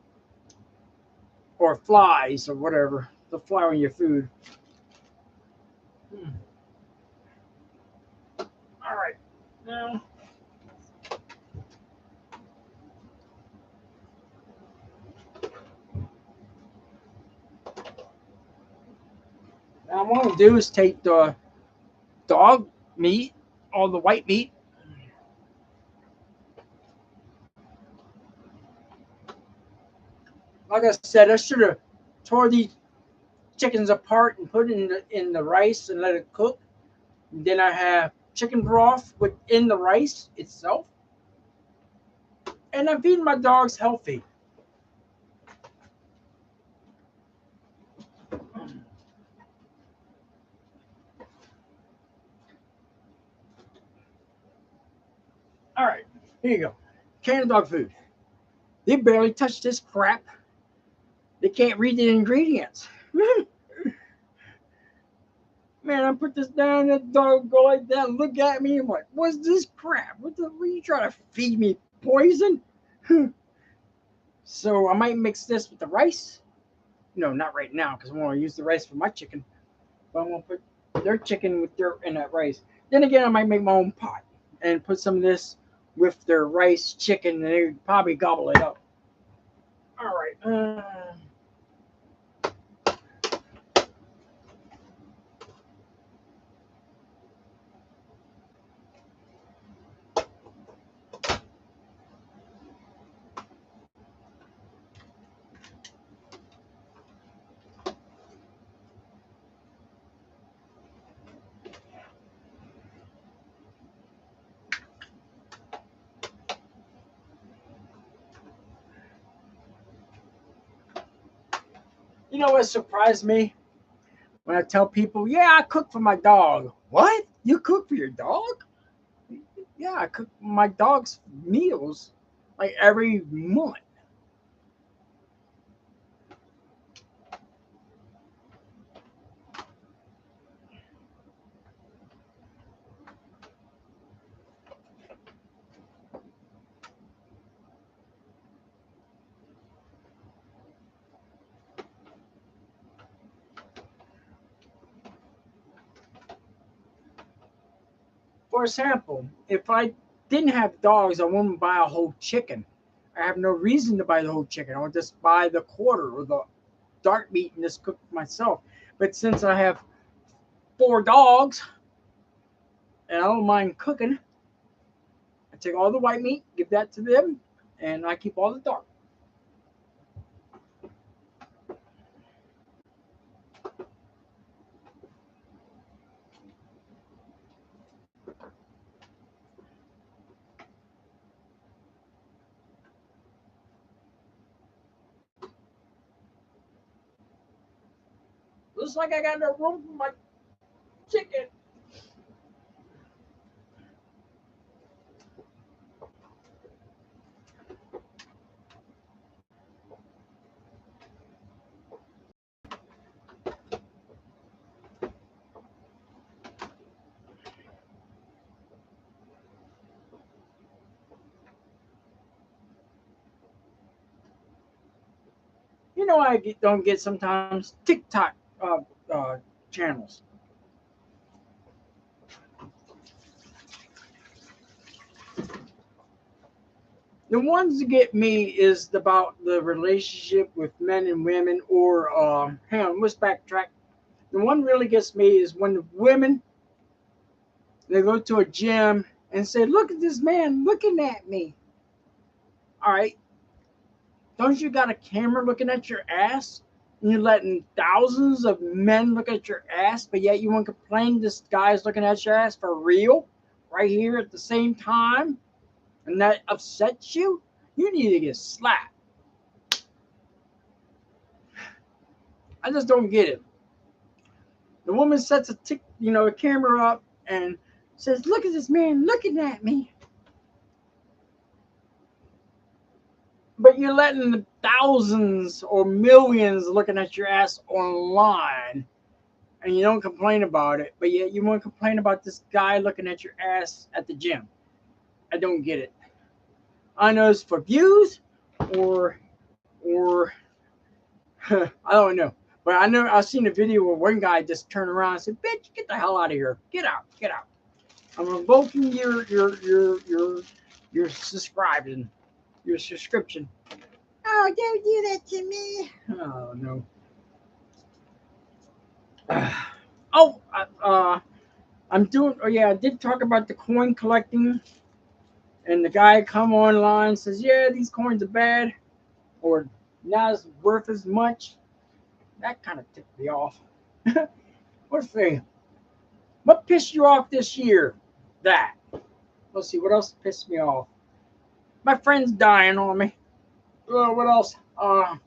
or flies or whatever to fly on your food. All right, now. Now, what I'm going to do is take the dog meat, all the white meat. Like I said, I should have tore these chickens apart and put it in the rice and let it cook. And then I have chicken broth within the rice itself. And I'm feeding my dogs healthy. All right, here you go. Can of dog food. They barely touch this crap. They can't read the ingredients. Man, I put this down, that dog go like that, look at me, I'm like, what's this crap? What are you trying to feed me? Poison? So I might mix this with the rice. No, not right now, because I want to use the rice for my chicken. But I'm gonna put their chicken with their in that rice. Then again, I might make my own pot and put some of this with their rice chicken, and they probably gobble it up. All right. You know what surprised me? When I tell people, yeah, I cook for my dog. What? You cook for your dog? Yeah, I cook my dog's meals like every month. For example, if I didn't have dogs, I wouldn't buy a whole chicken. I have no reason to buy the whole chicken. I would just buy the quarter or the dark meat and just cook it myself. But since I have 4 dogs and I don't mind cooking, I take all the white meat, give that to them, and I keep all the dark. Looks like I got no room for my chicken. You know, don't get sometimes TikTok channels. The ones that get me is about the relationship with men and women, or hang on, let's backtrack. The one really gets me is when the women, they go to a gym and say, "Look at this man looking at me." All right, don't you got a camera looking at your ass? And you're letting thousands of men look at your ass, but yet you won't complain this guy's looking at your ass for real, right here at the same time, and that upsets you? You need to get slapped. I just don't get it. The woman sets a camera up and says, "Look at this man looking at me." But you're letting the thousands or millions looking at your ass online, and you don't complain about it. But yet you want to complain about this guy looking at your ass at the gym. I don't get it. I know it's for views, or I don't know. But I know I've seen a video where one guy just turned around and said, "Bitch, get the hell out of here! Get out! Get out! I'm revoking your subscribing, your subscription." Oh, don't do that to me. Oh no. Oh, I'm doing. Oh yeah, I did talk about the coin collecting, and the guy come online and says, "Yeah, these coins are bad, or not as worth as much." That kind of tipped me off. Let's see. What pissed you off this year? That. Let's see. What else pissed me off? My friend's dying on me. What else? I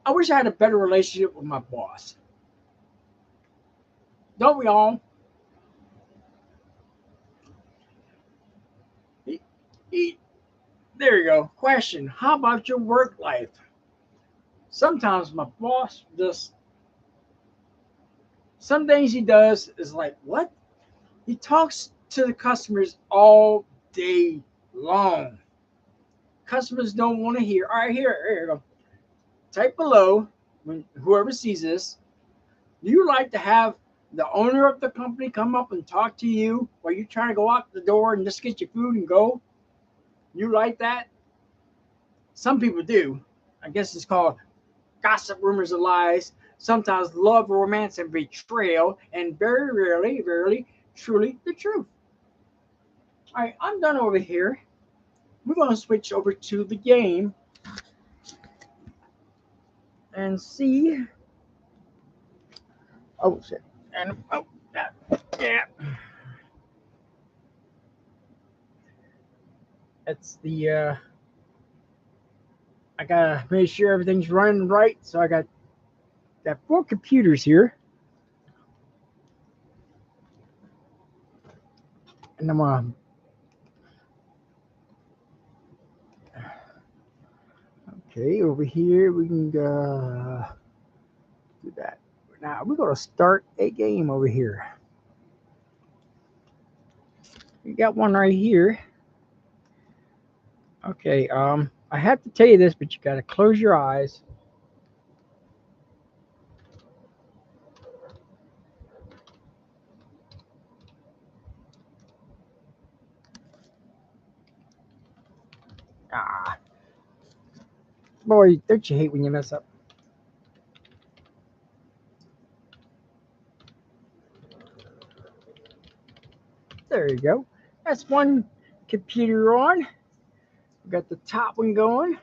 wish I had a better relationship with my boss. Don't we all? He, he, there you go. Question. How about your work life? Sometimes my boss just, some things he does is like, what? He talks to the customers all day long. Customers don't want to hear. All right, here you go. Type below, when whoever sees this, do you like to have the owner of the company come up and talk to you while you're trying to go out the door and just get your food and go? You like that? Some people do. I guess it's called gossip, rumors, and lies. Sometimes love, romance, and betrayal, and very rarely, truly the truth. All right, I'm done over here. We're going to switch over to the game and see. Oh, shit. And, oh, yeah. That's the, I gotta make sure everything's running right. So I got 4 computers here. And I'm okay, over here we can do that. Now we're gonna start a game over here. We got one right here. Okay, I have to tell you this, but you gotta close your eyes. Ah, boy, don't you hate when you mess up? There you go. That's one computer on. We got the top one going.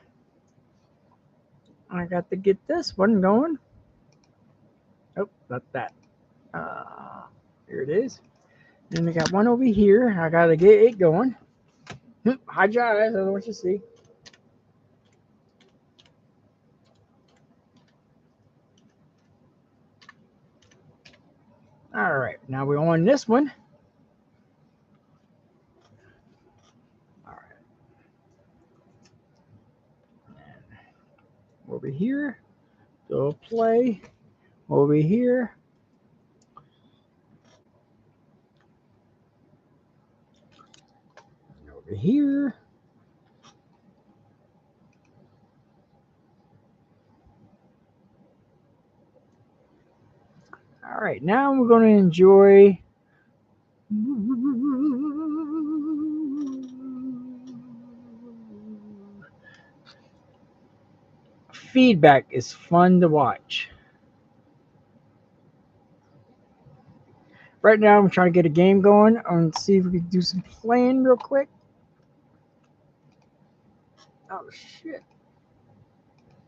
I got to get this one going. Oh, not that. Here it is. Then I got one over here. I gotta get it going. Hide your eyes. I don't know what you see. right, now we're on this one. All right. And over here, go play. Over here. Over here. All right, now we're going to enjoy feedback is fun to watch. Right now, I'm trying to get a game going. I'm see if we can do some playing real quick. Oh shit!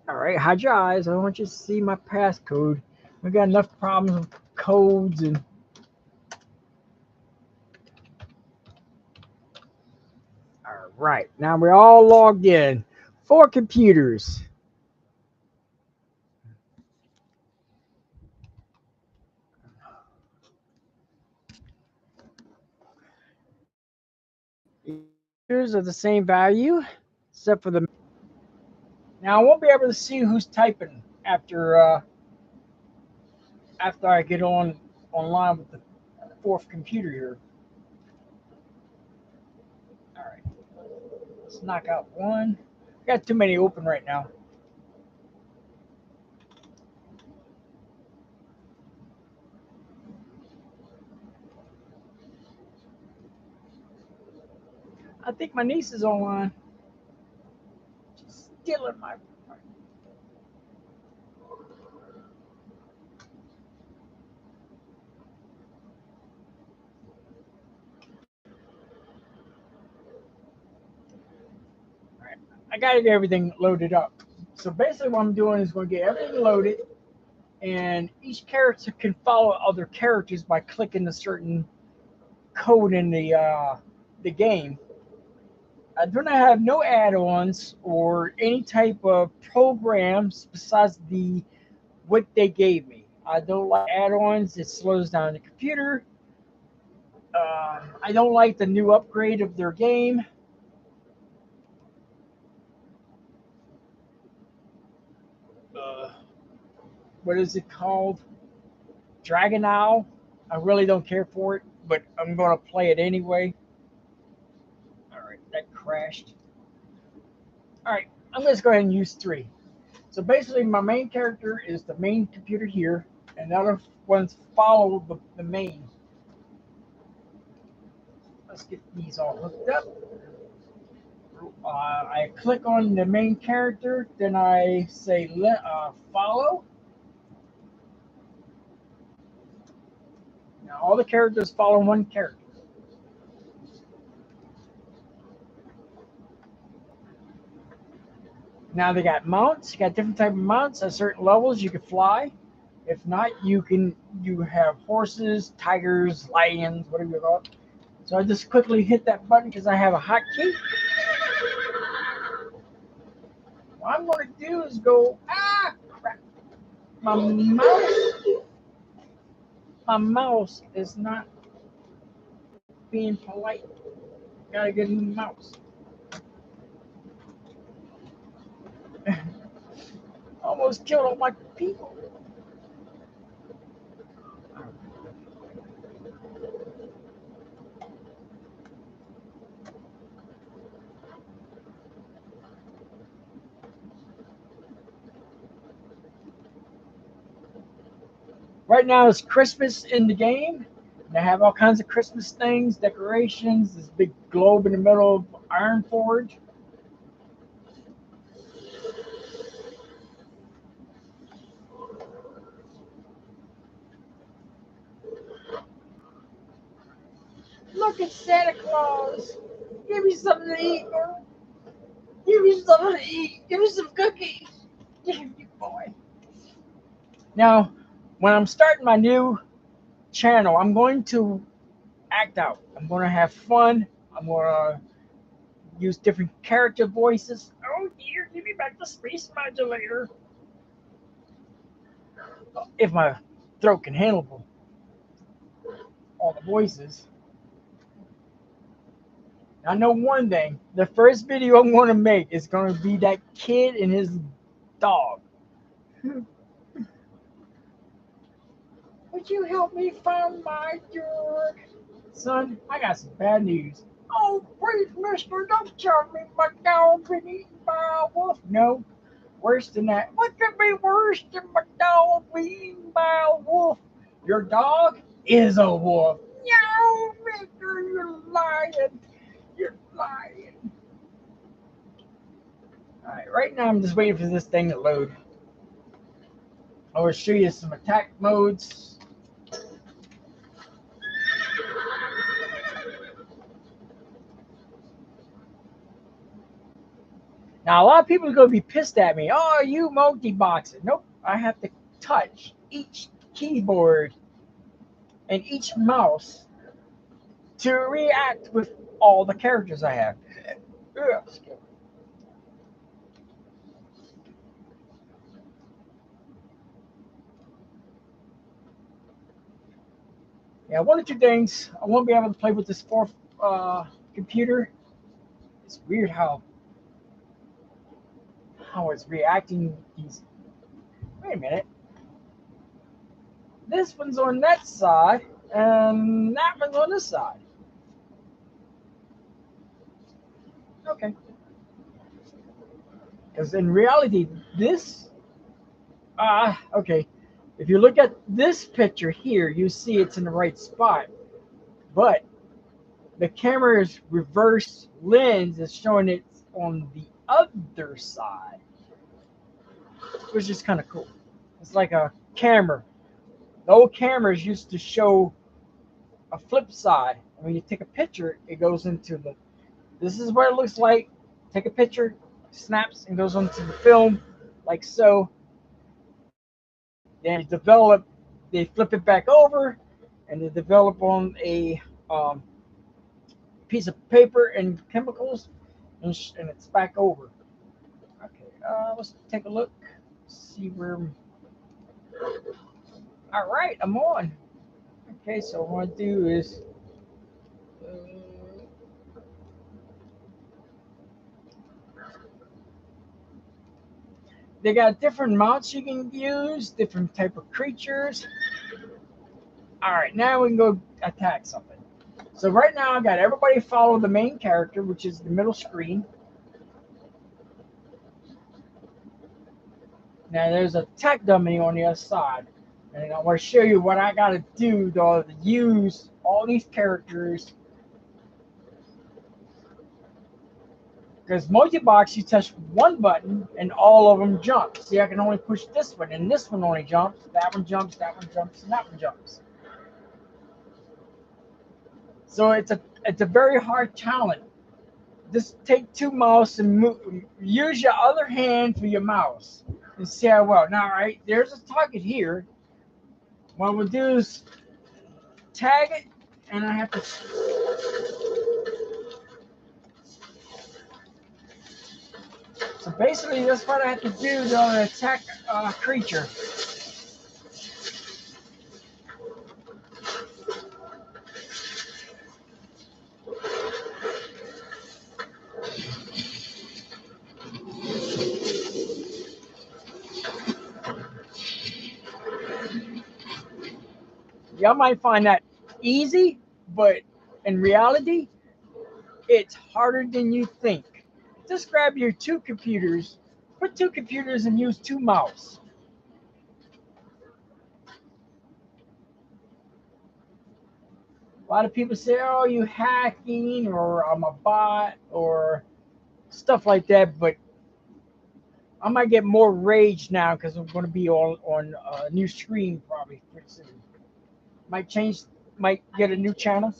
All right, hide your eyes. I don't want you to see my passcode. We got enough problems with codes and. All right, now we're all logged in. 4 computers. Computers are the same value, except for the. Now I won't be able to see who's typing after I get online with the 4th computer here. All right, let's knock out one. Got too many open right now. I think my niece is online. She's stealing my. All right, I gotta get everything loaded up. So basically, what I'm doing is going to get everything loaded, and each character can follow other characters by clicking a certain code in the game. I do not have no add-ons or any type of programs besides the what they gave me. I don't like add-ons. It slows down the computer. I don't like the new upgrade of their game. Uh, what is it called? Dragon Owl. I really don't care for it, but I'm going to play it anyway. All right, that crashed. All right, I'm going to go ahead and use 3. So basically, my main character is the main computer here, and the other ones follow the main. Let's get these all hooked up. I click on the main character, then I say follow. Now all the characters follow one character. Now they got mounts. You got different type of mounts. At certain levels, you can fly. If not, you have horses, tigers, lions, whatever you call it. So I just quickly hit that button because I have a hotkey. What I'm going to do is go crap. My mouse is not being polite. Gotta get a new mouse. Almost killed all my people. Right now it's Christmas in the game. They have all kinds of Christmas things, decorations, this big globe in the middle of Iron Forge. Look at Santa Claus. Give me something to eat, girl. Give me something to eat. Give me some cookies. Give me, boy. Now, when I'm starting my new channel, I'm going to act out. I'm going to have fun. I'm going to use different character voices. Oh dear, give me back the space modulator. If my throat can handle all the voices. I know one thing. The first video I'm going to make is going to be that kid and his dog. Would you help me find my dog? Son, I got some bad news. Oh, please, mister, don't tell me my dog been eaten by a wolf. No, worse than that. What could be worse than my dog being eaten by a wolf? Your dog is a wolf. No, mister, you're lying. You're lying. Alright, right now I'm just waiting for this thing to load. I will show you some attack modes. Now, a lot of people are going to be pissed at me. Oh, you multi-boxer. Nope, I have to touch each keyboard and each mouse to react with all the characters I have. Ugh. Yeah, one or two things. I won't be able to play with this fourth computer. It's weird how it's reacting. Wait a minute. This one's on that side, and that one's on this side. Okay. Because in reality, this, okay. If you look at this picture here, you see it's in the right spot. But the camera's reverse lens is showing it on the other side, which is kind of cool. It's like a camera. The old cameras used to show a flip side. When you take a picture, it goes into the. This is what it looks like. Take a picture, snaps, and goes onto the film, like so. Then they flip it back over, and they develop on a piece of paper and chemicals, and it's back over. Okay, let's take a look. See where. All right, I'm on. Okay, so what I want to do is. They got different mounts you can use, different type of creatures. All right, now we can go attack something. So right now I got everybody follow the main character, which is the middle screen. Now there's a tech dummy on the other side. And I want to show you what I got to do to use all these characters. Because multi-box, you touch one button and all of them jump. See, I can only push this one, and this one only jumps. That one jumps, and that one jumps. So it's a very hard challenge. Just take two mouse and use your other hand for your mouse and see how well. Now, right, there's a target here. What we'll do is tag it, and I have to. So basically, that's what I have to do to attack a creature. Y'all might find that easy, but in reality, it's harder than you think. Just grab your two computers, put two computers, and use two mouse. A lot of people say, "Oh, you hacking," or "I'm a bot," or stuff like that. But I might get more rage now because I'm going to be on a new screen probably pretty soon. Might get a new channel.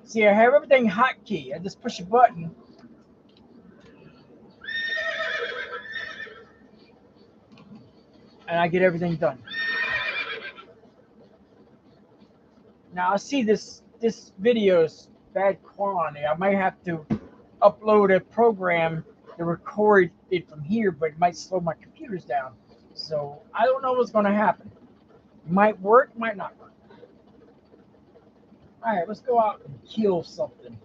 See, I have everything hotkey. I just push a button. And I get everything done. Now I see this video is bad quality. I might have to upload a program to record it from here, but it might slow my computers down. So I don't know what's going to happen. It might work, might not work. All right, let's go out and kill something.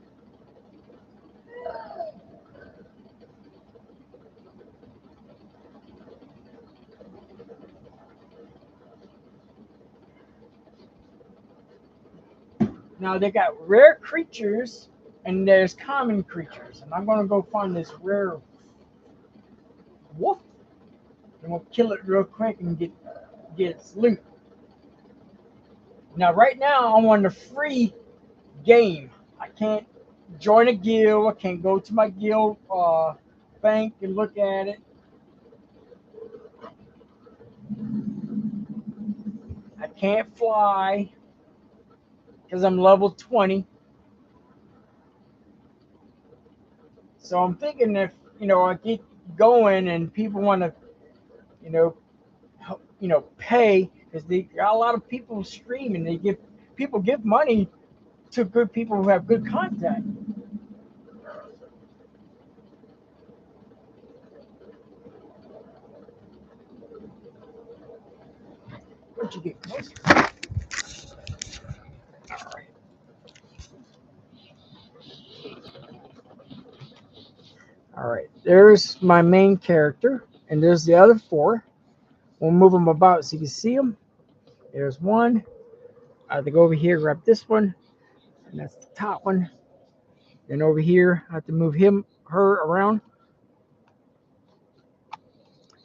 Now they got rare creatures and there's common creatures, and I'm going to go find this rare wolf, and we'll kill it real quick and get its loot. Now, right now, I'm on the free game. I can't join a guild. I can't go to my guild bank and look at it. I can't fly because I'm level 20. So I'm thinking if I get going and people want to pay, because they got a lot of people streaming. People give money to good people who have good content. Where'd you get closer? All right. All right. There's my main character, and there's the other four. We'll move them about so you can see them. There's one. I have to go over here, grab this one, and that's the top one. Then over here, I have to move her around.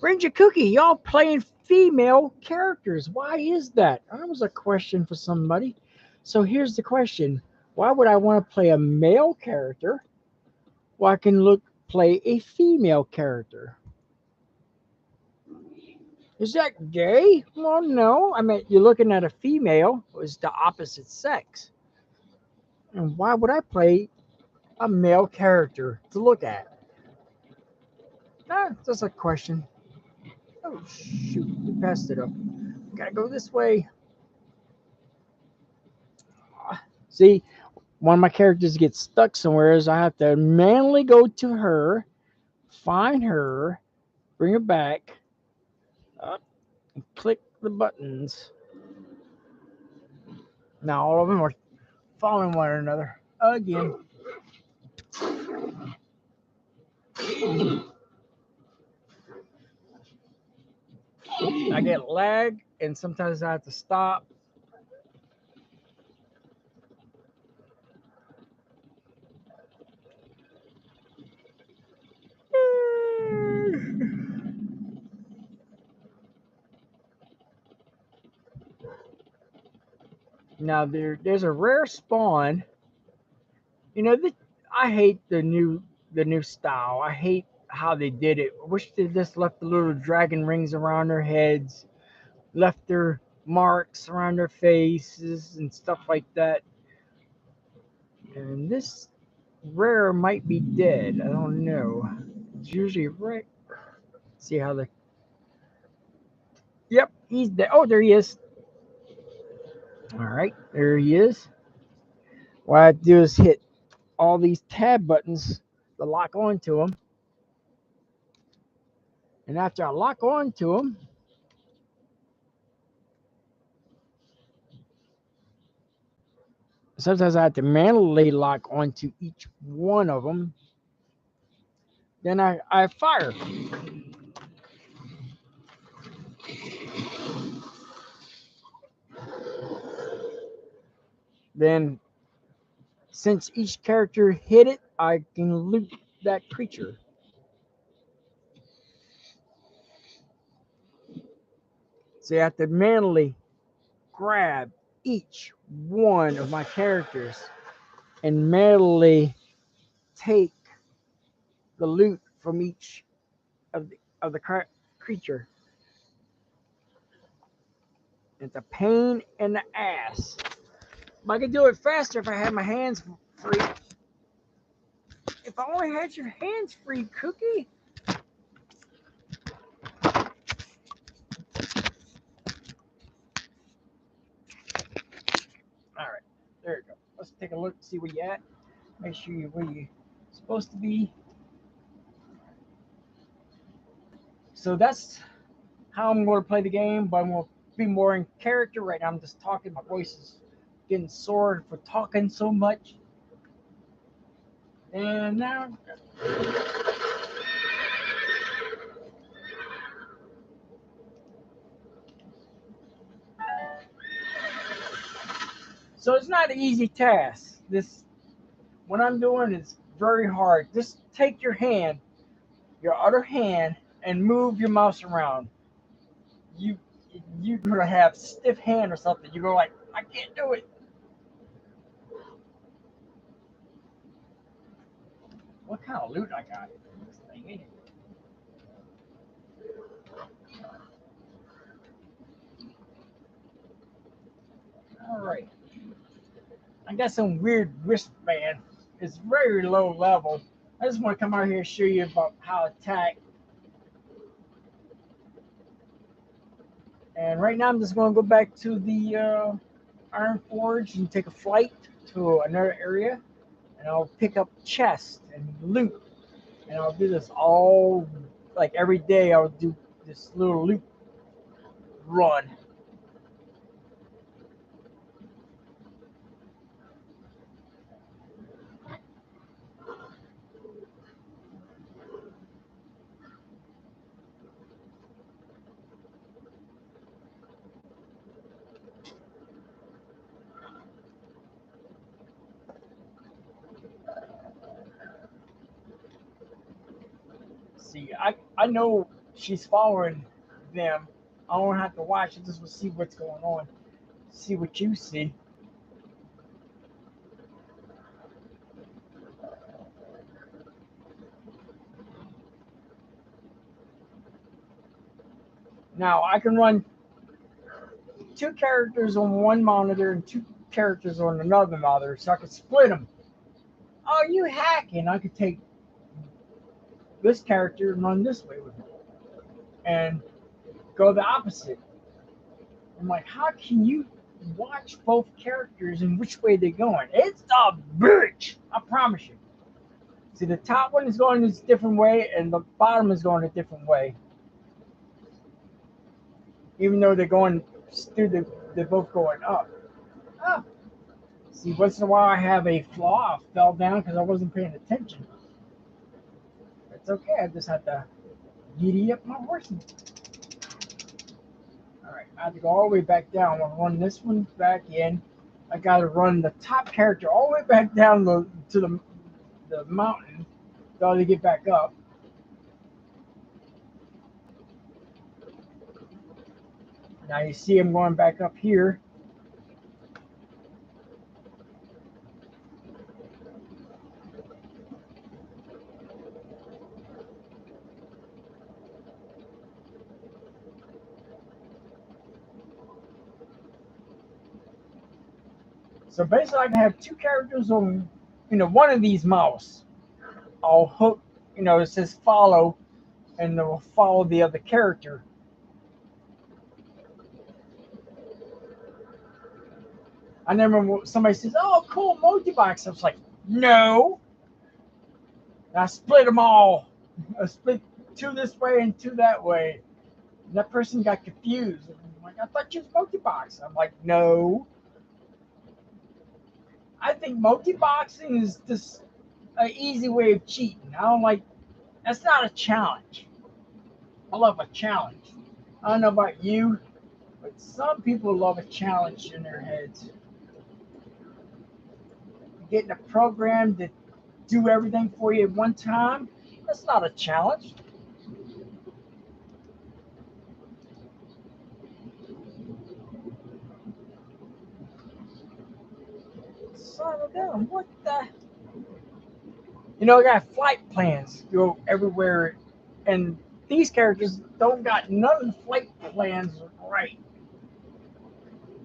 Ranger Kooky, y'all playing female characters. Why is that? That was a question for somebody. So here's the question. Why would I want to play a male character while I can play a female character? Is that gay? Well, no. I mean, you're looking at a female who's the opposite sex. And why would I play a male character to look at? That's just a question. Oh, shoot. We passed it up. Gotta go this way. See, one of my characters gets stuck somewhere, so I have to manually go to her, find her, bring her back, up, and click the buttons. Now all of them are following one another again. I get lag, and sometimes I have to stop. Now there's a rare spawn. I hate the new style. I hate how they did it. I wish they just left the little dragon rings around their heads, left their marks around their faces and stuff like that. And this rare might be dead. I don't know. It's usually right. See how the. Yep, he's dead. Oh, there he is. All right, there he is. What I do is hit all these tab buttons to lock onto them. And after I lock onto them, sometimes I have to manually lock onto each one of them. Then I fire. Then, since each character hit it, I can loot that creature. So you have to manually grab each one of my characters and manually take the loot from each of the creature. It's a pain in the ass. But I could do it faster if I had my hands free. If I only had your hands free, Kooky. All right. take a look, see where you at. Make sure you're where you're supposed to be. So that's how I'm going to play the game, but I'm going to be more in character. Right now I'm just talking. My voice is getting sore for talking so much. And now, so it's not an easy task. This, what I'm doing is very hard. Just take your hand, your other hand, and move your mouse around. You you're gonna have stiff hand or something. You go like, I can't do it. What kind of loot I got? This thing, ain't it? All right. I got some weird wristband. It's very low level. I just want to come out here and show you about how to attack. And right now I'm just going to go back to the Iron Forge and take a flight to another area. And I'll pick up chests and loot. And I'll do this all, like every day I'll do this little loot run. See, I know she's following them. I don't have to watch. I just will see what's going on. See what you see. Now I can run two characters on one monitor and two characters on another monitor, so I can split them. Oh, you hacking? I could take this character and run this way with it, and go the opposite. I'm like, how can you watch both characters and which way they're going? It's a bitch. I promise you. See, the top one is going this different way, and the bottom is going a different way. Even though they're going through they're both going up. Oh. See, once in a while I have a flaw. I fell down because I wasn't paying attention. It's okay. I just have to giddy up my horse. All right, I have to go all the way back down. I'm gonna run this one back in. I got to run the top character all the way back down to the mountain in order to get back up. Now you see I'm going back up here. So basically, I can have two characters on, one of these mouse. I'll hook, it says follow, and it will follow the other character. I remember somebody says, "Oh, cool multi-box." I was like, "No." And I split them all. I split two this way and two that way. And that person got confused. I'm like, "I thought you was multi-box." I'm like, "No." I think multi-boxing is just an easy way of cheating. I don't like. That's not a challenge. I love a challenge. I don't know about you, but some people love a challenge in their heads. Getting a program to do everything for you at one time, that's not a challenge. Son of a gun, what the? I got flight plans go everywhere, and these characters don't got none of the flight plans right.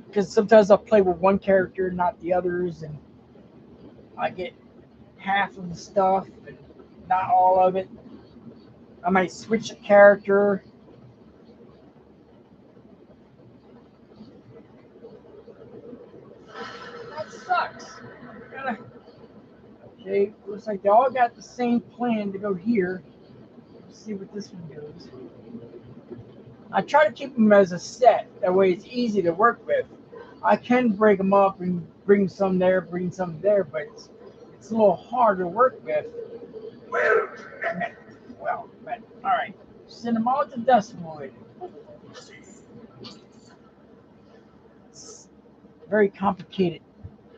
Because sometimes I'll play with one character, not the others, and I get half of the stuff and not all of it. I might switch a character. That son sucks. Gotta, okay, looks like they all got the same plan to go here. Let's see what this one goes. I try to keep them as a set. That way it's easy to work with. I can break them up and bring some there, but it's a little hard to work with. Well, but all right. Send them all to Dustwood. It's a very complicated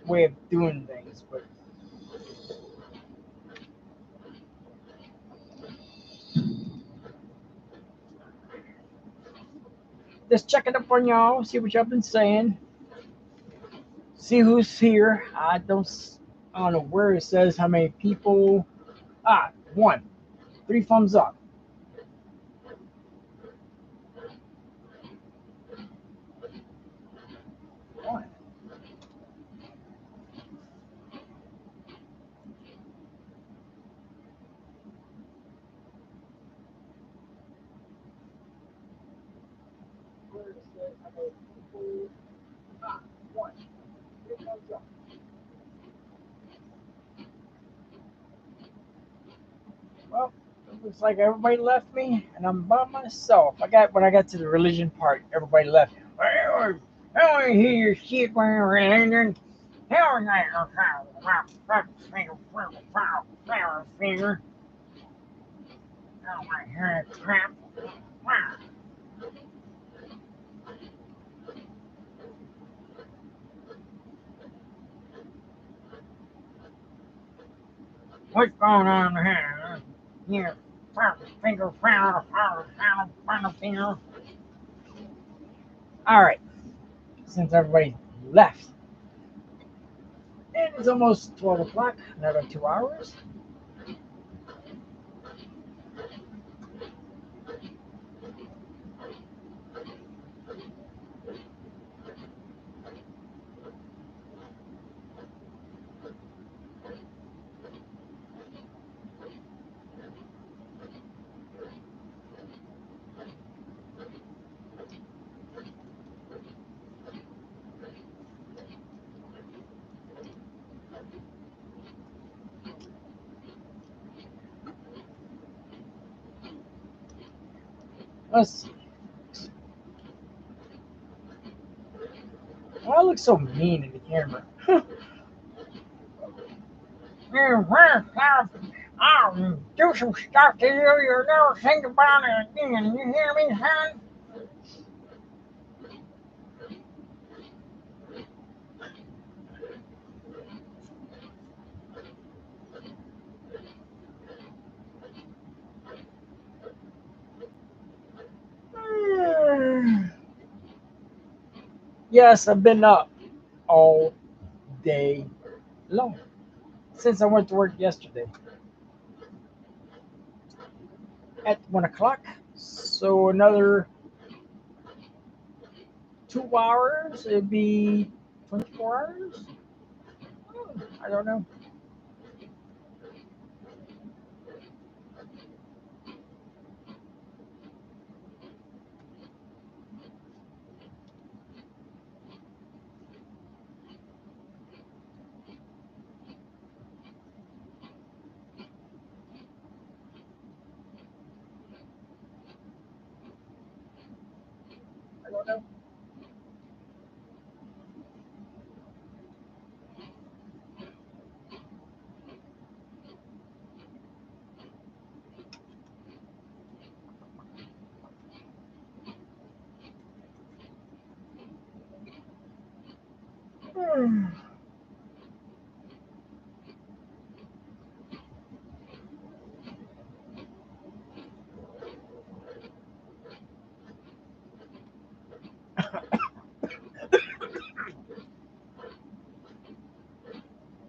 way of doing things, but just checking up on y'all, see what y'all been saying, see who's here. I don't know where it says how many people. Ah, one, 3 thumbs up. One. Where it says how many people. Ah, one, 3 thumbs up. Well, it looks like everybody left me, and I'm by myself. When I got to the religion part, everybody left. I don't hear shit when you're religion. Hell finger. Oh my god, crap. What's going on here? Here, finger, finger. All right, since everybody left, and it's almost 12 o'clock, another 2 hours. Let's see. Why I look so mean in the camera? I'll do some stuff to you. You'll never think about it again. You hear me, son? Yes, I've been up all day long since I went to work yesterday at 1 o'clock. So another 2 hours. It'd be 24 hours. I don't know. I don't know.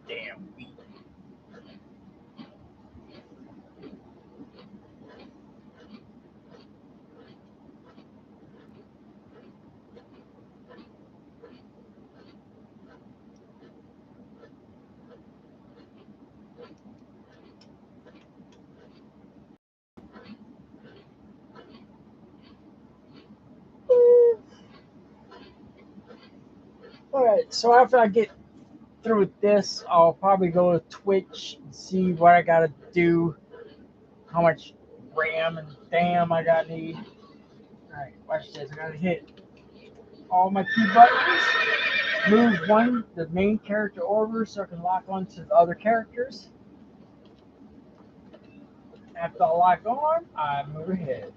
Damn. All right. So after I get through with this, I'll probably go to Twitch and see what I gotta do, how much RAM and DAM I gotta need. Alright, watch this. I gotta hit all my key buttons. Move one, the main character over, so I can lock on to the other characters. After I lock on, I move ahead.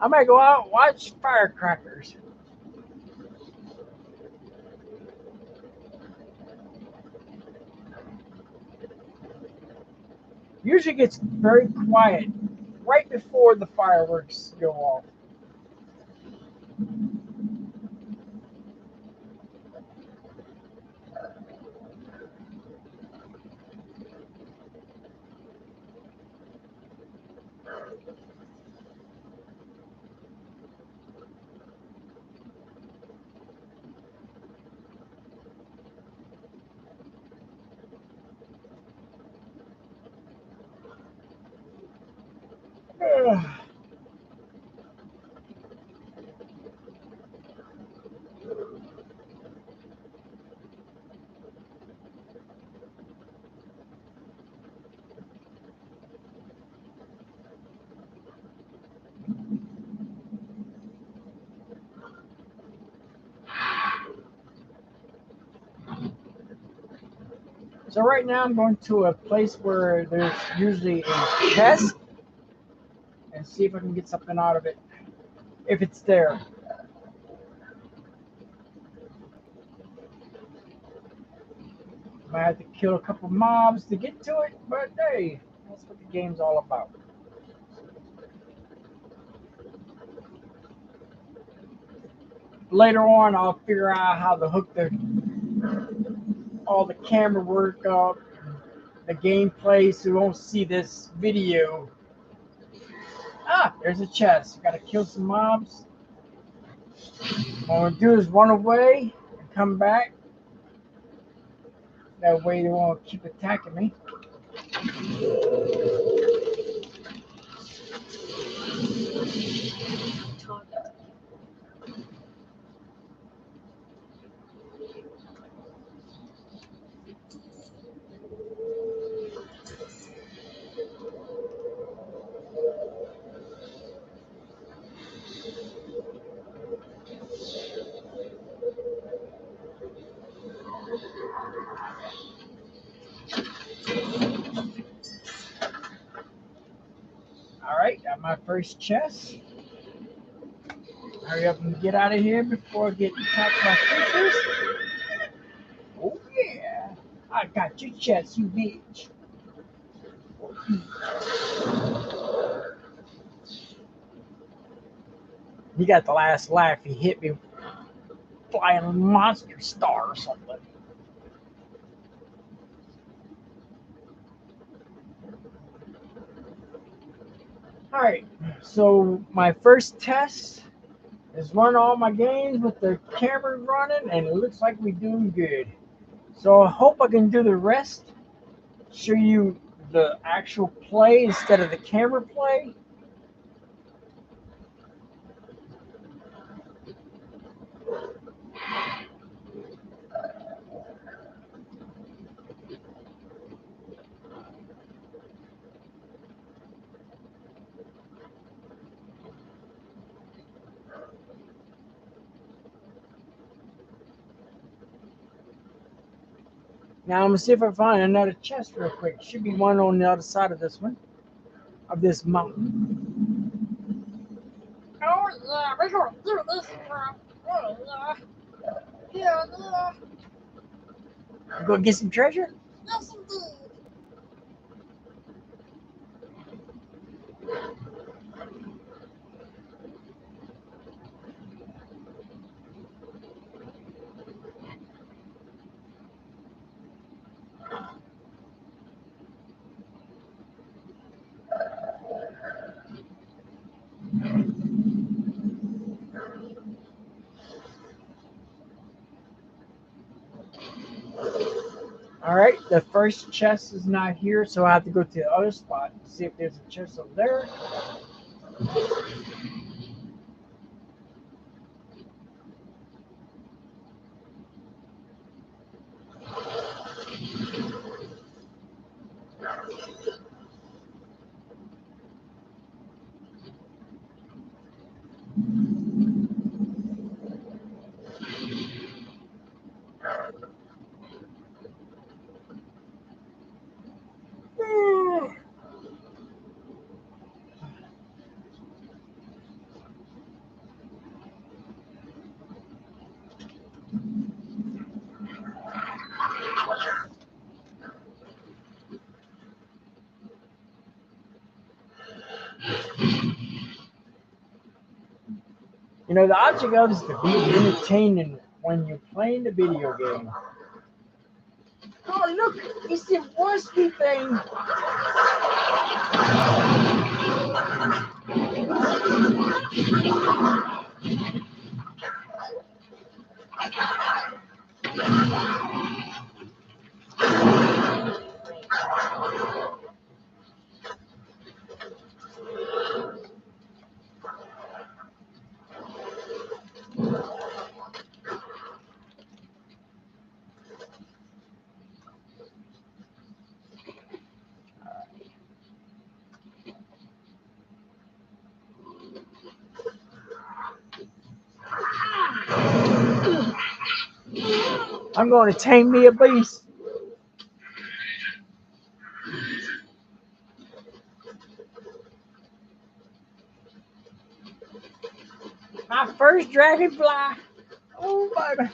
I might go out and watch firecrackers. Usually gets very quiet right before the fireworks go off. So right now I'm going to a place where there's usually a chest and see if I can get something out of it, if it's there. Might have to kill a couple mobs to get to it, but hey, that's what the game's all about. Later on, I'll figure out how to hook all the camera work up, the gameplay, so you won't see this video. Ah, there's a chest. Gotta kill some mobs. What I'm gonna do is run away and come back. That way they won't keep attacking me. Alright, got my first chest. Hurry up and get out of here before I get attacked by creatures. Oh yeah, I got your chest, you bitch. He got the last laugh. He hit me flying monster star or something. Alright, so my first test is run all my games with the camera running, and it looks like we're doing good. So I hope I can do the rest, show you the actual play instead of the camera play. Now I'm gonna see if I find another chest real quick. Should be one on the other side of this one, of this mountain. Oh yeah, we're gonna do this one. Oh yeah. Yeah, yeah. Go get some treasure? Yes, indeed. All right, the first chest is not here, so I have to go to the other spot and see if there's a chest over there. You know, the object of it is to be entertaining when you're playing the video game. Oh, look, it's the waspy thing. I'm going to tame me a beast. My first dragonfly. Oh, baby.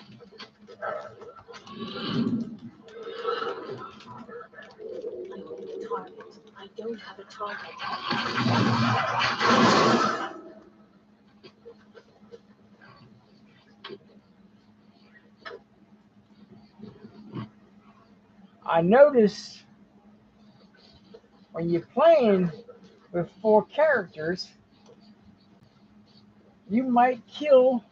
I don't have a target. I noticed when you're playing with 4 characters, you might kill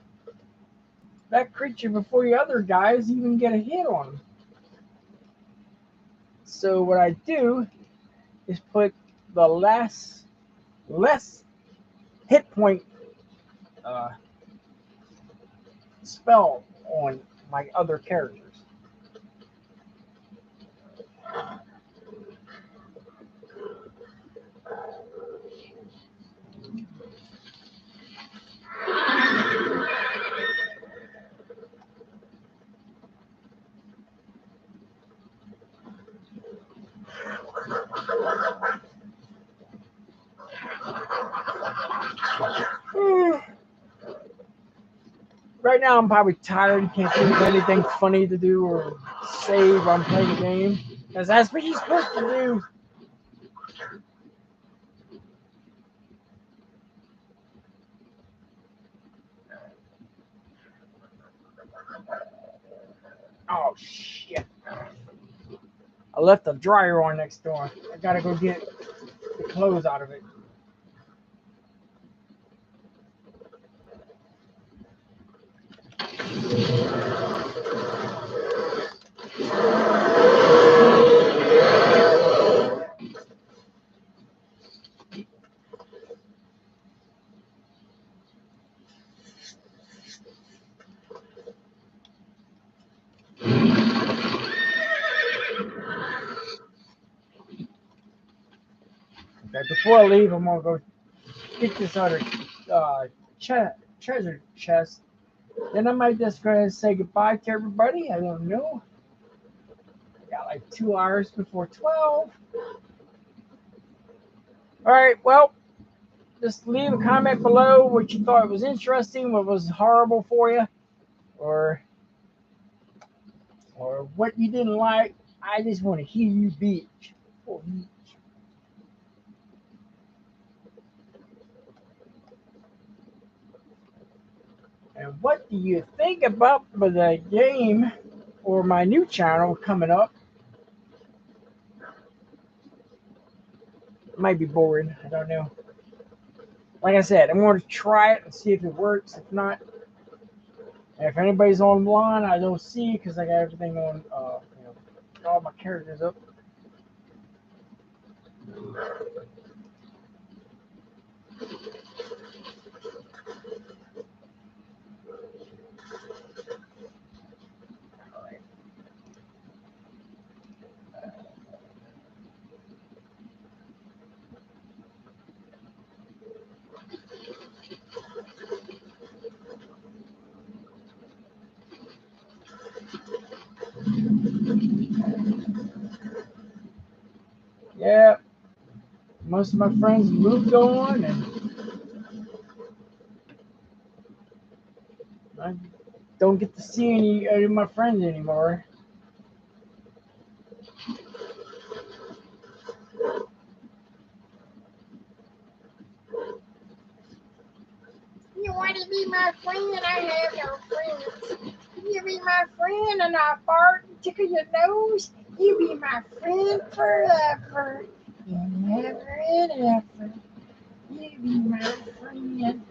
that creature before the other guys even get a hit on them. So what I do is put the less hit point uh, spell on my other characters. Right now, I'm probably tired. You can't think of anything funny to do or save while I'm playing the game. Because that's what you're supposed to do. Oh, shit. I left the dryer on next door. I gotta go get the clothes out of it. Okay, before I leave, I'm gonna go get this other treasure chest. Then I might just go ahead and say goodbye to everybody. I don't know. Got like 2 hours before 12. All right, well, just leave a comment below what you thought was interesting, what was horrible for you, or or what you didn't like. I just want to hear you bitch. Oh, and what do you think about the game or my new channel coming up? It might be boring. I don't know. Like I said, I'm going to try it and see if it works. If not, if anybody's online, I don't see because I got everything on, all my characters up. Yeah, most of my friends moved on, and I don't get to see any of my friends anymore. You want to be my friend? I have no friends. You be my friend and I fart and tickle your nose. You be my friend forever and ever and ever. You be my friend.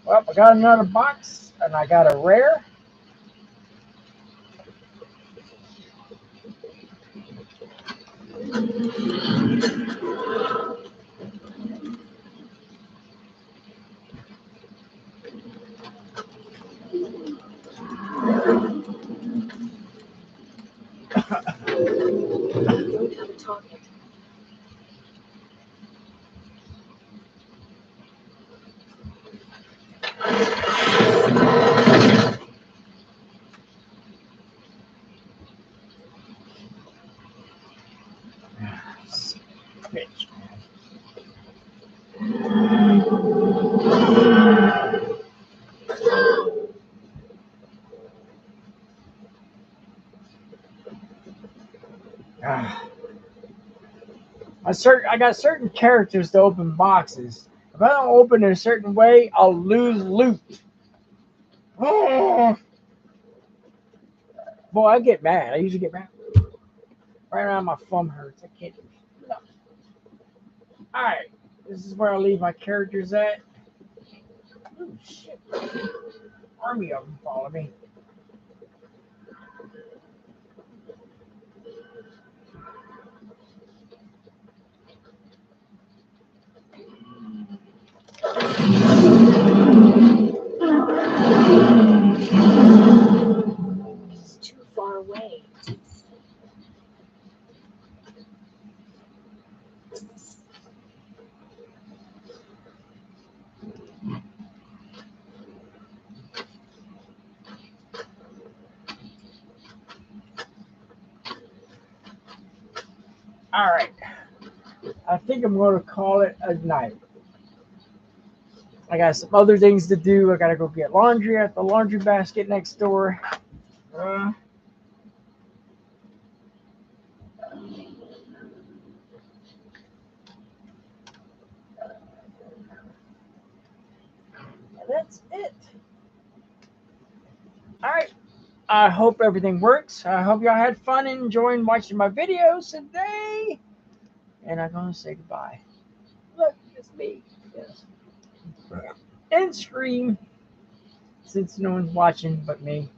Well, I got another box and I got a rare. I don't have a target. Bitch. Ah. I got certain characters to open boxes. If I don't open it a certain way, I'll lose loot. Oh, boy, I get mad. I usually get mad. Right around my thumb hurts. I can't. No. All right, this is where I leave my characters at. Oh shit! Army of them follow me. It's too far away. All right, I think I'm going to call it a night. I got some other things to do. I gotta go get laundry at the laundry basket next door. Uh, that's it. All right. I hope everything works. I hope y'all had fun and enjoying watching my videos today. And I'm gonna say goodbye. Look, it's me. Yes. And scream since no one's watching but me.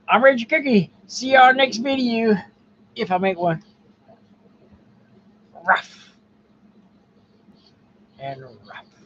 I'm Rachel Kooky. See y'all next video if I make one. Rough and rough.